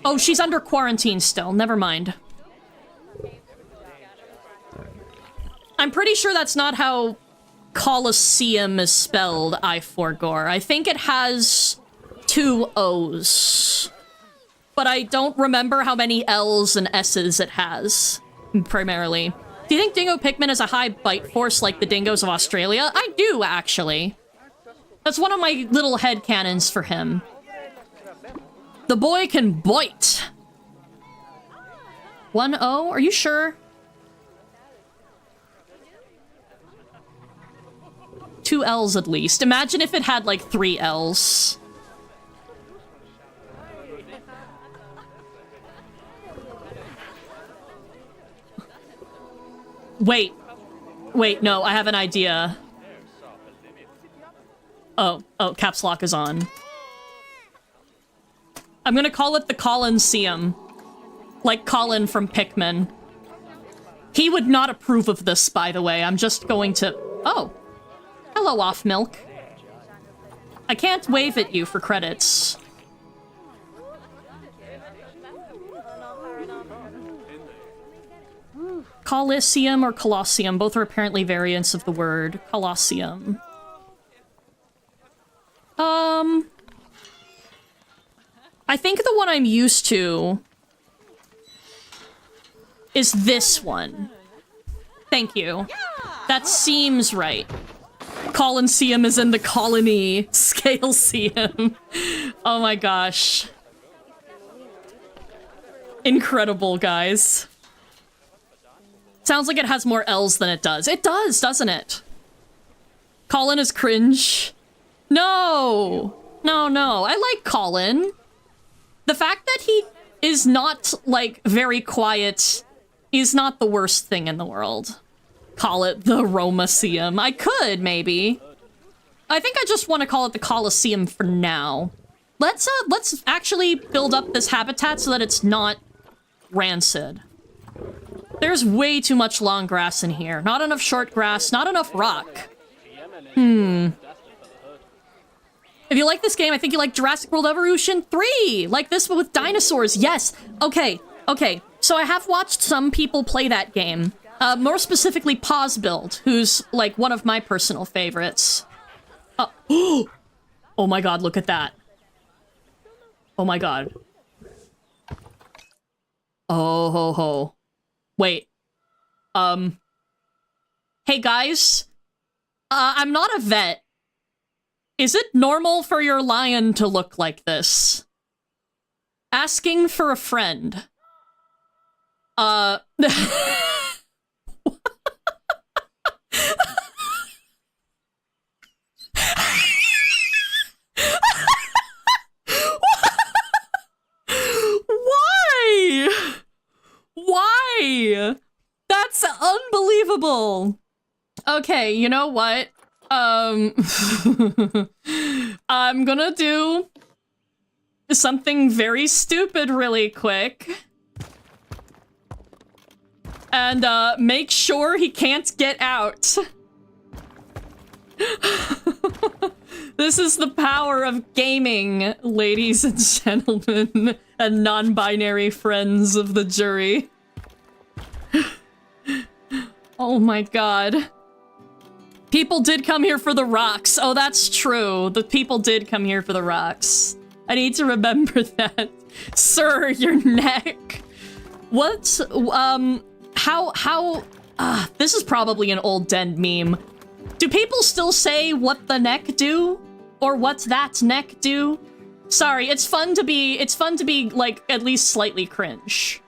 Oh, she's under quarantine still, never mind. I'm pretty sure that's not how Coliseum is spelled, I4Gore. I think it has 2 O's. But I don't remember how many L's and S's it has, primarily. Do you think Dingo Pikmin has a high bite force like the dingoes of Australia? I do, actually. That's one of my little headcanons for him. The boy can bite. 1 O? Are you sure? 2 L's at least. Imagine if it had like 3 L's. Wait, no, I have an idea. Oh, caps lock is on. I'm gonna call it the Colin-seum. Like Colin from Pikmin. He would not approve of this, by the way. I'm just going to... Oh. Hello, Off Milk. I can't wave at you for credits. Coliseum or Colosseum, both are apparently variants of the word Colosseum. I think the one I'm used to is this one. Thank you. That seems right. Colosseum is in the colony. Scaleseum. Oh my gosh. Incredible, guys. Sounds like it has more L's than it does. It does, doesn't it? Colin is cringe. No. No. I like Colin. The fact that he is not, like, very quiet is not the worst thing in the world. Call it the Romaseum. I could, maybe. I think I just want to call it the Coliseum for now. Let's actually build up this habitat so that it's not rancid. There's way too much long grass in here. Not enough short grass, not enough rock. If you like this game, I think you like Jurassic World Evolution 3! Like this, but with dinosaurs, yes! Okay. So I have watched some people play that game. More specifically, Pause Build, who's, like, one of my personal favorites. Oh my god, look at that. Oh my god. Oh ho ho. Wait. Hey guys. I'm not a vet. Is it normal for your lion to look like this? Asking for a friend. Why? That's unbelievable. Okay, you know what? I'm gonna do something very stupid really quick. And, make sure he can't get out. This is the power of gaming, ladies and gentlemen, and non-binary friends of the jury. Oh my god. People did come here for the rocks. Oh, that's true. The people did come here for the rocks. I need to remember that. Sir, your neck. What? This is probably an old Den meme. Do people still say what the neck do? Or what's that neck do? Sorry, it's fun to be, like, at least slightly cringe.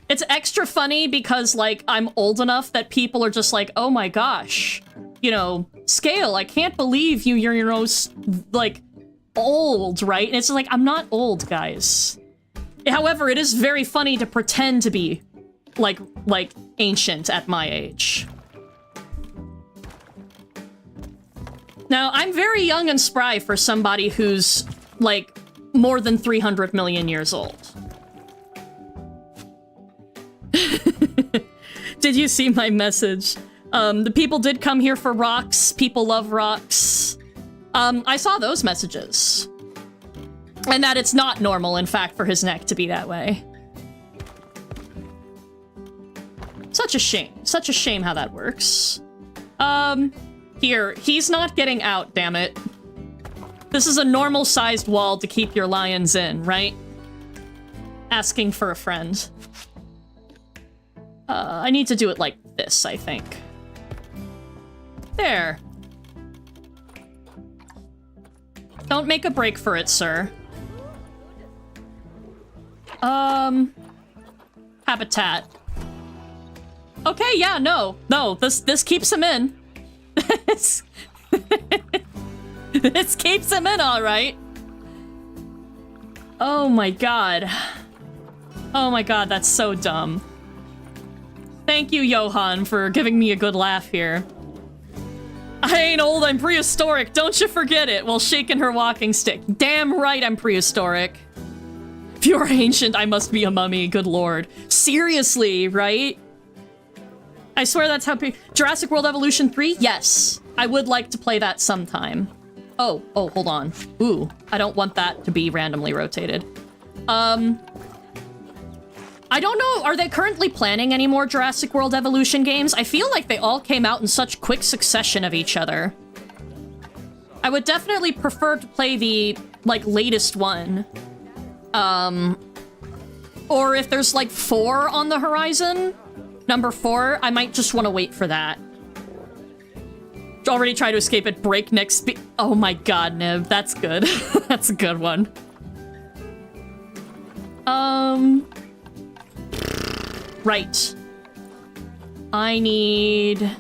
It's extra funny because, like, I'm old enough that people are just like, oh my gosh. You know, Scale, I can't believe you're, you know, like, old, right? And it's like, I'm not old, guys. However, it is very funny to pretend to be, like ancient at my age. Now, I'm very young and spry for somebody who's, like, more than 300 million years old. Did you see my message? The people did come here for rocks. People love rocks. I saw those messages. And that it's not normal, in fact, for his neck to be that way. Such a shame. Such a shame how that works. Here, he's not getting out, damn it. This is a normal-sized wall to keep your lions in, right? Asking for a friend. I need to do it like this, I think. There. Don't make a break for it, sir. Habitat. Okay, yeah, no, this keeps him in. This keeps him in, all right. Oh my god. Oh my god, that's so dumb. Thank you, Johan, for giving me a good laugh here. I ain't old, I'm prehistoric, don't you forget it, while shaking her walking stick. Damn right I'm prehistoric. If you're ancient, I must be a mummy, good lord. Seriously, right? I swear that's how Jurassic World Evolution 3? Yes. I would like to play that sometime. Oh, hold on. Ooh, I don't want that to be randomly rotated. I don't know, are they currently planning any more Jurassic World Evolution games? I feel like they all came out in such quick succession of each other. I would definitely prefer to play the, like, latest one. Or if there's, like, 4 on the horizon, number 4, I might just want to wait for that. Already try to escape at breakneck speed. Oh my god, Nib, that's good. That's a good one. Right. I need...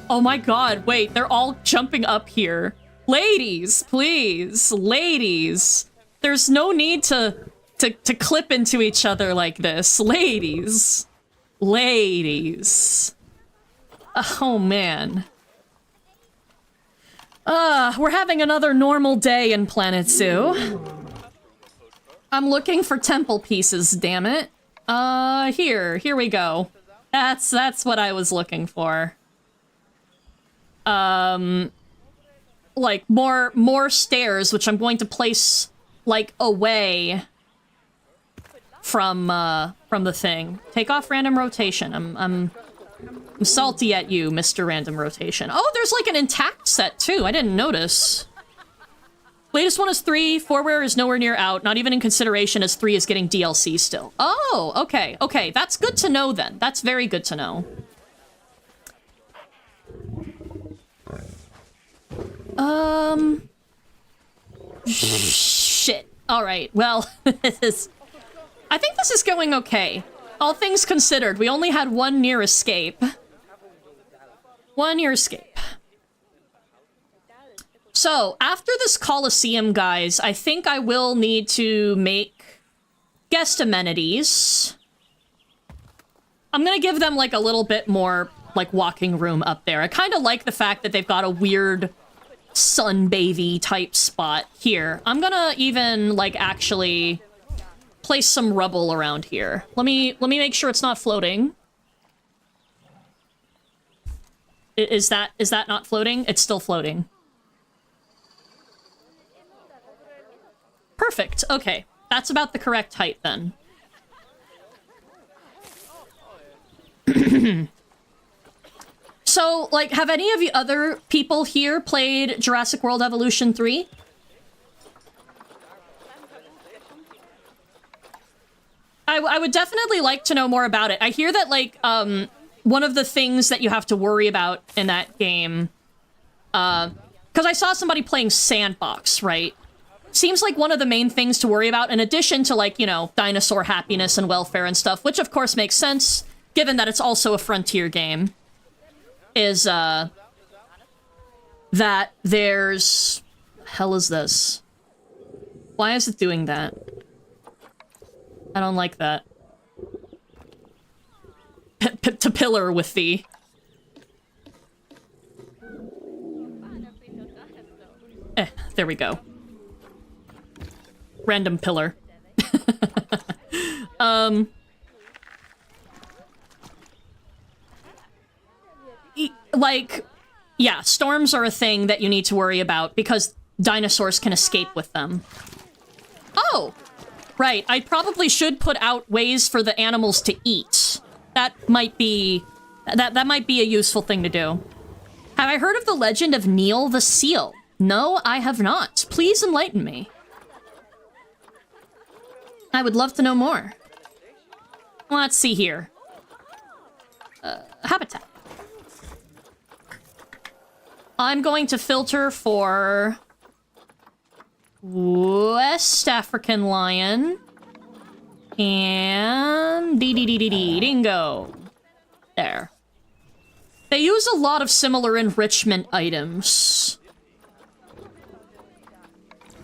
Oh my god, wait, they're all jumping up here. Ladies, please, ladies. There's no need to clip into each other like this. Ladies. Ladies. Oh man. We're having another normal day in Planet Zoo. I'm looking for temple pieces, damn it. Here we go. That's what I was looking for. Like, more stairs, which I'm going to place, like, away from the thing. Take off random rotation. I'm salty at you, Mr. Random Rotation. Oh, there's, like, an intact set, too. I didn't notice. Latest one is 3. 4ware is nowhere near out. Not even in consideration as 3 is getting DLC still. Oh, okay. Okay, that's good to know, then. That's very good to know. Shit. Alright, well, I think this is going okay. All things considered, we only had one near escape. One near escape. So, after this Coliseum, guys, I think I will need to make guest amenities. I'm gonna give them, like, a little bit more, like, walking room up there. I kind of like the fact that they've got a weird sunbathy type spot here. I'm gonna even, like, actually place some rubble around here. Let me make sure it's not floating. Is that not floating? It's still floating. Perfect. Okay. That's about the correct height then. So, like, have any of the other people here played Jurassic World Evolution 3? I would definitely like to know more about it. I hear that, like, one of the things that you have to worry about in that game, Because I saw somebody playing Sandbox, right? Seems like one of the main things to worry about, in addition to, like, you know, dinosaur happiness and welfare and stuff, which of course makes sense, given that it's also a Frontier game, is, that there's... What the hell is this? Why is it doing that? I don't like that. To pillar with thee. There we go. Random pillar. Like, yeah, storms are a thing that you need to worry about because dinosaurs can escape with them. Oh! Right, I probably should put out ways for the animals to eat. That might be... That might be a useful thing to do. Have I heard of the legend of Neil the Seal? No, I have not. Please enlighten me. I would love to know more. Let's see here. Habitat. I'm going to filter for... West African lion. And... dingo. There. They use a lot of similar enrichment items.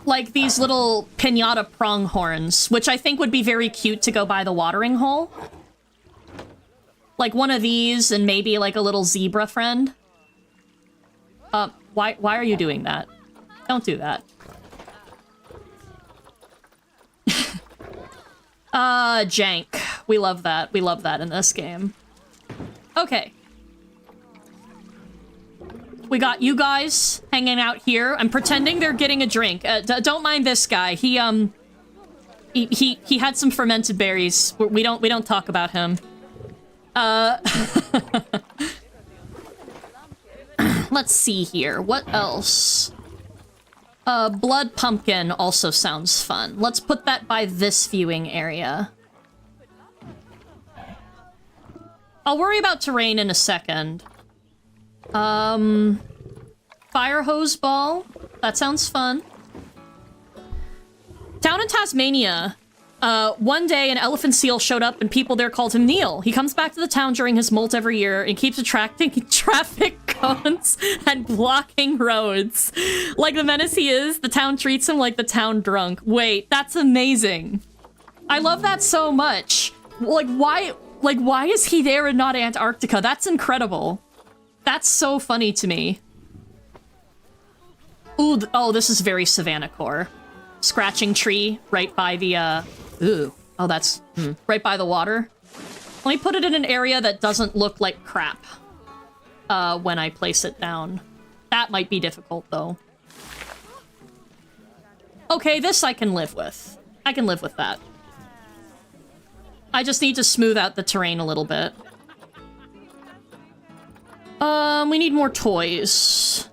Like these little pinata pronghorns, which I think would be very cute to go by the watering hole. Like one of these and maybe like a little zebra friend. Why are you doing that? Don't do that. Jank. We love that. We love that in this game. Okay. We got you guys hanging out here. I'm pretending they're getting a drink. Don't mind this guy. He had some fermented berries. We don't talk about him. Let's see here. What else? Blood pumpkin also sounds fun. Let's put that by this viewing area. I'll worry about terrain in a second. Fire hose ball. That sounds fun. Down in Tasmania, one day an elephant seal showed up and people there called him Neil. He comes back to the town during his molt every year and keeps attracting traffic cones and blocking roads. Like the menace he is, the town treats him like the town drunk. Wait, that's amazing. I love that so much. Like, why is he there and not Antarctica? That's incredible. That's so funny to me. Ooh, oh, this is very Savannah core. Scratching tree right by the, ooh. Oh, that's, right by the water. Let me put it in an area that doesn't look like crap, when I place it down. That might be difficult, though. Okay, this I can live with. I can live with that. I just need to smooth out the terrain a little bit. We need more toys.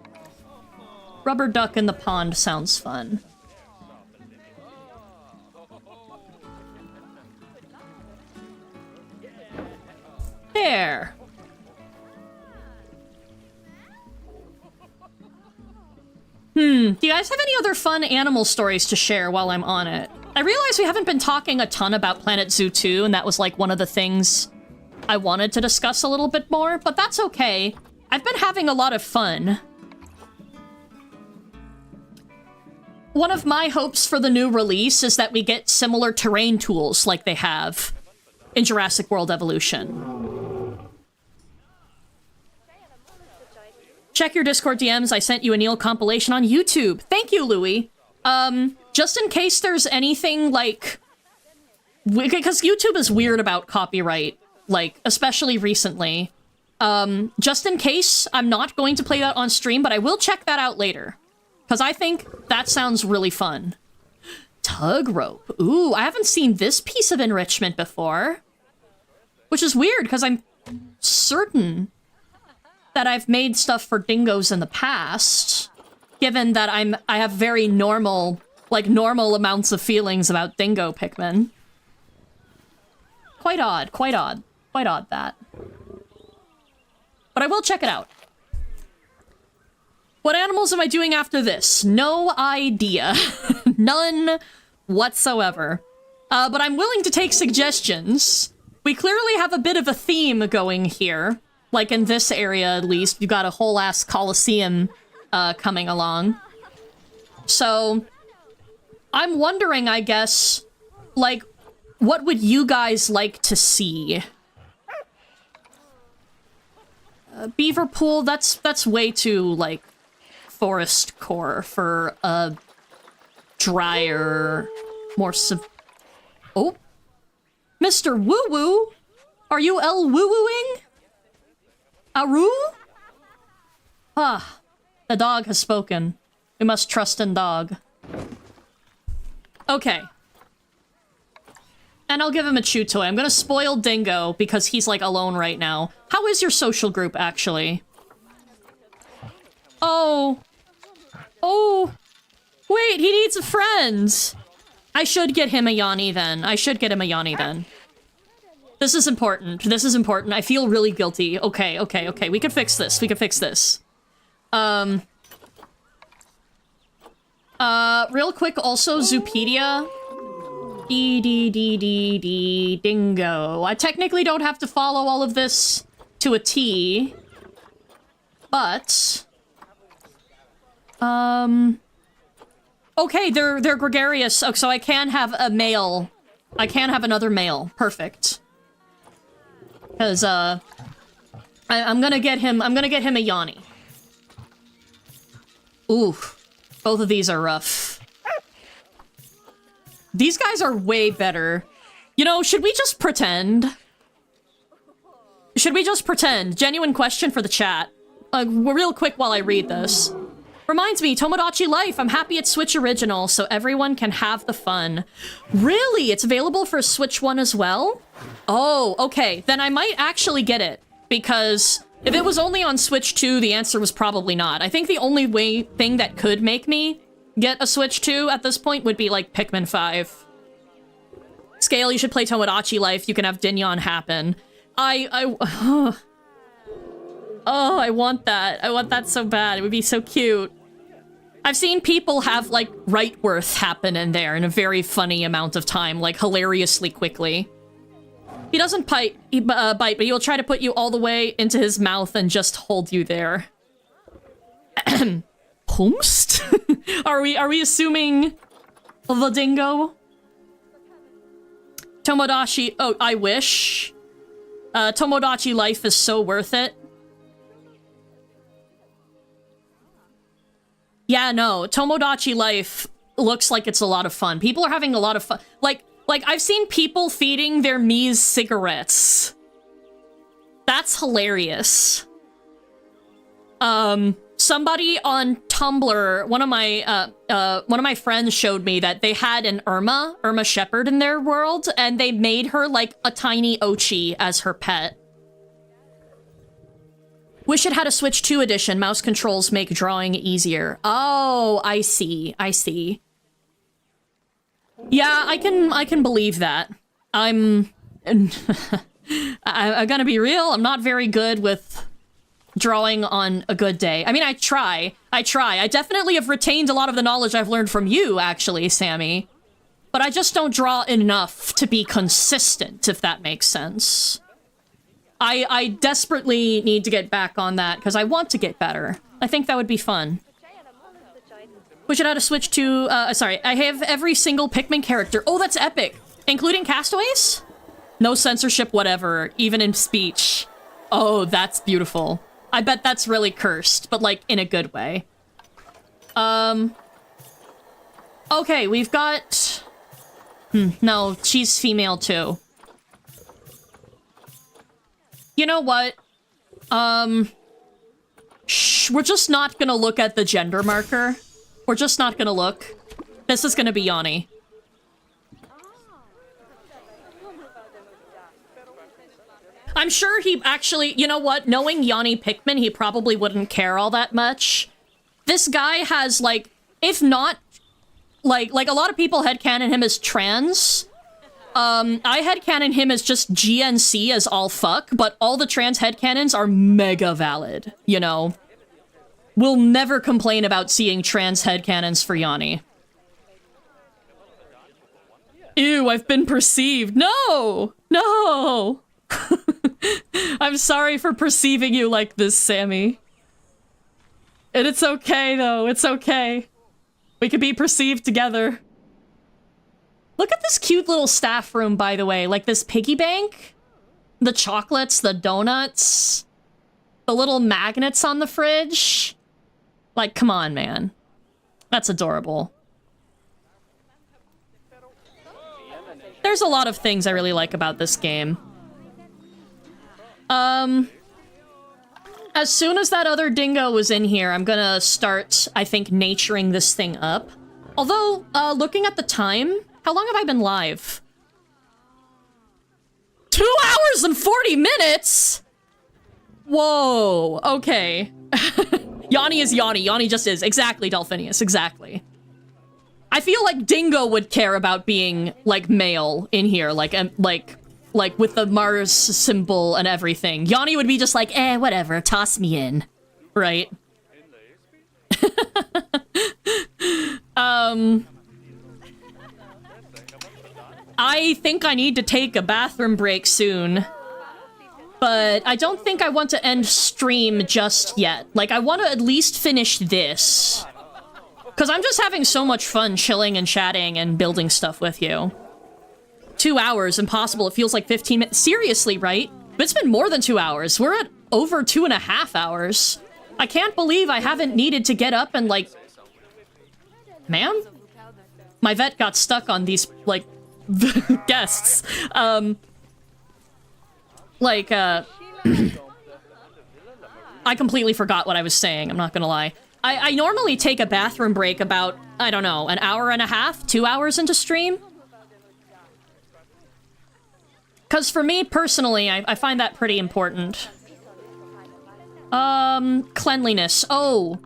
Rubber duck in the pond sounds fun. There. Do you guys have any other fun animal stories to share while I'm on it? I realize we haven't been talking a ton about Planet Zoo 2, and that was like one of the things I wanted to discuss a little bit more, but that's okay. I've been having a lot of fun. One of my hopes for the new release is that we get similar terrain tools like they have in Jurassic World Evolution. Check your Discord DMs. I sent you a Neil compilation on YouTube. Thank you, Louie. Just in case there's anything like... Because YouTube is weird about copyright, like, especially recently. Just in case, I'm not going to play that on stream, but I will check that out later. Because I think that sounds really fun. Tug rope. Ooh, I haven't seen this piece of enrichment before. Which is weird, because I'm certain that I've made stuff for dingoes in the past. Given that I have very normal amounts of feelings about dingo Pikmin. Quite odd, quite odd. Quite odd, that. But I will check it out. What animals am I doing after this? No idea. None whatsoever. But I'm willing to take suggestions. We clearly have a bit of a theme going here. Like in this area, at least. You've got a whole ass coliseum coming along. So, I'm wondering, I guess, like, what would you guys like to see? Beaver pool, that's way too, like, forest core for a drier, more Oh? Mr. Woo-Woo? Are you Woo-Wooing? Aru? Ah, the dog has spoken. We must trust in dog. Okay. And I'll give him a chew toy. I'm gonna spoil Dingo because he's, like, alone right now. How is your social group, actually? Oh. Oh. Wait, he needs a friend. I should get him a Yanni then. This is important. This is important. I feel really guilty. Okay. We can fix this. Real quick, also, Zoopedia. Dingo. I technically don't have to follow all of this to a T. But... Okay, they're gregarious, so I can have a male. I can have another male. Perfect. Because, I'm gonna get him a Yanni. Ooh. Both of these are rough. These guys are way better. You know, should we just pretend? Genuine question for the chat. Real quick while I read this. Reminds me, Tomodachi Life, I'm happy it's Switch Original, so everyone can have the fun. Really? It's available for Switch 1 as well? Oh, okay. Then I might actually get it. Because if it was only on Switch 2, the answer was probably not. I think the only thing that could make me get a Switch 2 at this point would be, like, Pikmin 5. Scale, you should play Tomodachi Life. You can have Dinyon happen. Oh, I want that. I want that so bad. It would be so cute. I've seen people have, like, Rightworth happen in there in a very funny amount of time, like, hilariously quickly. He doesn't bite, but he will try to put you all the way into his mouth and just hold you there. Pomst? Are we assuming the dingo? Tomodachi... Oh, I wish. Tomodachi Life is so worth it. Yeah, no, Tomodachi Life looks like it's a lot of fun. People are having a lot of fun. Like, I've seen people feeding their Mii's cigarettes. That's hilarious. Somebody on Tumblr, one of my friends showed me that they had an Irma Shepherd in their world, and they made her, like, a tiny Ochi as her pet. Wish it had a Switch 2 edition. Mouse controls make drawing easier. Oh, I see. Yeah, I can believe that. I'm gonna be real. I'm not very good with drawing on a good day. I mean, I try. I definitely have retained a lot of the knowledge I've learned from you, actually, Sammy. But I just don't draw enough to be consistent, if that makes sense. I desperately need to get back on that, because I want to get better. I think that would be fun. We should have to switch to, sorry, I have every single Pikmin character. Oh, that's epic! Including Castaways? No censorship whatever, even in speech. Oh, that's beautiful. I bet that's really cursed, but, like, in a good way. Okay, we've got... no, she's female too. You know what? Shh, we're just not gonna look at the gender marker. We're just not gonna look. This is gonna be Yanni. I'm sure he actually, you know what? Knowing Yanni Pikmin, he probably wouldn't care all that much. This guy has, like, if not, like a lot of people headcanon him as trans. I headcanon him as just GNC as all fuck, but all the trans headcanons are mega valid, you know? will never complain about seeing trans headcanons for Yanni. Ew, I've been perceived. No! No! I'm sorry for perceiving you like this, Sammy. And it's okay, though. It's okay. We can be perceived together. Look at this cute little staff room, by the way. Like this piggy bank. The chocolates, the donuts. The little magnets on the fridge. Like, come on, man. That's adorable. There's a lot of things I really like about this game. As soon as that other dingo was in here, I'm gonna start, I think, naturing this thing up. Although, looking at the time, how long have I been live? 2 hours and 40 minutes?! Whoa, okay. Yanni is Yanni. Yanni just is. Exactly, Dolphinius, exactly. I feel like Dingo would care about being, like, male in here, like with the Mars symbol and everything. Yanni would be just like, whatever, toss me in. Right? I think I need to take a bathroom break soon. But I don't think I want to end stream just yet. Like, I want to at least finish this. Because I'm just having so much fun chilling and chatting and building stuff with you. 2 hours, impossible. It feels like 15 minutes. Seriously, right? But it's been more than 2 hours. We're at over 2.5 hours. I can't believe I haven't needed to get up and, like... Ma'am? My vet got stuck on these, like, guests. I completely forgot what I was saying, I'm not gonna lie. I normally take a bathroom break about, I don't know, an hour and a half, 2 hours into stream. Because for me, personally, I find that pretty important. Cleanliness. Oh.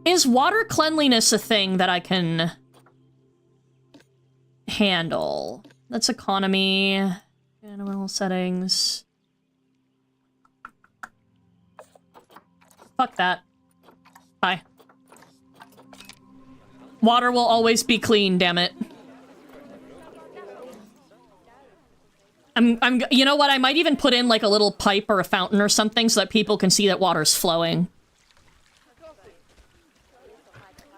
Is water cleanliness a thing that I can handle? That's economy. Animal settings. Fuck that. Bye. Water will always be clean, damn it. You know what? I might even put in like a little pipe or a fountain or something so that people can see that water's flowing.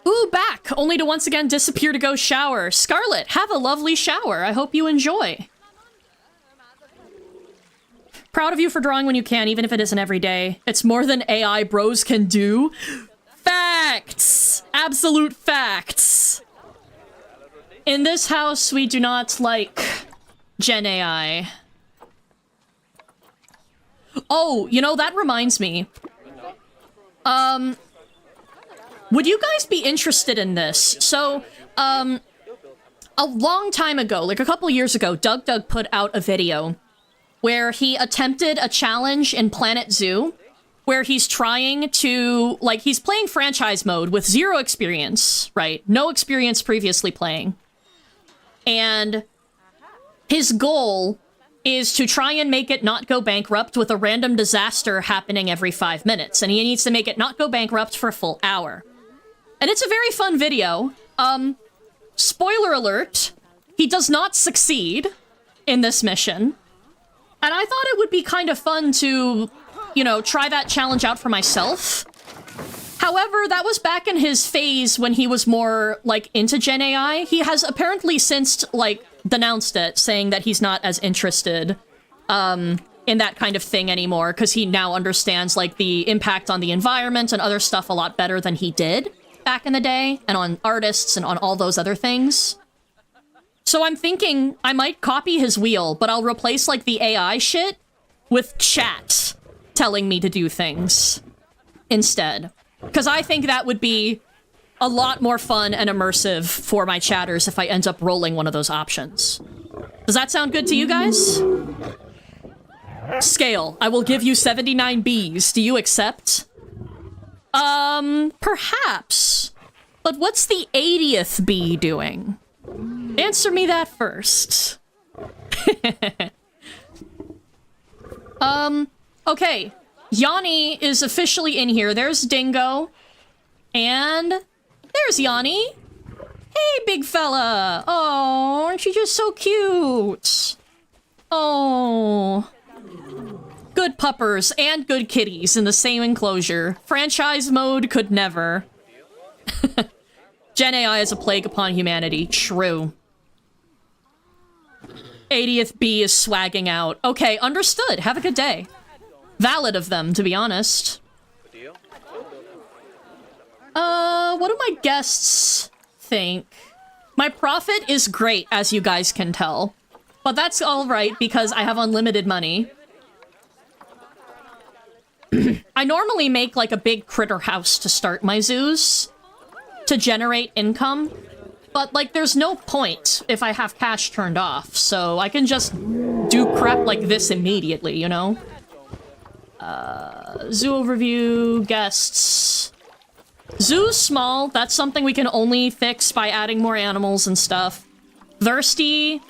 Ooh, back! Only to once again disappear to go shower. Scarlet, have a lovely shower. I hope you enjoy. Proud of you for drawing when you can, even if it isn't every day. It's more than AI bros can do. Facts! Absolute facts! In this house, we do not like Gen AI. Oh, you know, that reminds me. Would you guys be interested in this? So, a long time ago, like a couple years ago, Doug put out a video where he attempted a challenge in Planet Zoo, where he's trying to, like, he's playing franchise mode with zero experience, right? No experience previously playing. And his goal is to try and make it not go bankrupt with a random disaster happening every 5 minutes. And he needs to make it not go bankrupt for a full hour. And it's a very fun video. Spoiler alert, he does not succeed in this mission. And I thought it would be kind of fun to, you know, try that challenge out for myself. However, that was back in his phase when he was more, like, into Gen AI. He has apparently since, like, denounced it, saying that he's not as interested in that kind of thing anymore, because he now understands, like, the impact on the environment and other stuff a lot better than he did back in the day, and on artists and on all those other things. So I'm thinking I might copy his wheel, but I'll replace, like, the AI shit with chat telling me to do things instead. Because I think that would be a lot more fun and immersive for my chatters if I end up rolling one of those options. Does that sound good to you guys? Scale. I will give you 79 Bs. Do you accept? Perhaps. But what's the 80th bee doing? Answer me that first. Okay. Yanni is officially in here. There's Dingo. And there's Yanni. Hey, big fella. Oh, aren't you just so cute? Oh. Good puppers and good kitties in the same enclosure. Franchise mode could never. Gen AI is a plague upon humanity. True. 80th B is swagging out. Okay, understood. Have a good day. Valid of them, to be honest. What do my guests think? My profit is great, as you guys can tell. But that's alright, because I have unlimited money. I normally make, like, a big critter house to start my zoos. To generate income. But, like, there's no point if I have cash turned off, so I can just do crap like this immediately, you know? Zoo overview, guests. Zoo's small, that's something we can only fix by adding more animals and stuff. Thirsty.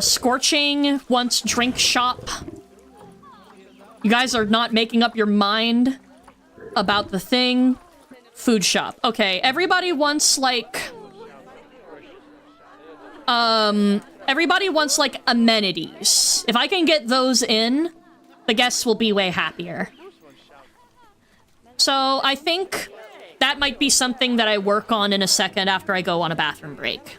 Scorching wants drink shop. You guys are not making up your mind about the thing. Food shop. Okay, everybody wants, like... everybody wants, like, amenities. If I can get those in, the guests will be way happier. So, I think that might be something that I work on in a second after I go on a bathroom break.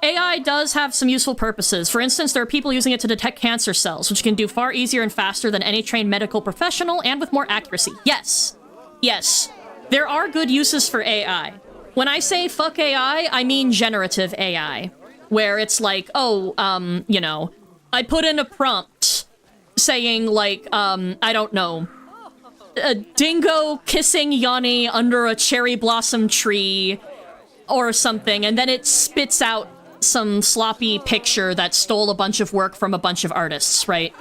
AI does have some useful purposes. For instance, there are people using it to detect cancer cells, which can do far easier and faster than any trained medical professional, and with more accuracy. Yes. Yes. There are good uses for AI. When I say fuck AI, I mean generative AI. Where it's like, oh, you know, I put in a prompt saying, like, I don't know, a dingo kissing Yanni under a cherry blossom tree or something, and then it spits out some sloppy picture that stole a bunch of work from a bunch of artists, right?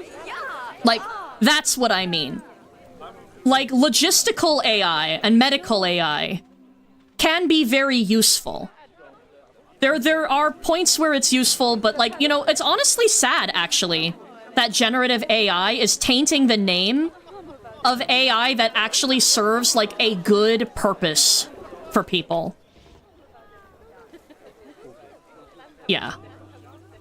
Like, that's what I mean. Like, logistical AI and medical AI can be very useful. There are points where it's useful, but, like, you know, it's honestly sad, actually, that generative AI is tainting the name of AI that actually serves, like, a good purpose for people. Yeah.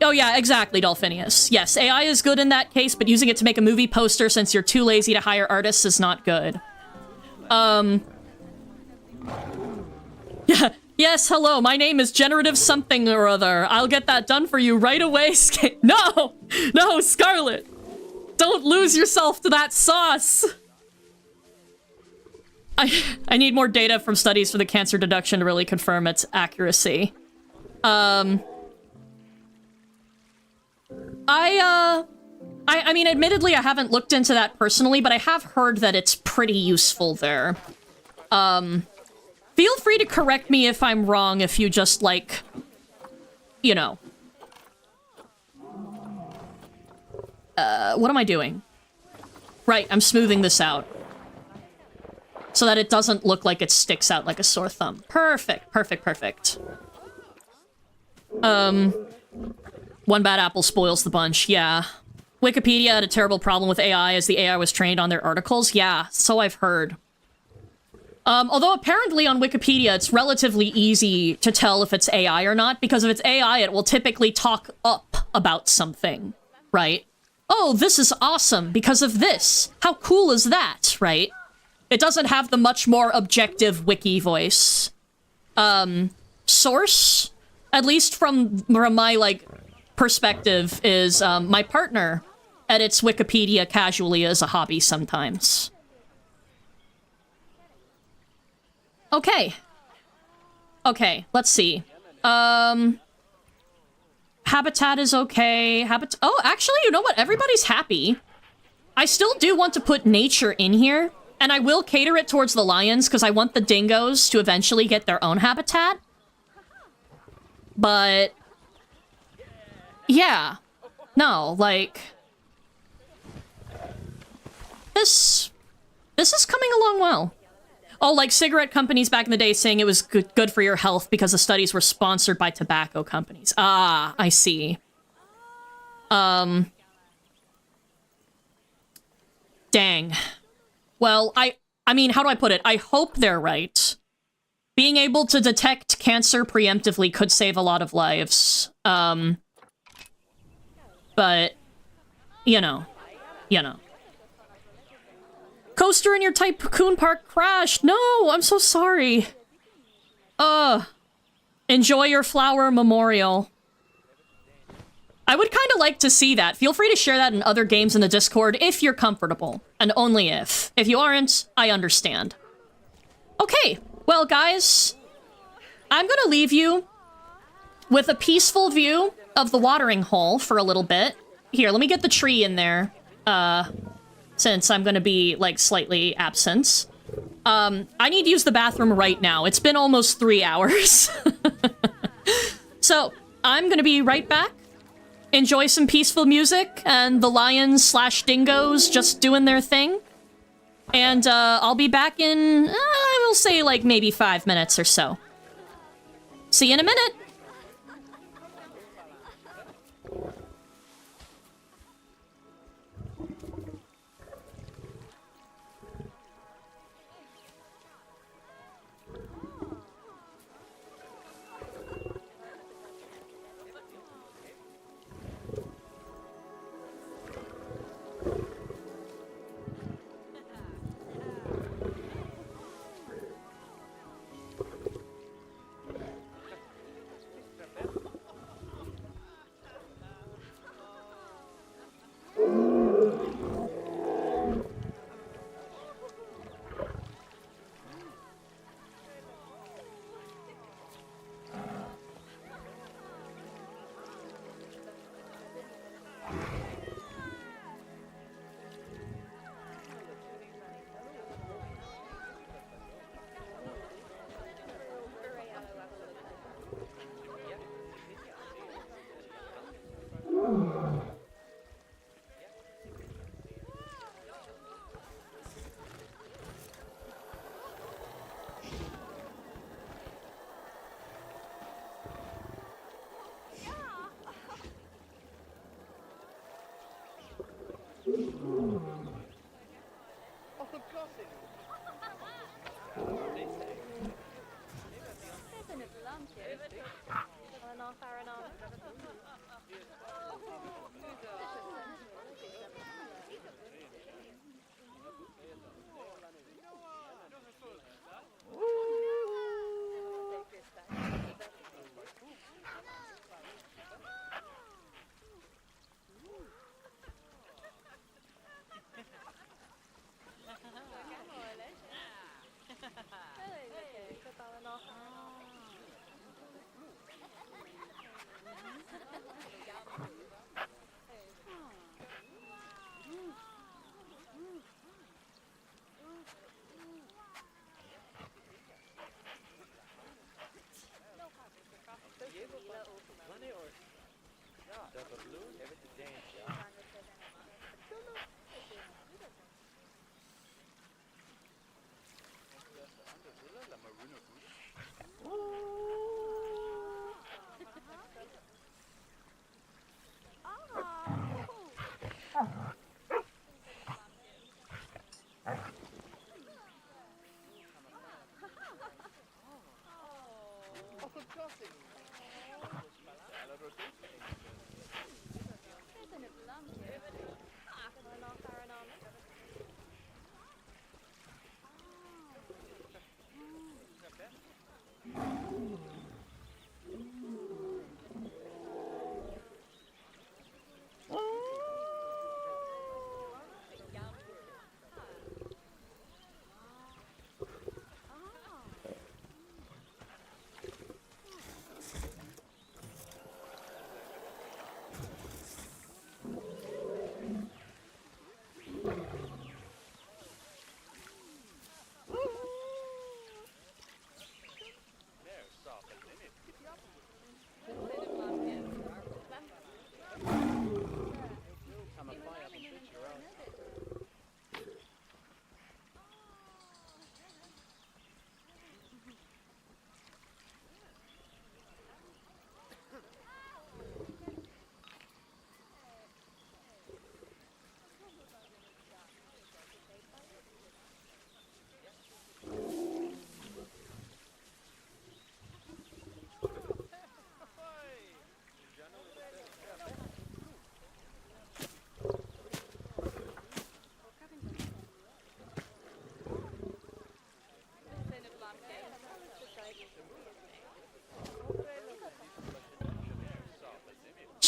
Oh yeah, exactly, Dolphinius. Yes, AI is good in that case, but using it to make a movie poster since you're too lazy to hire artists is not good. Yeah, yes, hello, my name is Generative something or other. I'll get that done for you right away, No! No, Scarlet! Don't lose yourself to that sauce! I need more data from studies for the cancer deduction to really confirm its accuracy. I mean, admittedly, I haven't looked into that personally, but I have heard that it's pretty useful there. Feel free to correct me if I'm wrong, if you just, like, you know. What am I doing? Right, I'm smoothing this out. So that it doesn't look like it sticks out like a sore thumb. Perfect, perfect, perfect. One bad apple spoils the bunch, yeah. Wikipedia had a terrible problem with AI as the AI was trained on their articles. Yeah, so I've heard. Although apparently on Wikipedia, it's relatively easy to tell if it's AI or not, because if it's AI, it will typically talk up about something, right? Oh, this is awesome because of this. How cool is that, right? It doesn't have the much more objective wiki voice. Source, at least from my, like, perspective, is my partner edits Wikipedia casually as a hobby sometimes. Okay. Okay, let's see. Habitat is okay. Oh, actually, you know what? Everybody's happy. I still do want to put nature in here, and I will cater it towards the lions, because I want the dingoes to eventually get their own habitat. But... yeah. No, like... This is coming along well. Oh, like cigarette companies back in the day saying it was good for your health because the studies were sponsored by tobacco companies. Ah, I see. Dang. Well, I mean, how do I put it? I hope they're right. Being able to detect cancer preemptively could save a lot of lives. But, you know. Coaster in your Tycoon Park crashed. No, I'm so sorry. Enjoy your flower memorial. I would kind of like to see that. Feel free to share that in other games in the Discord if you're comfortable. And only if. If you aren't, I understand. Okay, well guys, I'm gonna leave you with a peaceful view of the watering hole for a little bit. Here, let me get the tree in there, since I'm gonna be, like, slightly absent. I need to use the bathroom right now. It's been almost 3 hours. So, I'm gonna be right back. Enjoy some peaceful music, and the lions/dingoes just doing their thing. And, I'll be back in, I will say, like, maybe 5 minutes or so. See you in a minute!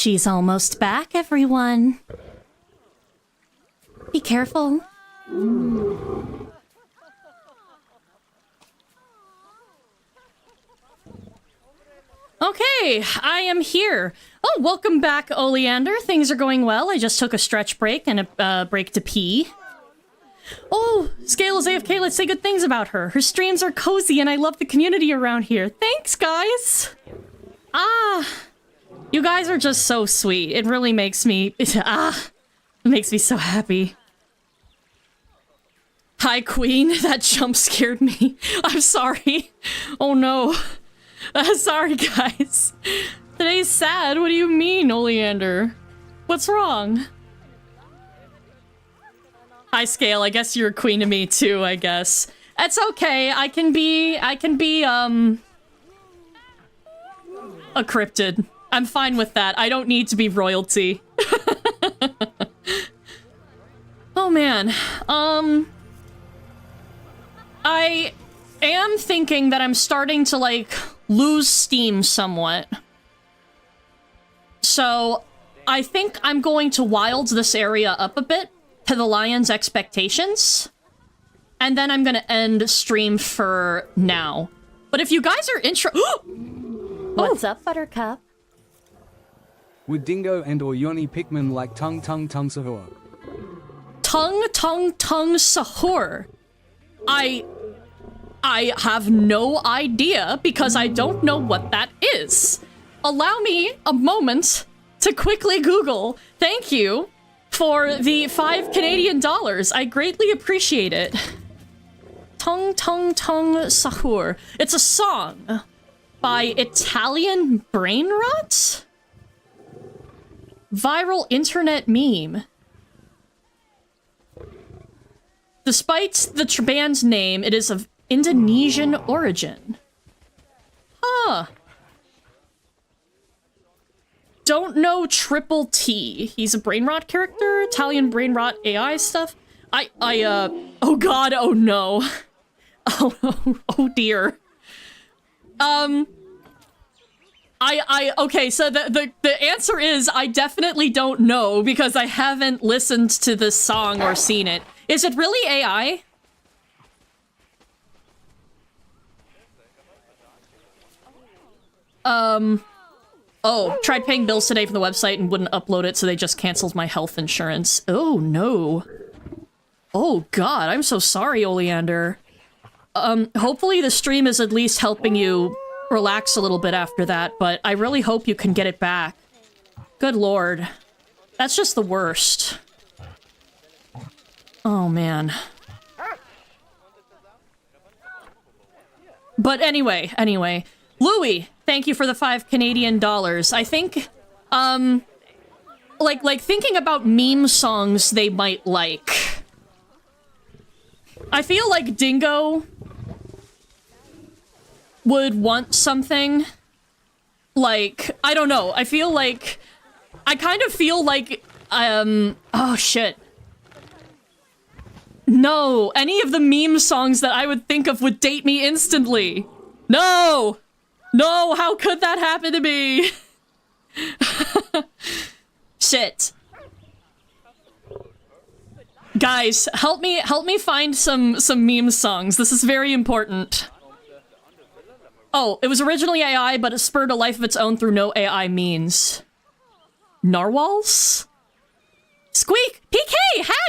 She's almost back, everyone. Be careful. Okay, I am here. Oh, welcome back, Oleander. Things are going well. I just took a stretch break and a break to pee. Oh, Scale is AFK. Let's say good things about her. Her streams are cozy and I love the community around here. Thanks, guys. You guys are just so sweet. It really makes me... it makes me so happy. Hi, Queen. That jump scared me. I'm sorry. Oh, no. Sorry, guys. Today's sad. What do you mean, Oleander? What's wrong? Hi, Scale. I guess you're a queen to me, too, I guess. That's okay. I can be, a cryptid. I'm fine with that. I don't need to be royalty. Oh, man. I am thinking that I'm starting to, like, lose steam somewhat. So, I think I'm going to wild this area up a bit to the lion's expectations. And then I'm gonna end stream for now. But if you guys are What's up, Buttercup? Would Dingo and or Yoni Pikmin like tongue sahur? Tongue sahur. I have no idea because I don't know what that is. Allow me a moment to quickly Google. Thank you for the 5 Canadian dollars. I greatly appreciate it. Tongue sahur. It's a song by Italian Brain Rot? Viral internet meme. Despite the band's name, it is of Indonesian origin. Huh. Don't know Triple T. He's a brain rot character? Italian brain rot AI stuff? Oh god, oh no. Oh dear. Okay, so the answer is I definitely don't know because I haven't listened to this song or seen it. Is it really AI? Oh, tried paying bills today from the website and wouldn't upload it, so they just canceled my health insurance. Oh, no. Oh, God, I'm so sorry, Oleander. Hopefully the stream is at least helping you relax a little bit after that, but I really hope you can get it back. Good lord. That's just the worst. Oh, man. But anyway. Louis, thank you for the 5 Canadian dollars. I think, like thinking about meme songs they might like. I feel like Dingo would want something like, I don't know, I kind of feel like, oh shit. No, any of the meme songs that I would think of would date me instantly. No! No, how could that happen to me? Shit. Guys, help me find some meme songs. This is very important. Oh, it was originally AI, but it spurred a life of its own through no AI means. Narwhals? Squeak! PK!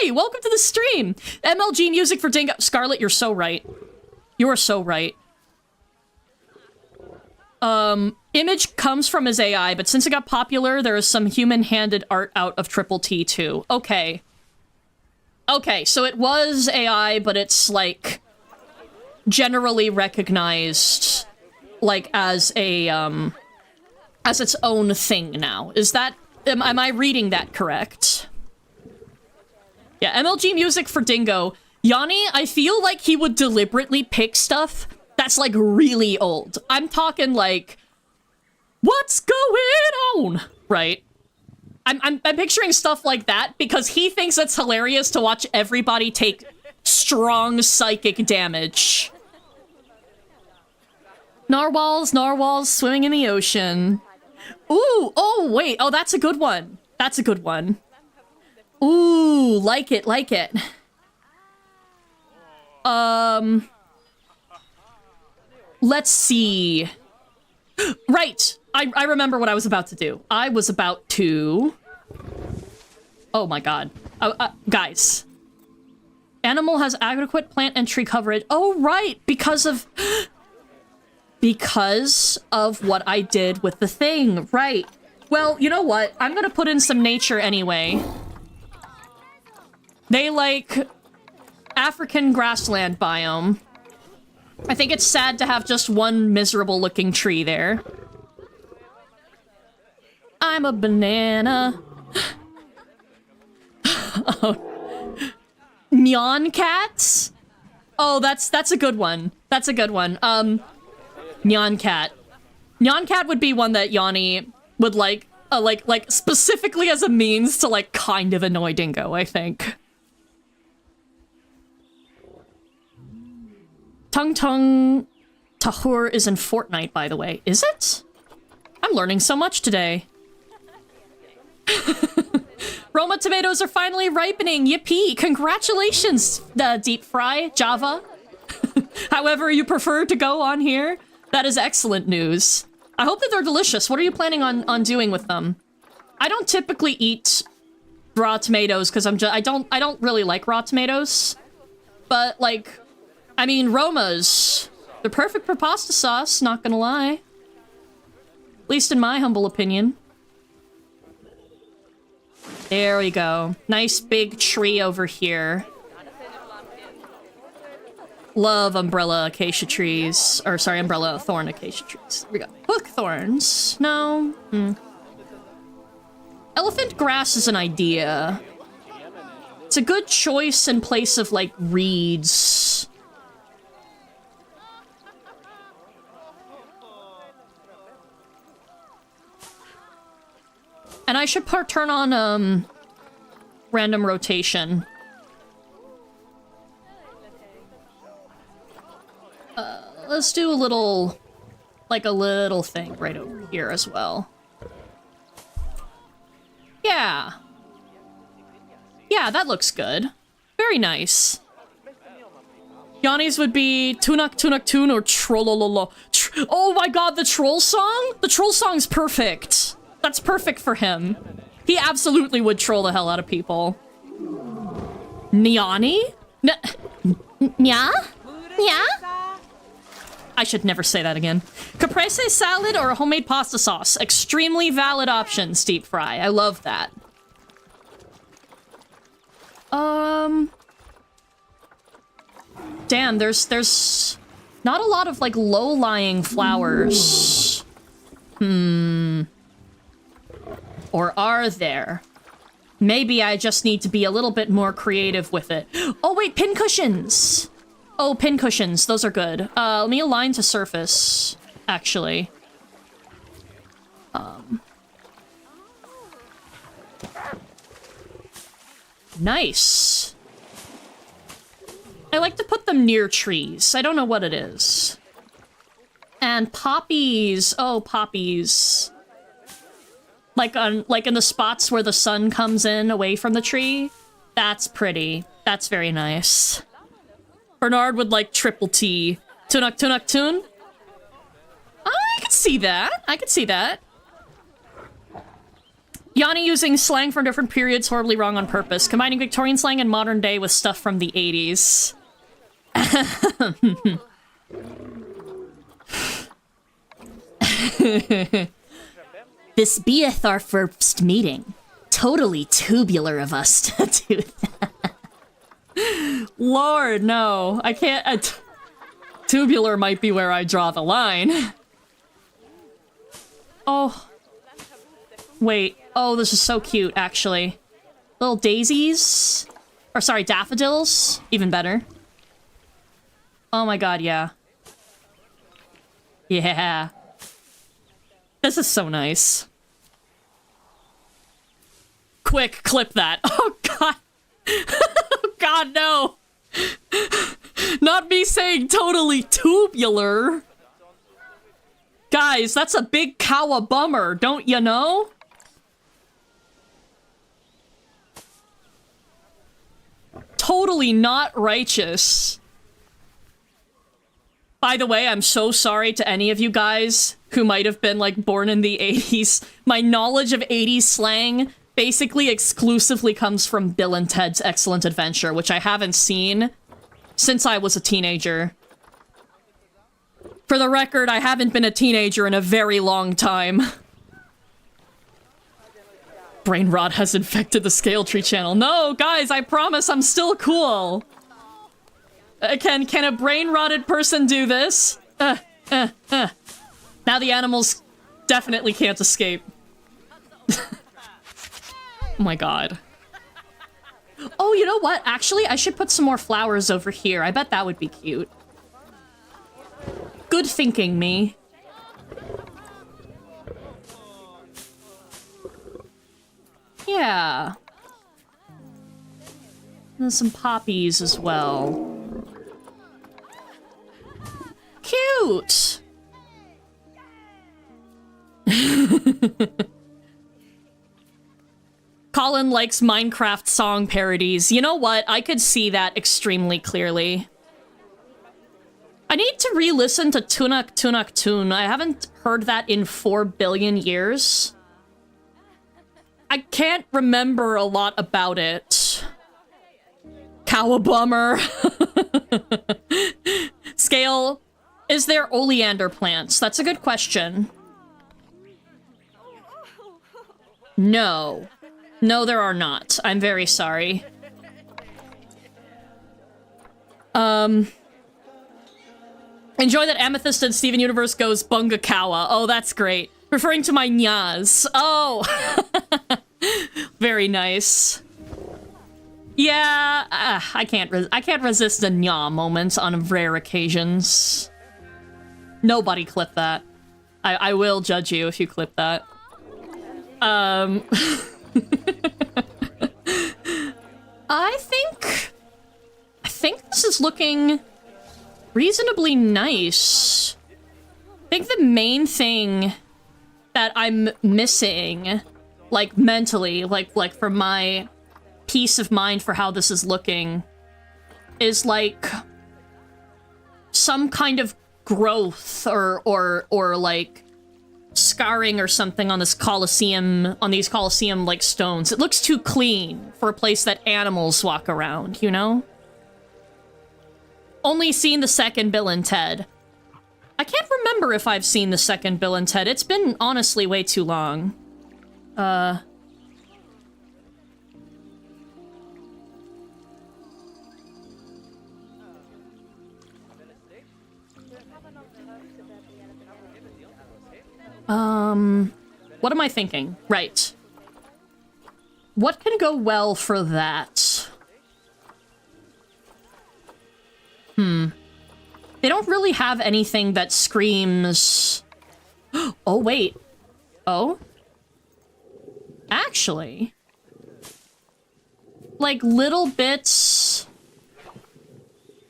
Hey! Welcome to the stream! MLG music for Dingo. Scarlet, you're so right. You are so right. Image comes from his AI, but since it got popular, there is some human-handed art out of Triple T too. Okay. Okay, so it was AI, but it's, like, generally recognized, like, as a, as its own thing now. Is that... Am I reading that correct? Yeah, MLG music for Dingo. Yanni, I feel like he would deliberately pick stuff that's, like, really old. I'm talking, like, what's going on? Right? I'm picturing stuff like that because he thinks it's hilarious to watch everybody take strong psychic damage. Narwhals swimming in the ocean. Ooh, oh, wait. Oh, that's a good one. That's a good one. Ooh, like it, like it. Let's see. Right. I remember what I was about to do. I was about to... Oh my god. Guys. Animal has adequate plant and tree coverage. Oh, right. Because of what I did with the thing. Right. Well, you know what? I'm gonna put in some nature anyway. They like African grassland biome. I think it's sad to have just one miserable looking tree there. I'm a banana. Oh. Nyan cats? Oh, that's a good one. That's a good one. Nyan cat. Nyan cat would be one that Yanni would like specifically as a means to like kind of annoy Dingo, I think. Tung Tung Tahur is in Fortnite, by the way. Is it? I'm learning so much today. Roma tomatoes are finally ripening. Yippee! Congratulations, Deep Fry, Java. However you prefer to go on here. That is excellent news. I hope that they're delicious. What are you planning on doing with them? I don't typically eat raw tomatoes because I don't really like raw tomatoes. But like, I mean, Romas, they're perfect for pasta sauce, not gonna lie. At least in my humble opinion. There we go. Nice big tree over here. Love umbrella acacia trees. Or sorry, umbrella thorn acacia trees. Here we go. Hook thorns. No. Elephant grass is an idea. It's a good choice in place of like reeds. And I should turn on, random rotation. Let's do a little thing right over here as well. Yeah. Yeah, that looks good. Very nice. Yanni's would be Tunak Tunak Tun or Trollololo. Oh my god, the troll song? The troll song's perfect. That's perfect for him. He absolutely would troll the hell out of people. Nyani? Nya? Nya? I should never say that again. Caprese salad or homemade pasta sauce? Extremely valid options, Deep Fry. I love that. Damn, there's not a lot of, like, low-lying flowers. Or are there? Maybe I just need to be a little bit more creative with it. Oh, wait, pincushions! Oh, pincushions. Those are good. Let me align to surface, actually. Nice. I like to put them near trees. I don't know what it is. And poppies. Oh, poppies. Like in the spots where the sun comes in away from the tree. That's pretty. That's very nice. Bernard would like triple T. Tunak Tunak Tun? I could see that. I could see that. Yanni using slang from different periods horribly wrong on purpose. Combining Victorian slang and modern day with stuff from the 80s. This beeth our first meeting. Totally tubular of us to do that. Lord, no. I can't... tubular might be where I draw the line. Oh. Wait. Oh, this is so cute, actually. Little daisies? Or sorry, daffodils? Even better. Oh my god, yeah. Yeah. This is so nice. Quick, clip that. Oh god. Oh god, no. Not me saying totally tubular. Guys, that's a big cowabummer, don't you know? Totally not righteous. By the way, I'm so sorry to any of you guys who might have been, like, born in the 80s. My knowledge of 80s slang basically exclusively comes from Bill and Ted's Excellent Adventure, which I haven't seen since I was a teenager. For the record, I haven't been a teenager in a very long time. Brain rot has infected the Scale Tree channel. No, guys, I promise I'm still cool. Can a brain-rotted person do this? Now the animals definitely can't escape. Oh my god. Oh, you know what? Actually, I should put some more flowers over here. I bet that would be cute. Good thinking, me. Yeah. And some poppies as well. Cute! Colin likes Minecraft song parodies. You know what? I could see that extremely clearly. I need to re-listen to Tunak Tunak Tune. I haven't heard that in 4 billion years. I can't remember a lot about it. Cowabummer. Scale, is there oleander plants? That's a good question. No. No, there are not. I'm very sorry. Enjoy that Amethyst and Steven Universe goes Bunga Kawa. Oh, that's great. Referring to my nyas. Oh. Very nice. Yeah, I can't resist a nya moment on rare occasions. Nobody clip that. I will judge you if you clip that. I think this is looking reasonably nice. I think the main thing that I'm missing, like mentally, like for my peace of mind for how this is looking, is like some kind of growth or like scarring or something on this Colosseum, on these Colosseum like stones. It looks too clean for a place that animals walk around, you know? Only seen the second Bill and Ted. I can't remember if I've seen the second Bill and Ted. It's been honestly way too long. What am I thinking? Right. What can go well for that? They don't really have anything that screams... Oh, wait. Oh? Actually. Like, little bits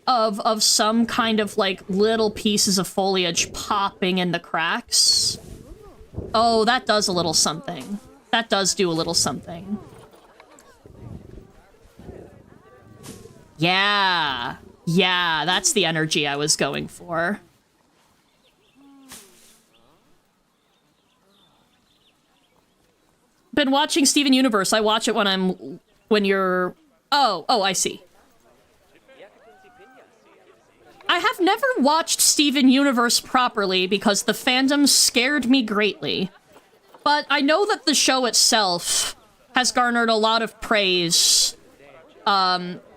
of some kind of, like, little pieces of foliage popping in the cracks. Oh, that does a little something. That does do a little something. Yeah. Yeah, that's the energy I was going for. Been watching Steven Universe. I watch it when you're... Oh, I see. I have never watched Steven Universe properly because the fandom scared me greatly. But I know that the show itself has garnered a lot of praise,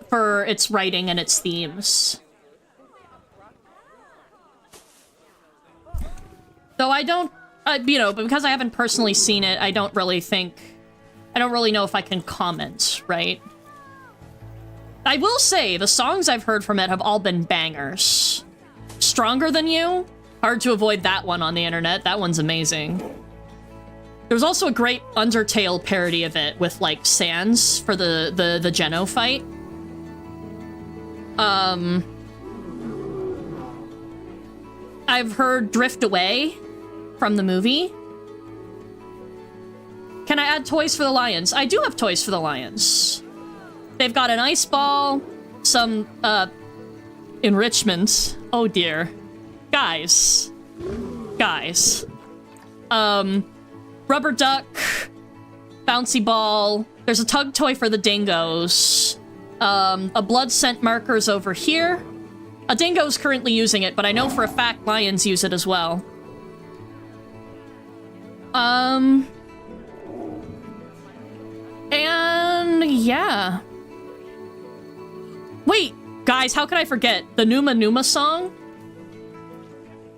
for its writing and its themes. Though I don't, you know, but because I haven't personally seen it, I don't really know if I can comment, right? I will say, the songs I've heard from it have all been bangers. Stronger Than You? Hard to avoid that one on the internet. That one's amazing. There's also a great Undertale parody of it with, like, Sans for the Geno fight. I've heard Drift Away from the movie. Can I add toys for the lions? I do have toys for the lions. They've got an ice ball, some, enrichment. Oh dear. Guys. Guys. Rubber duck, bouncy ball. There's a tug toy for the dingoes. A blood scent marker's over here. A dingo's currently using it, but I know for a fact lions use it as well. And yeah. Wait, guys, how could I forget? The Numa Numa song?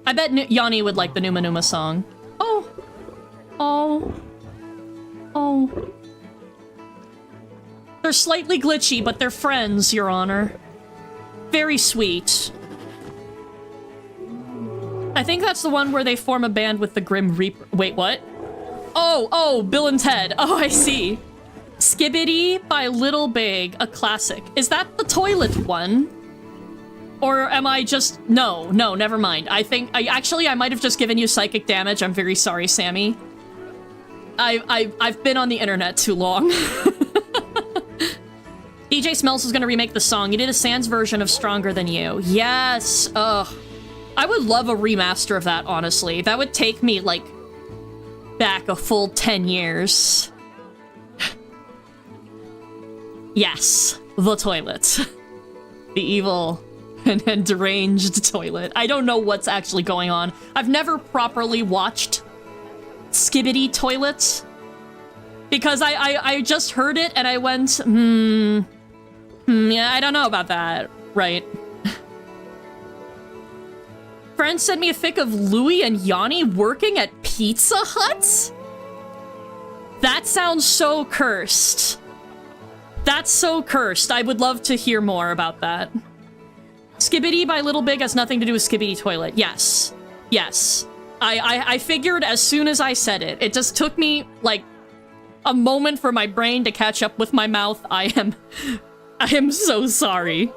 I bet Yanni would like the Numa Numa song. Oh. Oh. Oh. They're slightly glitchy, but they're friends, Your Honor. Very sweet. I think that's the one where they form a band with the Grim Reaper. Wait, what? Oh, Bill and Ted. Oh, I see. Skibbity by Little Big, a classic. Is that the toilet one? Or am I just... No, never mind. I think... I might have just given you psychic damage. I'm very sorry, Sammy. I've been on the internet too long. DJ Smells is gonna remake the song. You did a Sans version of Stronger Than You. Yes! Ugh. I would love a remaster of that, honestly. That would take me, like, back a full 10 years. Yes. The toilet. The evil and deranged toilet. I don't know what's actually going on. I've never properly watched Skibbity Toilet. Because I just heard it and I went, yeah, I don't know about that. Right. Friends sent me a fic of Louie and Yanni working at Pizza Hut? That sounds so cursed. That's so cursed. I would love to hear more about that. Skibbity by Little Big has nothing to do with Skibbity Toilet. Yes. Yes. I figured as soon as I said it. It just took me, like, a moment for my brain to catch up with my mouth. I am so sorry.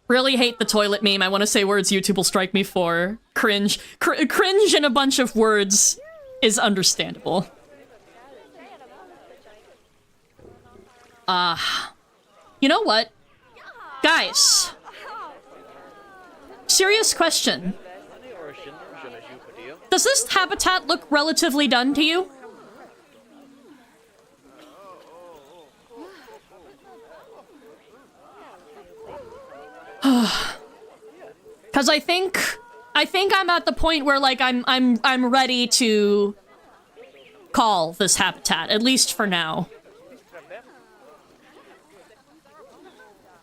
Really hate the toilet meme. I want to say words YouTube will strike me for. Cringe. Cringe in a bunch of words is understandable. You know what? Guys. Serious question. Does this habitat look relatively done to you? Cause I think I'm at the point where, like, I'm ready to call this habitat, at least for now.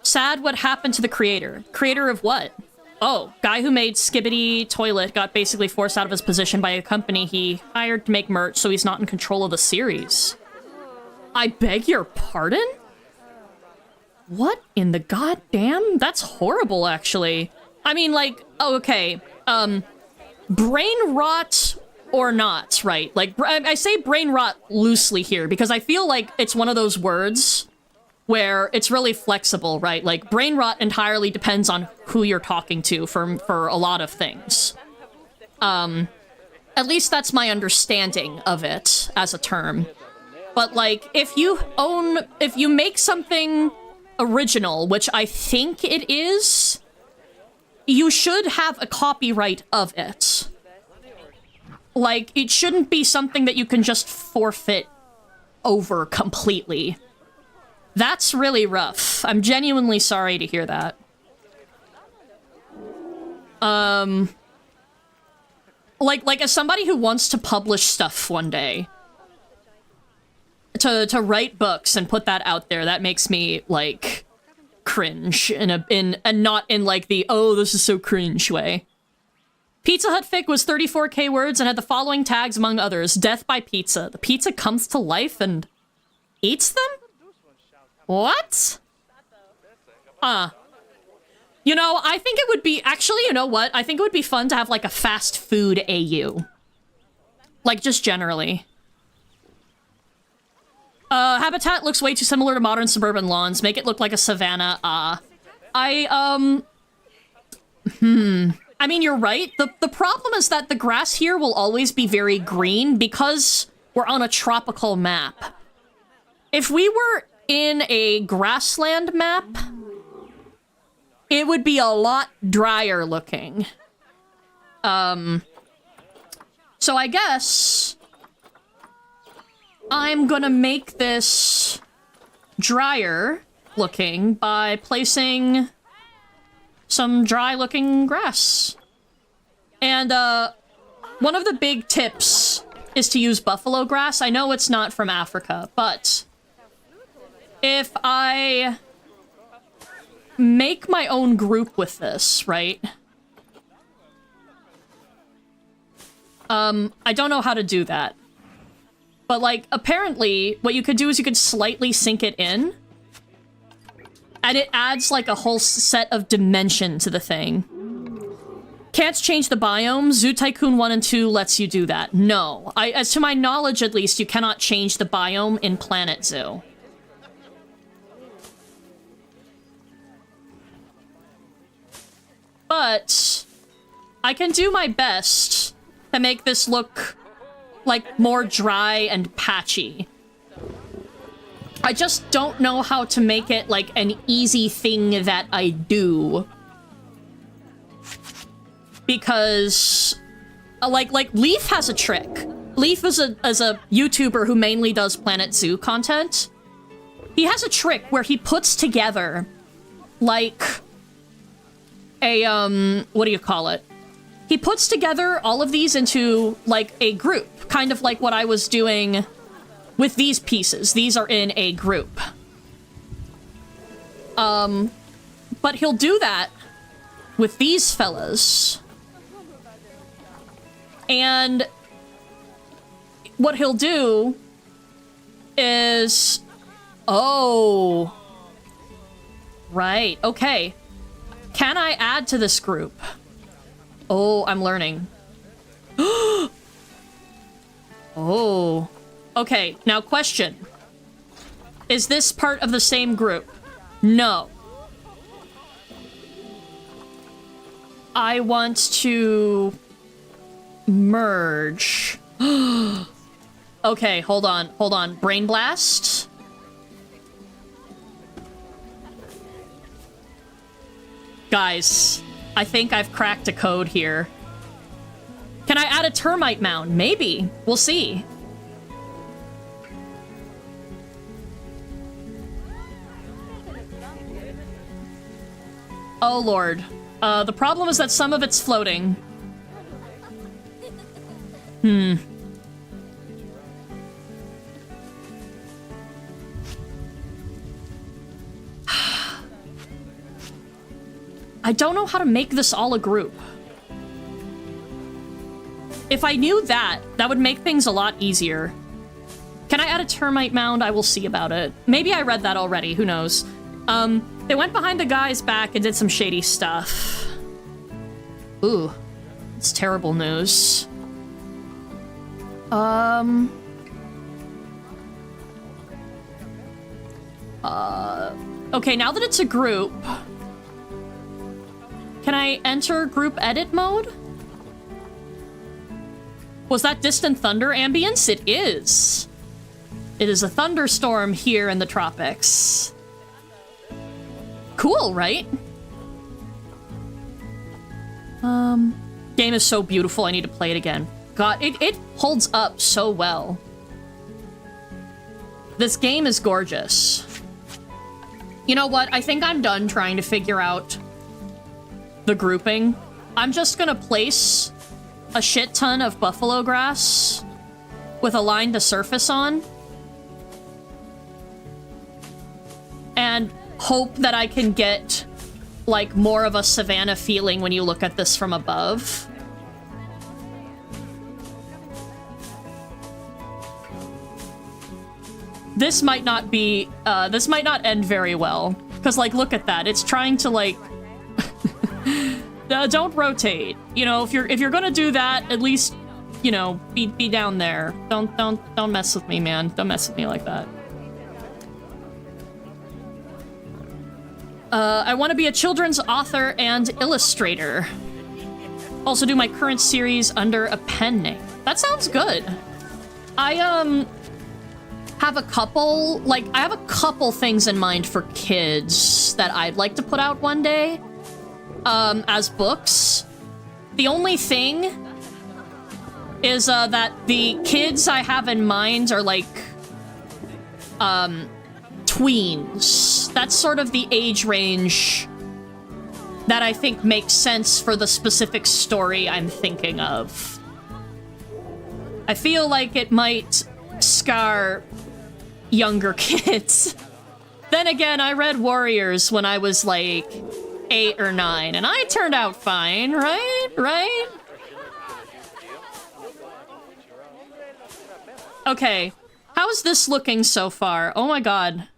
Sad what happened to the creator. Creator of what? Oh, guy who made Skibbity Toilet got basically forced out of his position by a company he hired to make merch, so he's not in control of the series. I beg your pardon? What in the goddamn? That's horrible, actually. I mean, like, oh, okay. Brain rot or not, right? Like, I say brain rot loosely here because I feel like it's one of those words where it's really flexible, right? Like, brain rot entirely depends on who you're talking to for a lot of things. At least that's my understanding of it as a term. But, like, if you make something original, which I think it is, you should have a copyright of it. Like, it shouldn't be something that you can just forfeit over completely. That's really rough. I'm genuinely sorry to hear that. Like as somebody who wants to publish stuff one day, to write books and put that out there, that makes me, like, cringe and not in, like, the, oh, this is so cringe way. Pizza Hut fic was 34k words and had the following tags among others. Death by pizza. The pizza comes to life and eats them? What? You know, I think it would be... Actually, you know what? I think it would be fun to have, like, a fast food AU. Like, just generally. Habitat looks way too similar to modern suburban lawns. Make it look like a savanna. I I mean, you're right. The problem is that the grass here will always be very green because we're on a tropical map. If we were in a grassland map, it would be a lot drier looking. So I guess I'm gonna make this drier looking by placing some dry looking grass. And one of the big tips is to use buffalo grass. I know it's not from Africa, but if I make my own group with this, right? I don't know how to do that. But, like, apparently, what you could do is you could slightly sink it in. And it adds, like, a whole set of dimension to the thing. Can't change the biome. Zoo Tycoon 1 and 2 lets you do that. No. As to my knowledge, at least, you cannot change the biome in Planet Zoo. But I can do my best to make this look like more dry and patchy. I just don't know how to make it like an easy thing that I do. Because like Leaf has a trick. Leaf is a YouTuber who mainly does Planet Zoo content. He has a trick where he puts together like a what do you call it? He puts together all of these into like a group, kind of like what I was doing with these pieces. These are in a group. But he'll do that with these fellas. And what he'll do is... Oh. Right, okay. Can I add to this group? Oh, I'm learning. Oh. Okay, now question. Is this part of the same group? No. I want to merge. Okay, hold on. Brain blast. Guys, I think I've cracked a code here. Can I add a termite mound? Maybe. We'll see. Oh, Lord. The problem is that some of it's floating. I don't know how to make this all a group. If I knew that, that would make things a lot easier. Can I add a termite mound? I will see about it. Maybe I read that already, who knows. They went behind the guy's back and did some shady stuff. Ooh, it's terrible news. Okay, now that it's a group, can I enter group edit mode? Was that distant thunder ambience? It is. It is a thunderstorm here in the tropics. Cool, right? Game is so beautiful, I need to play it again. God, it holds up so well. This game is gorgeous. You know what? I think I'm done trying to figure out the grouping. I'm just gonna place a shit ton of buffalo grass with a line to surface on. And hope that I can get, like, more of a savanna feeling when you look at this from above. This might not be, this might not end very well. Because, like, look at that. It's trying to, like... don't rotate. You know, if you're gonna do that, at least, you know, be down there. Don't mess with me, man. Don't mess with me like that. I want to be a children's author and illustrator. Also do my current series under a pen name. That sounds good. I have a couple things in mind for kids that I'd like to put out one day as books. The only thing is that the kids I have in mind are like tweens. That's sort of the age range that I think makes sense for the specific story I'm thinking of. I feel like it might scar younger kids. Then again, I read Warriors when I was like 8 or 9, and I turned out fine, right? Right? Okay, how's this looking so far? Oh my god.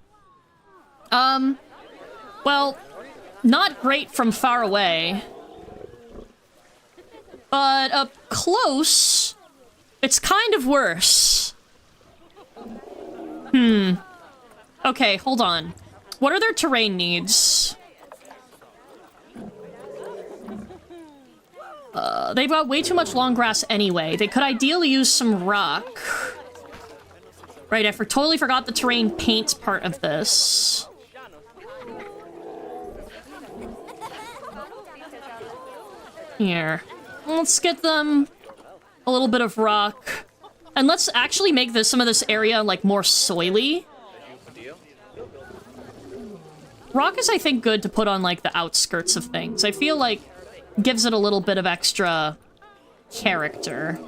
Well, not great from far away. But up close, it's kind of worse. Okay, hold on. What are their terrain needs? They've got way too much long grass anyway. They could ideally use some rock. Right, totally forgot the terrain paint part of this. Here. Let's get them a little bit of rock. And let's actually make some of this area, like, more soily. Rock is, I think, good to put on, like, the outskirts of things. I feel like gives it a little bit of extra character.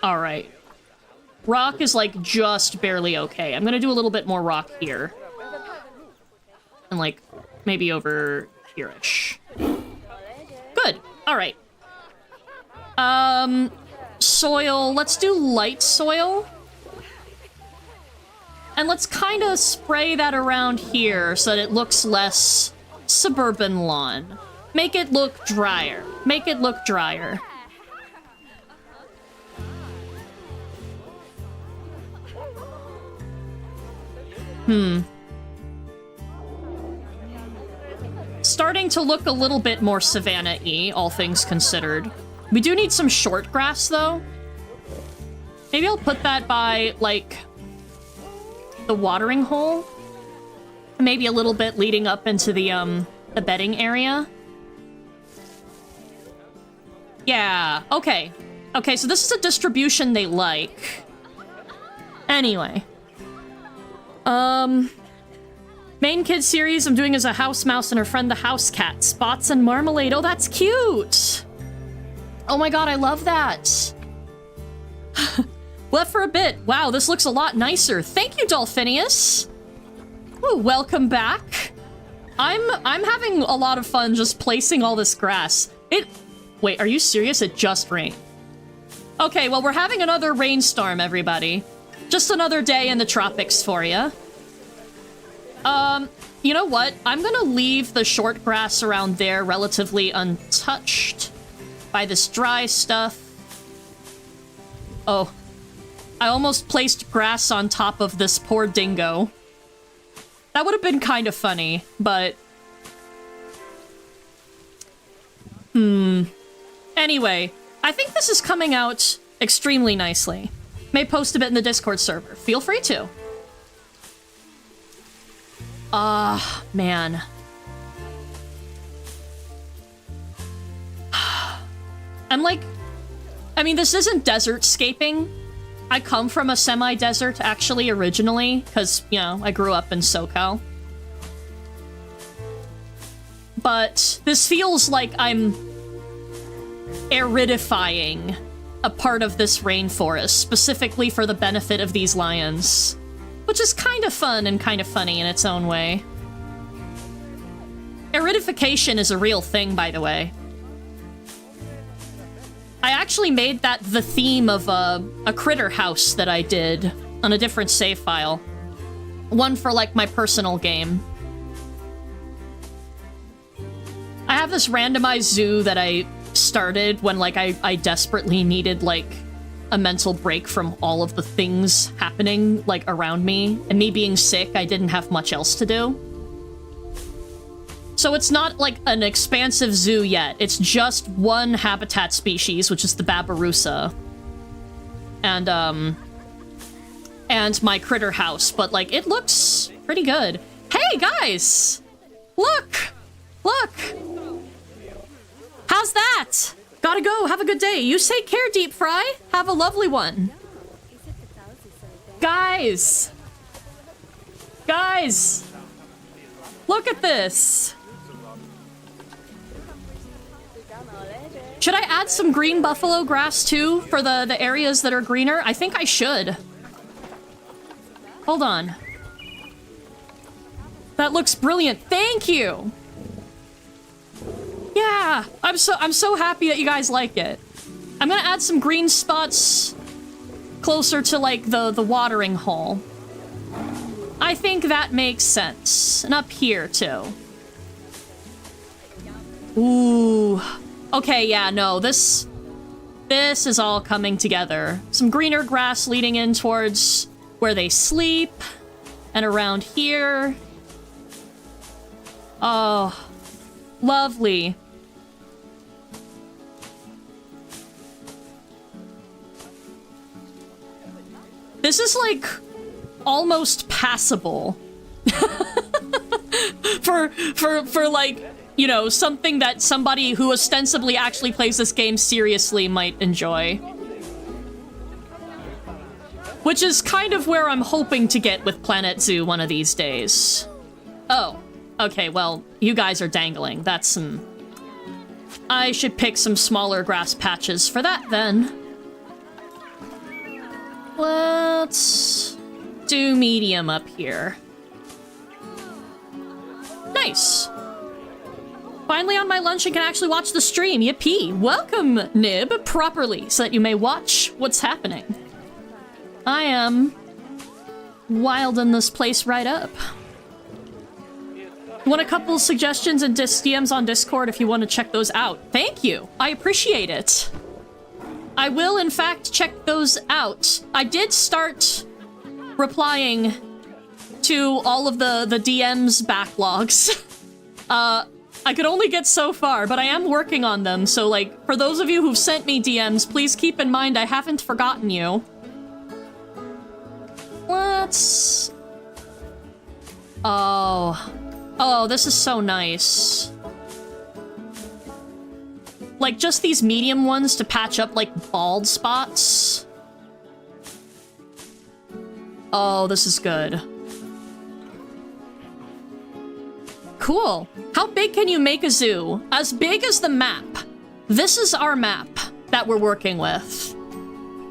Alright. Rock is, like, just barely okay. I'm gonna do a little bit more rock here. And, like, maybe over here-ish. Good. Alright. Soil. Let's do light soil. And let's kind of spray that around here so that it looks less suburban lawn. Make it look drier. Make it look drier. Starting to look a little bit more savanna-y, all things considered. We do need some short grass, though. Maybe I'll put that by, like, the watering hole. Maybe a little bit leading up into the bedding area. Yeah, okay. Okay, so this is a distribution they like. Anyway. Main kid series I'm doing as a house mouse and her friend the house cat. Spots and marmalade. Oh, that's cute! Oh my god, I love that! Left for a bit. Wow, this looks a lot nicer. Thank you, Dolphinius! Ooh, welcome back. I'm having a lot of fun just placing all this grass. Wait, are you serious? It just rained. Okay, well, we're having another rainstorm, everybody. Just another day in the tropics for you. You know what? I'm gonna leave the short grass around there relatively untouched by this dry stuff. Oh. I almost placed grass on top of this poor dingo. That would have been kind of funny, but... Anyway, I think this is coming out extremely nicely. May post a bit in the Discord server. Feel free to. Ah, man. I'm like... I mean, this isn't desert-scaping. I come from a semi-desert, actually, originally, because, you know, I grew up in SoCal. But this feels like I'm aridifying a part of this rainforest, specifically for the benefit of these lions. Which is kind of fun and kind of funny in its own way. Aridification is a real thing, by the way. I actually made that the theme of a critter house that I did on a different save file. One for, like, my personal game. I have this randomized zoo that I started when, like, I desperately needed, like, a mental break from all of the things happening, like, around me. And me being sick, I didn't have much else to do. So it's not like an expansive zoo yet. It's just one habitat species, which is the babirusa. And my critter house, but like it looks pretty good. Hey guys! Look! Look! How's that? Gotta go. Have a good day. You take care, Deep Fry. Have a lovely one. Guys! Guys! Look at this! Should I add some green buffalo grass too for the areas that are greener? I think I should. Hold on. That looks brilliant. Thank you! Yeah! I'm so happy that you guys like it. I'm gonna add some green spots closer to like the watering hole. I think that makes sense. And up here too. Ooh. Okay, yeah, no, this is all coming together. Some greener grass leading in towards where they sleep. And around here. Oh, lovely. This is like almost passable. for like, you know, something that somebody who ostensibly actually plays this game seriously might enjoy. Which is kind of where I'm hoping to get with Planet Zoo one of these days. Oh, okay, well, you guys are dangling. That's some... I should pick some smaller grass patches for that, then. Let's do medium up here. Nice. Finally on my lunch and can actually watch the stream. Yippee. Welcome, Nib, properly, so that you may watch what's happening. I am wilding this place right up. Want a couple suggestions and DMs on Discord if you want to check those out. Thank you. I appreciate it. I will, in fact, check those out. I did start replying to all of the DMs backlogs. I could only get so far, but I am working on them, so, like, for those of you who've sent me DMs, please keep in mind I haven't forgotten you. Let's... Oh, this is so nice. Like, just these medium ones to patch up, like, bald spots. Oh, this is good. Cool. How big can you make a zoo? As big as the map. This is our map that we're working with.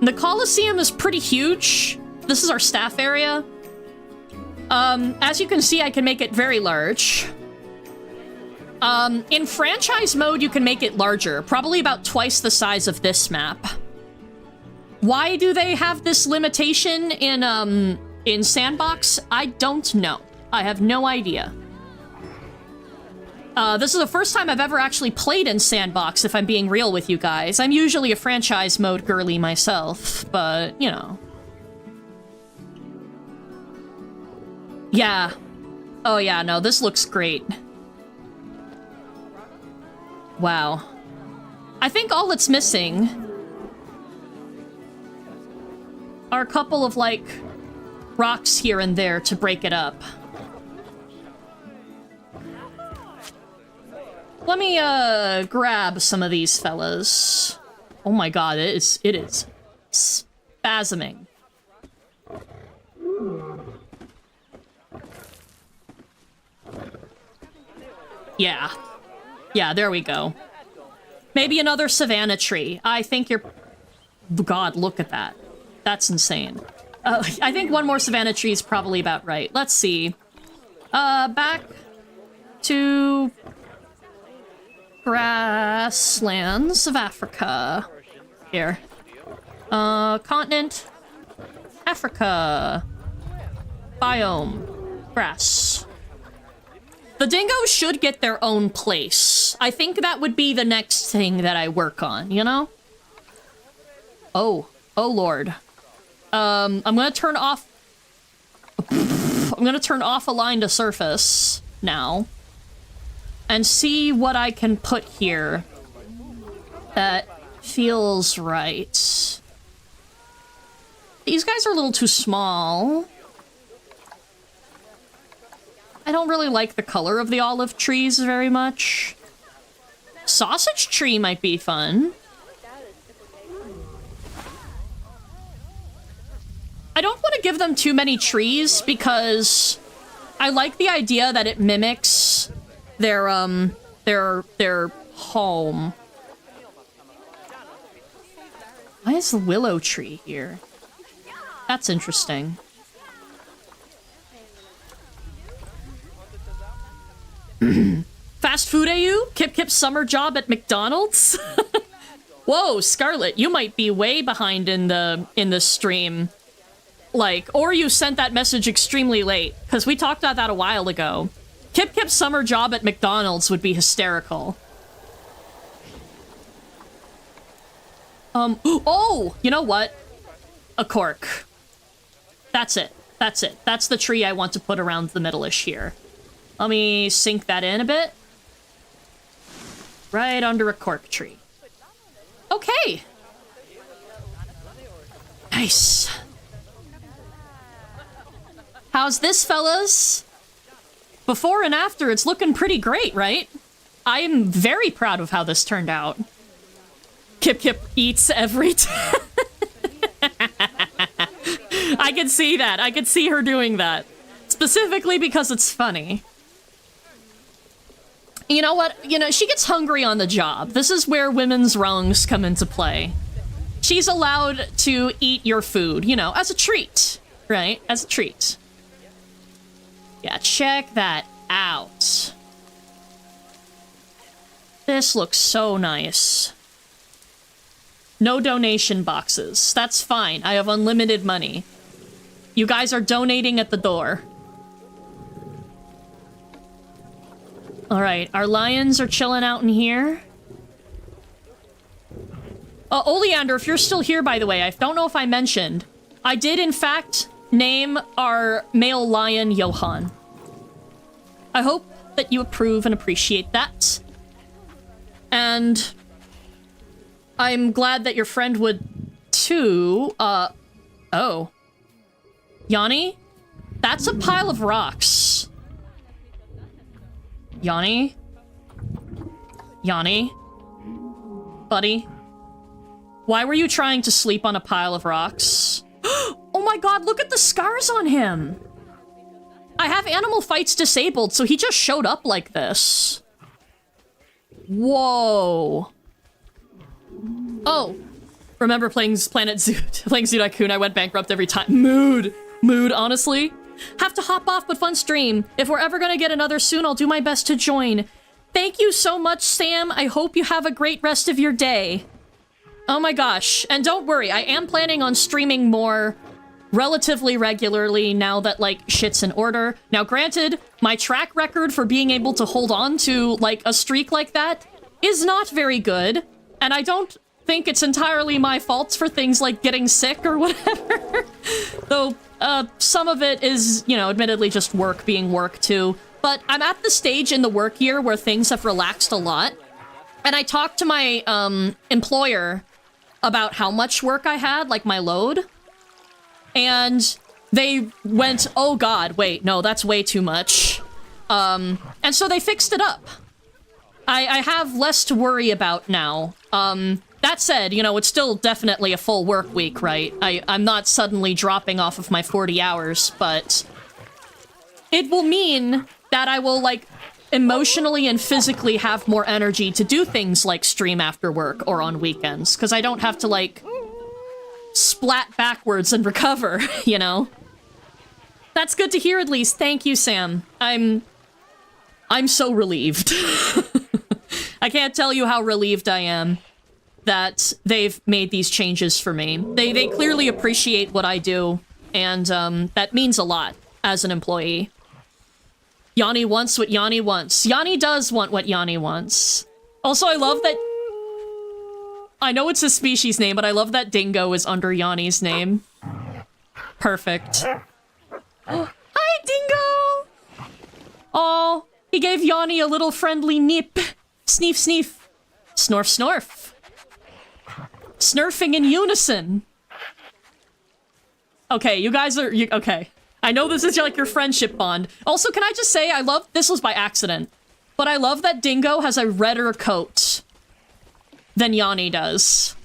The Colosseum is pretty huge. This is our staff area. As you can see, I can make it very large. In franchise mode, you can make it larger, probably about twice the size of this map. Why do they have this limitation in Sandbox? I don't know. I have no idea. This is the first time I've ever actually played in Sandbox, if I'm being real with you guys. I'm usually a franchise mode girly myself, but, you know. Yeah. Oh yeah, no, this looks great. Wow. I think all it's missing are a couple of, like, rocks here and there to break it up. Let me, grab some of these fellas. Oh my god, it is spasming. Yeah. Yeah, there we go. Maybe another savanna tree. I think you're... God, look at that. That's insane. I think one more savanna tree is probably about right. Let's see. Back to... grasslands of Africa. Here. Continent. Africa. Biome. Grass. The dingoes should get their own place. I think that would be the next thing that I work on, you know? Oh. Oh, Lord. I'm gonna turn off... I'm gonna turn off align to surface now. and see what I can put here that feels right. These guys are a little too small. I don't really like the color of the olive trees very much. Sausage tree might be fun. I don't want to give them too many trees because I like the idea that it mimics their home. Why is the willow tree here? That's interesting. Fast food AU? Kip Kip's summer job at McDonald's? Whoa, Scarlet, you might be way behind in the stream. Like, or you sent that message extremely late, because we talked about that a while ago. Kip Kip's summer job at McDonald's would be hysterical. Oh, you know what? A cork. That's it. That's it. That's the tree I want to put around the middle-ish here. Let me sink that in a bit. Right under a cork tree. Okay. Nice. How's this, fellas? Before and after, it's looking pretty great, right? I'm very proud of how this turned out. Kip Kip eats every time. I can see that. I can see her doing that. Specifically because it's funny. You know what? You know, she gets hungry on the job. This is where women's wrongs come into play. She's allowed to eat your food, you know, as a treat, right? As a treat. Yeah, check that out. This looks so nice. No donation boxes. That's fine. I have unlimited money. You guys are donating at the door. Alright, our lions are chilling out in here. Oleander, if you're still here, by the way, I don't know if I mentioned. I did, in fact, name our male lion Johan. I hope that you approve and appreciate that. And I'm glad that your friend would too. Oh. Yanni? That's a pile of rocks. Yanni? Yanni? Buddy? Why were you trying to sleep on a pile of rocks? Oh my god, look at the scars on him! I have animal fights disabled, so he just showed up like this. Whoa. Oh. Remember playing Planet Zoo, playing Zoo-Tycoon, I went bankrupt every time. Mood, honestly. Have to hop off, but fun stream. If we're ever gonna get another soon, I'll do my best to join. Thank you so much, Sam. I hope you have a great rest of your day. Oh my gosh. And don't worry, I am planning on streaming more relatively regularly now that, like, shit's in order. Now, granted, my track record for being able to hold on to, like, a streak like that is not very good. And I don't think it's entirely my fault for things like getting sick or whatever. Though, some of it is, you know, admittedly just work being work too. But I'm at the stage in the work year where things have relaxed a lot. And I talked to my, employer about how much work I had, like my load. And they went, oh god, wait, no, that's way too much. And so they fixed it up. I have less to worry about now. That said, you know, it's still definitely a full work week, right? I'm not suddenly dropping off of my 40 hours, but it will mean that I will, like, emotionally and physically have more energy to do things like stream after work or on weekends, because I don't have to, like, splat backwards and recover, you know? That's good to hear, at least. Thank you, Sam. I'm so relieved. I can't tell you how relieved I am that they've made these changes for me. They clearly appreciate what I do, and that means a lot as an employee. Yanni wants what Yanni wants. Yanni does want what Yanni wants. Also, I love that... I know it's a species name, but I love that Dingo is under Yanni's name. Perfect. Hi, Dingo! Oh, He gave Yanni a little friendly nip. Sneef, sneef. Snorf, snorf. Snurfing in unison. Okay, you guys are... okay. I know this is like your friendship bond. Also, can I just say, I love... This was by accident. But I love that Dingo has a redder coat than Yanni does.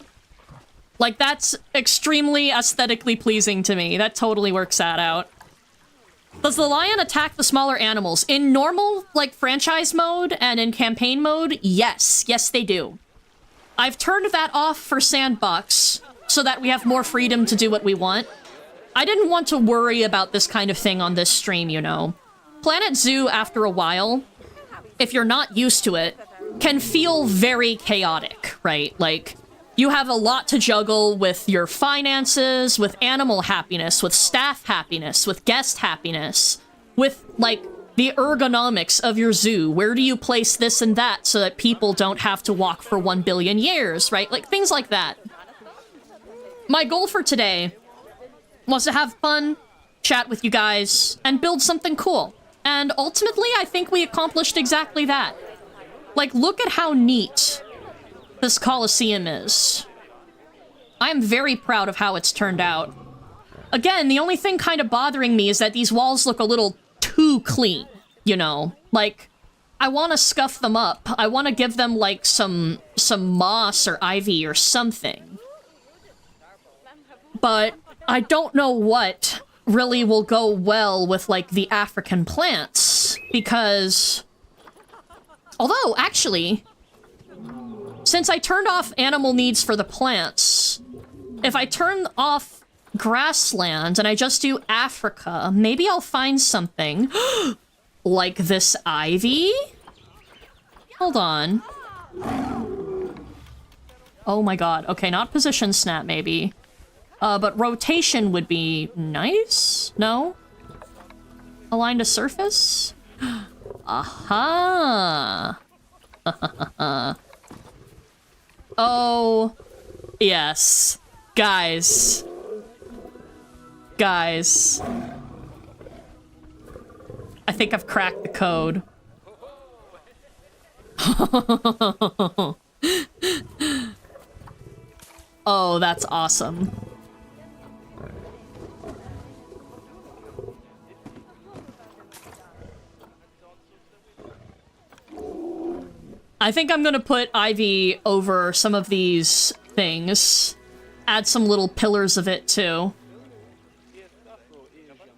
Like, that's extremely aesthetically pleasing to me. That totally works that out. Does the lion attack the smaller animals? In normal, like, franchise mode and in campaign mode, yes. Yes, they do. I've turned that off for Sandbox so that we have more freedom to do what we want. I didn't want to worry about this kind of thing on this stream, you know. Planet Zoo, after a while, if you're not used to it, can feel very chaotic, right? Like, you have a lot to juggle with your finances, with animal happiness, with staff happiness, with guest happiness, with, like, the ergonomics of your zoo. Where do you place this and that so that people don't have to walk for 1 billion years, right? Like, things like that. My goal for today was to have fun, chat with you guys, and build something cool. And ultimately, I think we accomplished exactly that. Like, look at how neat this Coliseum is. I'm very proud of how it's turned out. Again, the only thing kind of bothering me is that these walls look a little too clean, you know? Like, I want to scuff them up. I want to give them, like, some moss or ivy or something. But I don't know what really will go well with, like, the African plants, because... Although, actually, since I turned off animal needs for the plants, if I turn off grassland and I just do Africa, maybe I'll find something like this ivy? Hold on. Oh my god. Okay, not position snap, maybe. But rotation would be nice? No? Align to surface? Aha! Oh, yes. Guys. Guys. I think I've cracked the code. Oh, that's awesome. I think I'm gonna put ivy over some of these things. Add some little pillars of it, too.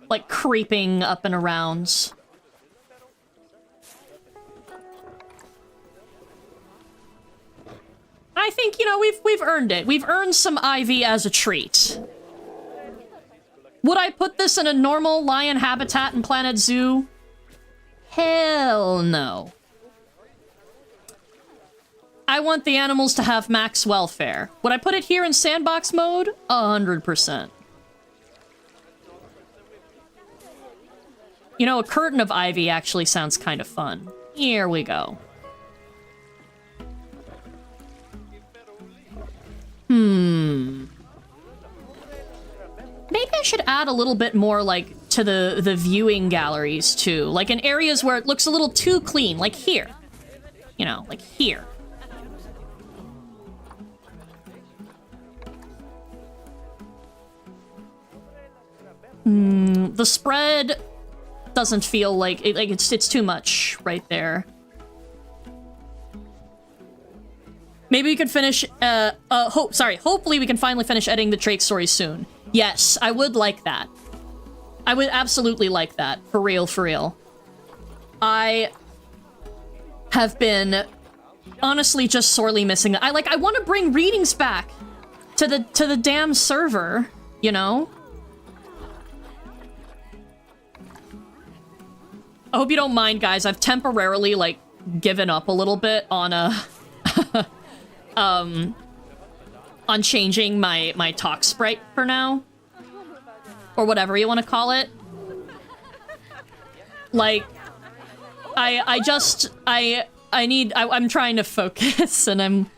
Like, creeping up and around. I think, you know, we've earned it. We've earned some ivy as a treat. Would I put this in a normal lion habitat in Planet Zoo? Hell no. I want the animals to have max welfare. Would I put it here in sandbox mode? 100%. You know, a curtain of ivy actually sounds kind of fun. Here we go. Maybe I should add a little bit more, like, to the viewing galleries, too. Like, in areas where it looks a little too clean, like here. You know, like here. The spread doesn't feel like it's too much right there. Maybe we could finish hopefully we can finally finish editing the Drake story soon. Yes, I would like that. I would absolutely like that. For real, for real. I have been honestly just sorely missing it. I want to bring readings back to the damn server, you know? I hope you don't mind, guys. I've temporarily, like, given up a little bit on, on changing my talk sprite for now. Or whatever you want to call it. Like, I'm trying to focus, and I'm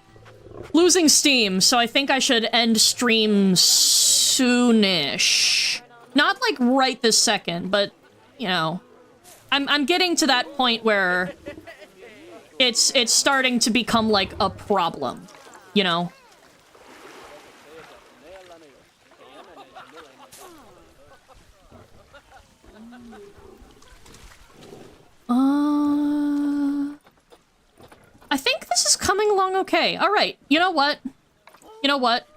losing steam, so I think I should end stream soonish. Not, like, right this second, but, you know... I'm getting to that point where it's starting to become like a problem, you know? I think this is coming along okay. All right, you know what? You know what?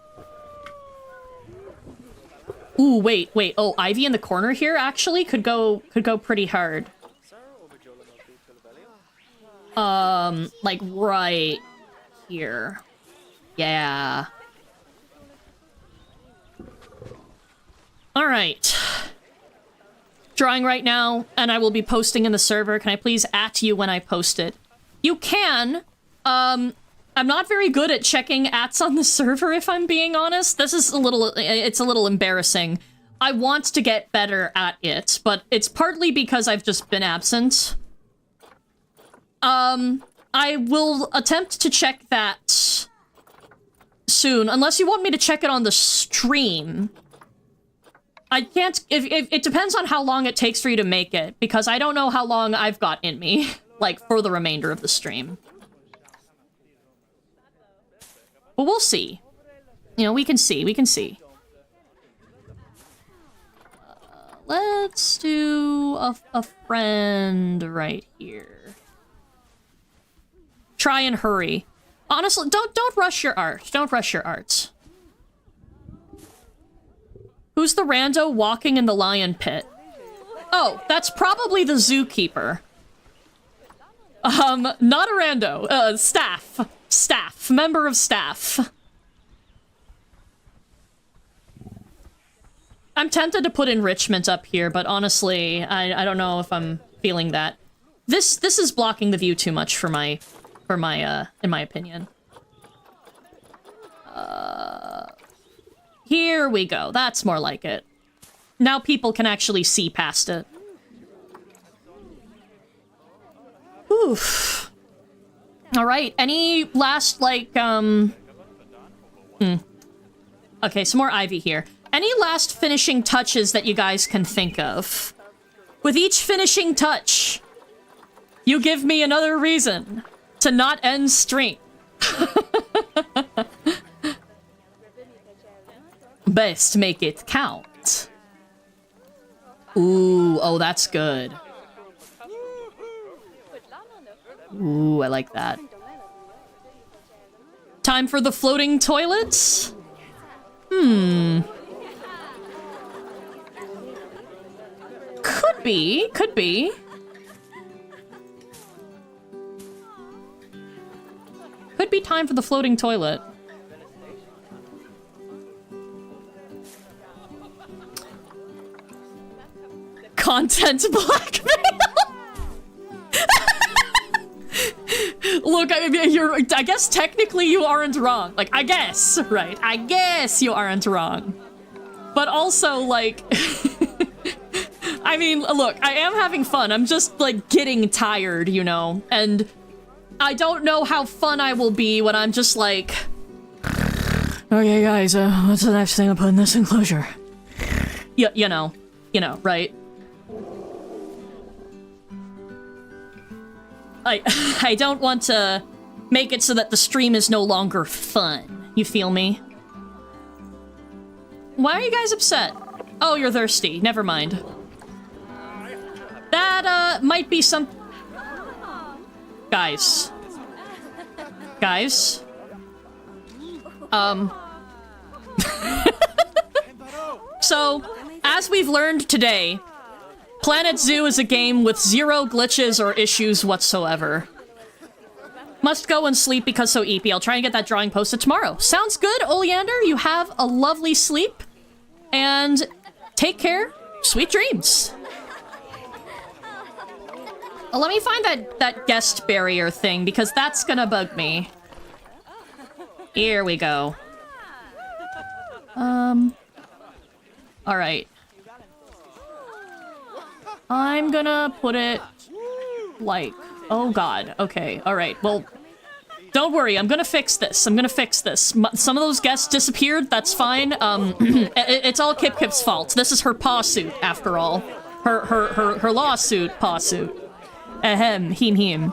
Ooh, wait. Oh, Ivy in the corner here actually could go pretty hard. Like right here. Yeah. All right. Drawing right now, and I will be posting in the server. Can I please @ you when I post it? You can. I'm not very good at checking ats on the server, if I'm being honest. This is it's a little embarrassing. I want to get better at it, but it's partly because I've just been absent. I will attempt to check that soon, unless you want me to check it on the stream. I can't, if it depends on how long it takes for you to make it, because I don't know how long I've got in me, like, for the remainder of the stream. But we'll see. You know, we can see. Let's do a friend right here. Try and hurry. Honestly, don't rush your art. Don't rush your art. Who's the rando walking in the lion pit? Oh, that's probably the zookeeper. Not a rando. Staff. Member of staff. I'm tempted to put enrichment up here, but honestly, I don't know if I'm feeling that. This is blocking the view too much for my in my opinion. Here we go. That's more like it. Now people can actually see past it. Oof. All right. Any last, like, Okay, some more Ivy here. Any last finishing touches that you guys can think of? With each finishing touch, you give me another reason to not end stream. Best make it count. Ooh, oh, that's good. Ooh, I like that. Time for the floating toilets? Could be. Could be time for the floating toilet. Content blackmail. Look, I mean, I guess technically you aren't wrong. Like, I guess, right? I guess you aren't wrong. But also, like, I mean, look, I am having fun. I'm just, like, getting tired, you know? And I don't know how fun I will be when I'm just like, okay, guys, what's the next thing I put in this enclosure? You know, right? I don't want to make it so that the stream is no longer fun. You feel me? Why are you guys upset? Oh, you're thirsty. Never mind. That, might be some... Guys. So, as we've learned today, Planet Zoo is a game with 0 glitches or issues whatsoever. Must go and sleep because so eepy. I'll try and get that drawing posted tomorrow. Sounds good, Oleander. You have a lovely sleep. And take care. Sweet dreams. Let me find that guest barrier thing, because that's gonna bug me. Here we go. Alright. I'm gonna put it like... Oh god, okay, alright, well... Don't worry, I'm gonna fix this. Some of those guests disappeared, that's fine. It's all Kip Kip's fault. This is her paw suit, after all. her lawsuit, pawsuit. Ahem, him.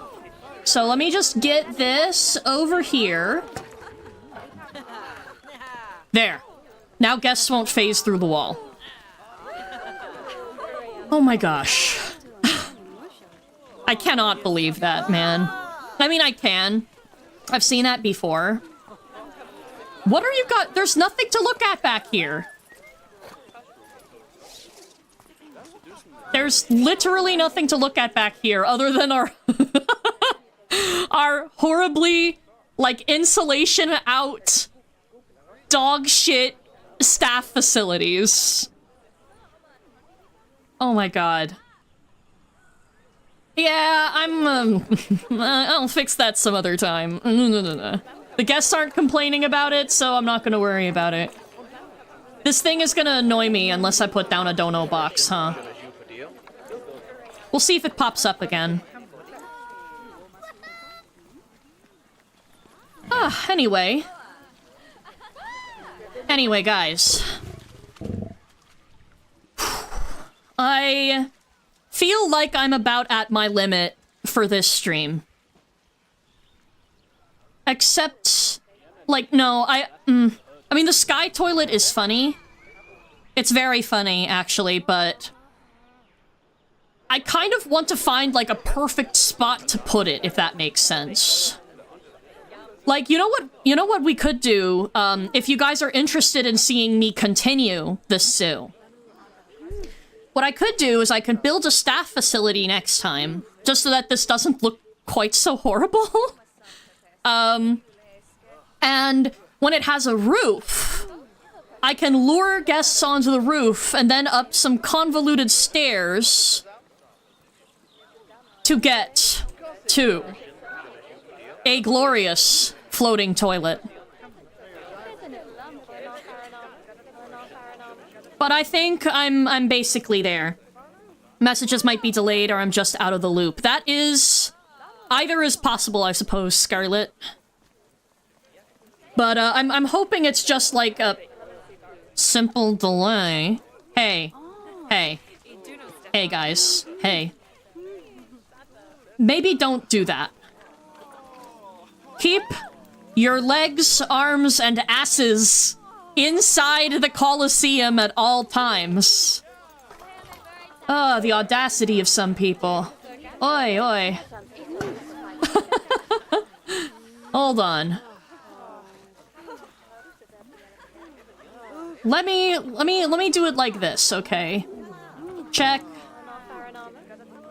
So let me just get this over here. There. Now guests won't phase through the wall. Oh my gosh. I cannot believe that, man. I mean, I can. I've seen that before. What are you got? There's nothing to look at back here. There's literally nothing to look at back here other than our our horribly, like, insulation out dog shit staff facilities. Oh my god. Yeah, I'll fix that some other time. The guests aren't complaining about it, so I'm not gonna worry about it. This thing is gonna annoy me unless I put down a dono box, huh? We'll see if it pops up again. Anyway. Anyway, guys. I feel like I'm about at my limit for this stream. Except, like, no, I mean, the sky toilet is funny. It's very funny, actually, but I kind of want to find, like, a perfect spot to put it, if that makes sense. Like, you know what we could do, if you guys are interested in seeing me continue this zoo? What I could do is I could build a staff facility next time, just so that this doesn't look quite so horrible. And when it has a roof, I can lure guests onto the roof and then up some convoluted stairs to get to a glorious floating toilet. But I think I'm basically there. Messages might be delayed or I'm just out of the loop. That is... either is possible, I suppose, Scarlet. But I'm hoping it's just like a simple delay. Hey. Hey. Hey, guys. Hey. Maybe don't do that. Keep your legs, arms, and asses inside the Colosseum at all times. Ah, the audacity of some people. Oi, oi. Hold on. Let me do it like this, okay? Check.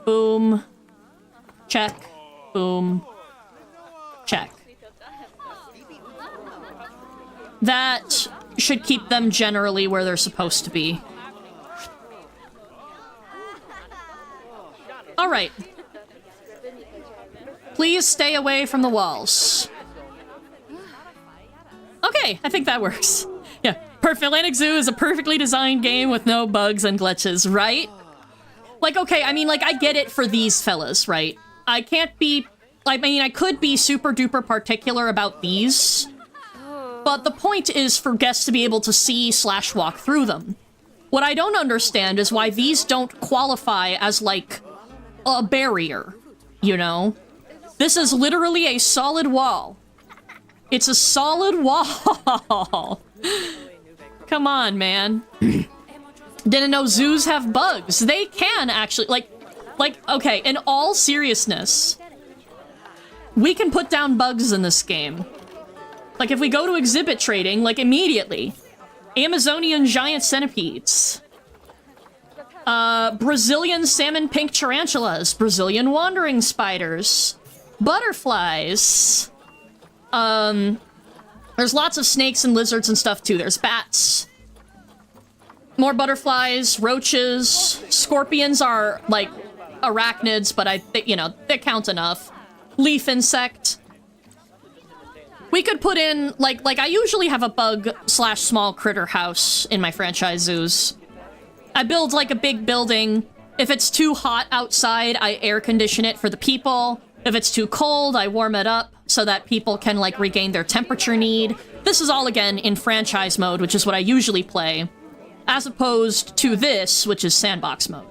Boom. Check. Boom. Check. That should keep them generally where they're supposed to be. Alright. Please stay away from the walls. Okay, I think that works. Yeah, Atlantic Zoo is a perfectly designed game with no bugs and glitches, right? Like, okay, I mean, like, I get it for these fellas, right? I can't be... I mean, I could be super duper particular about these, but the point is for guests to be able to see / walk through them. What I don't understand is why these don't qualify as, like, a barrier, you know? This is literally a solid wall. It's a solid wall. Come on, man. Didn't know zoos have bugs. They can actually, like, okay, in all seriousness, we can put down bugs in this game. Like, if we go to exhibit trading, like, immediately. Amazonian giant centipedes. Brazilian salmon pink tarantulas. Brazilian wandering spiders. Butterflies. There's lots of snakes and lizards and stuff, too. There's bats. More butterflies, roaches. Scorpions are, like, arachnids, but you know, they count enough. Leaf insect. We could put in, like I usually have a bug / small critter house in my franchise zoos. I build, like, a big building. If it's too hot outside, I air condition it for the people. If it's too cold, I warm it up so that people can, like, regain their temperature need. This is all, again, in franchise mode, which is what I usually play, as opposed to this, which is sandbox mode.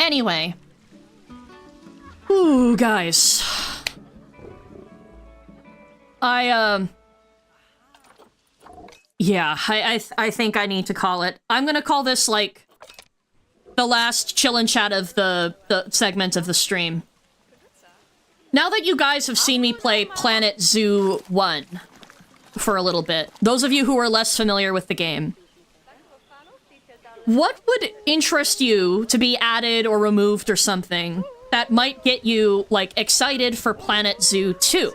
Anyway. Ooh, guys. Yeah, I think I need to call it. I'm gonna call this, like, the last chill and chat of the segment of the stream. Now that you guys have seen me play Planet Zoo 1 for a little bit, those of you who are less familiar with the game, what would interest you to be added or removed or something that might get you, like, excited for Planet Zoo 2?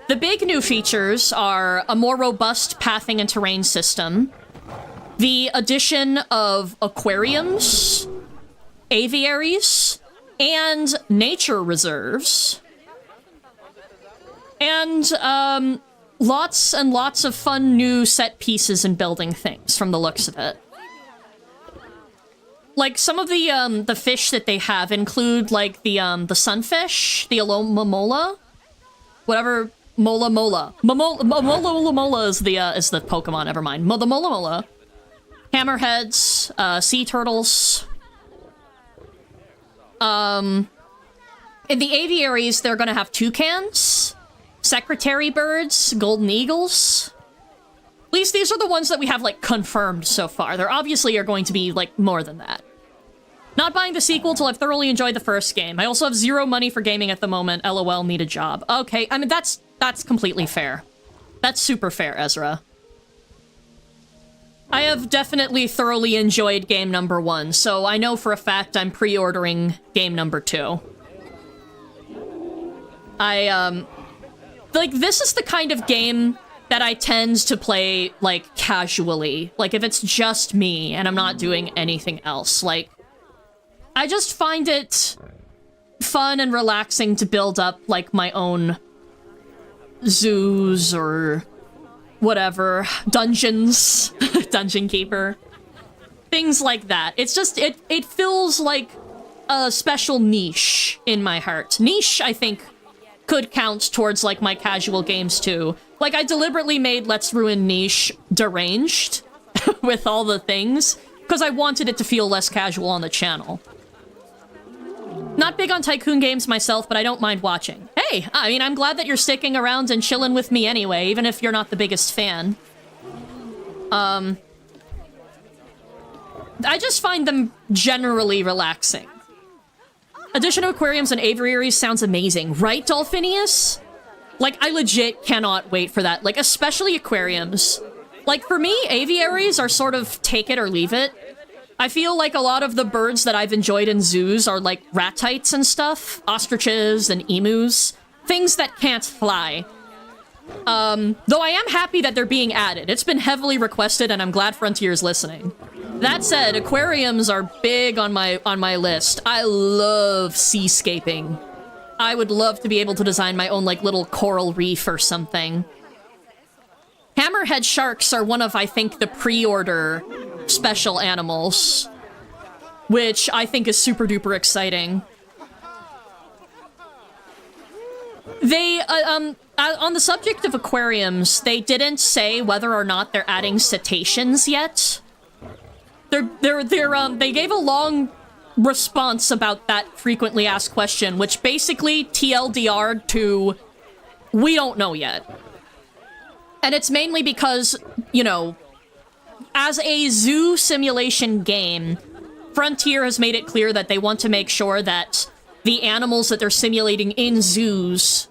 The big new features are a more robust pathing and terrain system, the addition of aquariums, aviaries, and nature reserves, and lots and lots of fun new set pieces and building things from the looks of it. Like, some of the fish that they have include, like, the sunfish, the Alomomola, whatever, Mola. Mola is the Pokemon, never mind. The Mola. Hammerheads, sea turtles. In the aviaries, they're gonna have toucans, secretary birds, golden eagles. At least these are the ones that we have, like, confirmed so far. There obviously are going to be, like, more than that. Not buying the sequel till I've thoroughly enjoyed the first game. I also have zero money for gaming at the moment. LOL, need a job. Okay, I mean, that's completely fair. That's super fair, Ezra. I have definitely thoroughly enjoyed game number 1, so I know for a fact I'm pre-ordering game number 2. Like, this is the kind of game that I tend to play, like, casually. Like, if it's just me and I'm not doing anything else. Like, I just find it fun and relaxing to build up, like, my own zoos or whatever. Dungeons. Dungeon Keeper. Things like that. It's just, it feels like a special niche in my heart. Niche, I think, could count towards, like, my casual games, too. Like, I deliberately made Let's Ruin Niche deranged with all the things, because I wanted it to feel less casual on the channel. Not big on tycoon games myself, but I don't mind watching. Hey, I mean, I'm glad that you're sticking around and chilling with me anyway, even if you're not the biggest fan. I just find them generally relaxing. Addition of aquariums and aviaries sounds amazing, right, Dolphinius? Like, I legit cannot wait for that. Like, especially aquariums. Like, for me, aviaries are sort of take it or leave it. I feel like a lot of the birds that I've enjoyed in zoos are, like, ratites and stuff. Ostriches and emus. Things that can't fly. Though I am happy that they're being added. It's been heavily requested, and I'm glad Frontier's listening. That said, aquariums are big on my list. I love seascaping. I would love to be able to design my own, like, little coral reef or something. Hammerhead sharks are one of, I think, the pre-order special animals, which I think is super duper exciting. They, on the subject of aquariums, they didn't say whether or not they're adding cetaceans yet. They gave a long response about that frequently asked question, which basically TLDR'd to, we don't know yet. And it's mainly because, you know, as a zoo simulation game, Frontier has made it clear that they want to make sure that the animals that they're simulating in zoos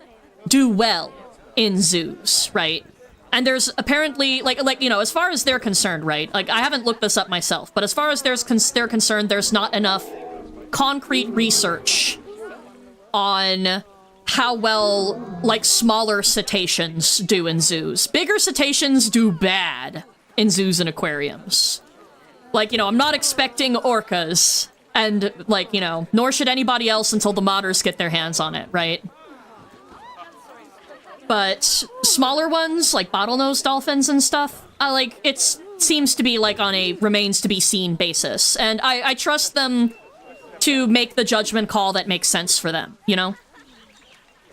do well in zoos, right? And there's apparently, like you know, as far as they're concerned, right? Like, I haven't looked this up myself, but as far as they're concerned, there's not enough concrete research on how well, like, smaller cetaceans do in zoos. Bigger cetaceans do bad in zoos and aquariums. Like, you know, I'm not expecting orcas, and, like, you know, nor should anybody else until the modders get their hands on it, right? But smaller ones, like bottlenose dolphins and stuff, like, it seems to be, like, on a remains-to-be-seen basis. And I trust them to make the judgment call that makes sense for them, you know?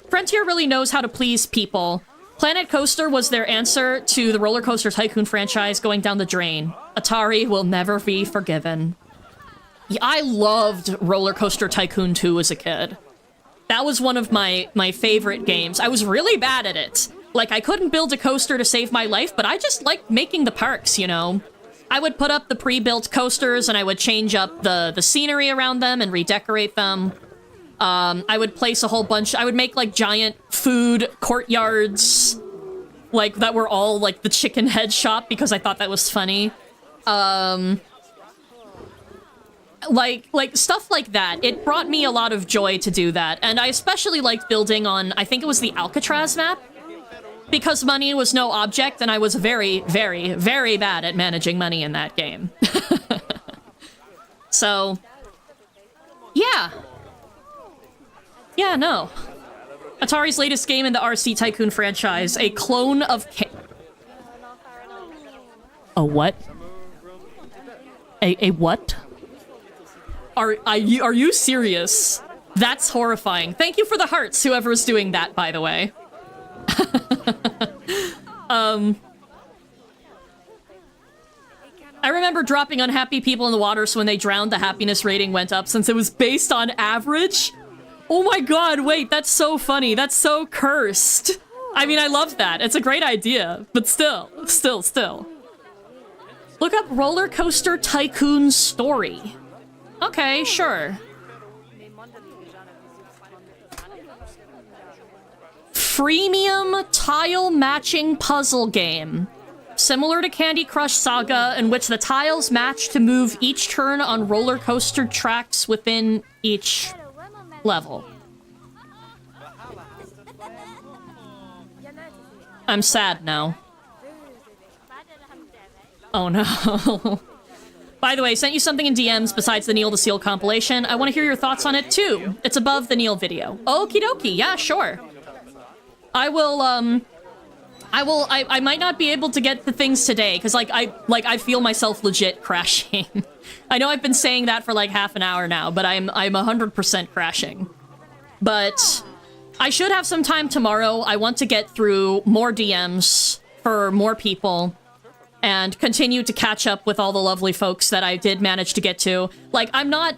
Frontier really knows how to please people. Planet Coaster was their answer to the Roller Coaster Tycoon franchise going down the drain. Atari will never be forgiven. I loved Roller Coaster Tycoon 2 as a kid. That was one of my favorite games. I was really bad at it. Like, I couldn't build a coaster to save my life, but I just liked making the parks, you know? I would put up the pre-built coasters, and I would change up the scenery around them and redecorate them. I would place a whole bunch... I would make, like, giant food courtyards, like, that were all, like, the chicken head shop, because I thought that was funny. Like, stuff like that. It brought me a lot of joy to do that, and I especially liked building on, I think it was the Alcatraz map, because money was no object, and I was very, very, very bad at managing money in that game. So, yeah. Yeah, no. Atari's latest game in the RC Tycoon franchise, a clone of a what? A what? Are you serious? That's horrifying. Thank you for the hearts, whoever's doing that, by the way. I remember dropping unhappy people in the water, so when they drowned, the happiness rating went up since it was based on average. Oh my god, wait, that's so funny. That's so cursed. I mean, I love that. It's a great idea, but still. Look up Roller Coaster Tycoon story. Okay, sure. Freemium tile matching puzzle game. Similar to Candy Crush Saga, in which the tiles match to move each turn on roller coaster tracks within each level. I'm sad now. Oh no. By the way, sent you something in DMs besides the Neil the Seal compilation. I want to hear your thoughts on it too. It's above the Neil video. Okie dokie, yeah, sure. I might not be able to get the things today, because I feel myself legit crashing. I know I've been saying that for like half an hour now, but I'm 100% crashing. But I should have some time tomorrow. I want to get through more DMs for more people and continue to catch up with all the lovely folks that I did manage to get to. Like, I'm not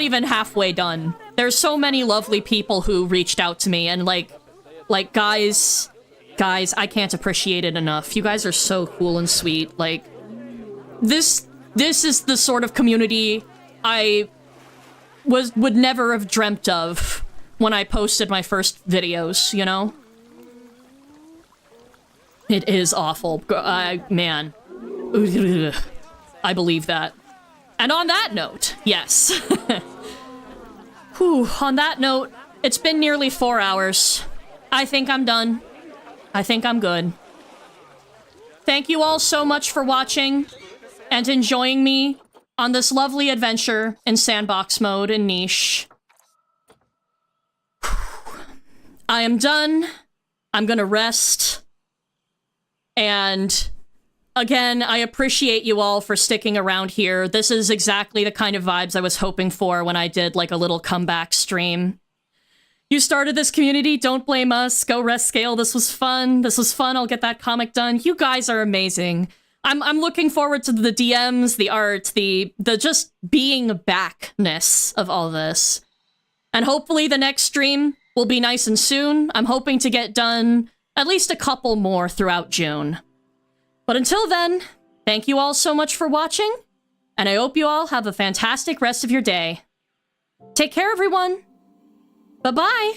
even halfway done. There's so many lovely people who reached out to me, and like guys, I can't appreciate it enough. You guys are so cool and sweet. Like, this is the sort of community I would never have dreamt of when I posted my first videos, you know? It is awful. Man. I believe that. And on that note, yes. Whew, on that note, it's been nearly 4 hours. I think I'm done. I think I'm good. Thank you all so much for watching and enjoying me on this lovely adventure in sandbox mode and niche. I am done. I'm gonna rest. And again, I appreciate you all for sticking around here. This is exactly the kind of vibes I was hoping for when I did like a little comeback stream. You started this community, don't blame us. Go rest scale, this was fun. I'll get that comic done. You guys are amazing. I'm looking forward to the DMs, the art, the just being backness of all this. And hopefully the next stream will be nice and soon. I'm hoping to get done at least a couple more throughout June. But until then, thank you all so much for watching, and I hope you all have a fantastic rest of your day. Take care, everyone. Bye-bye.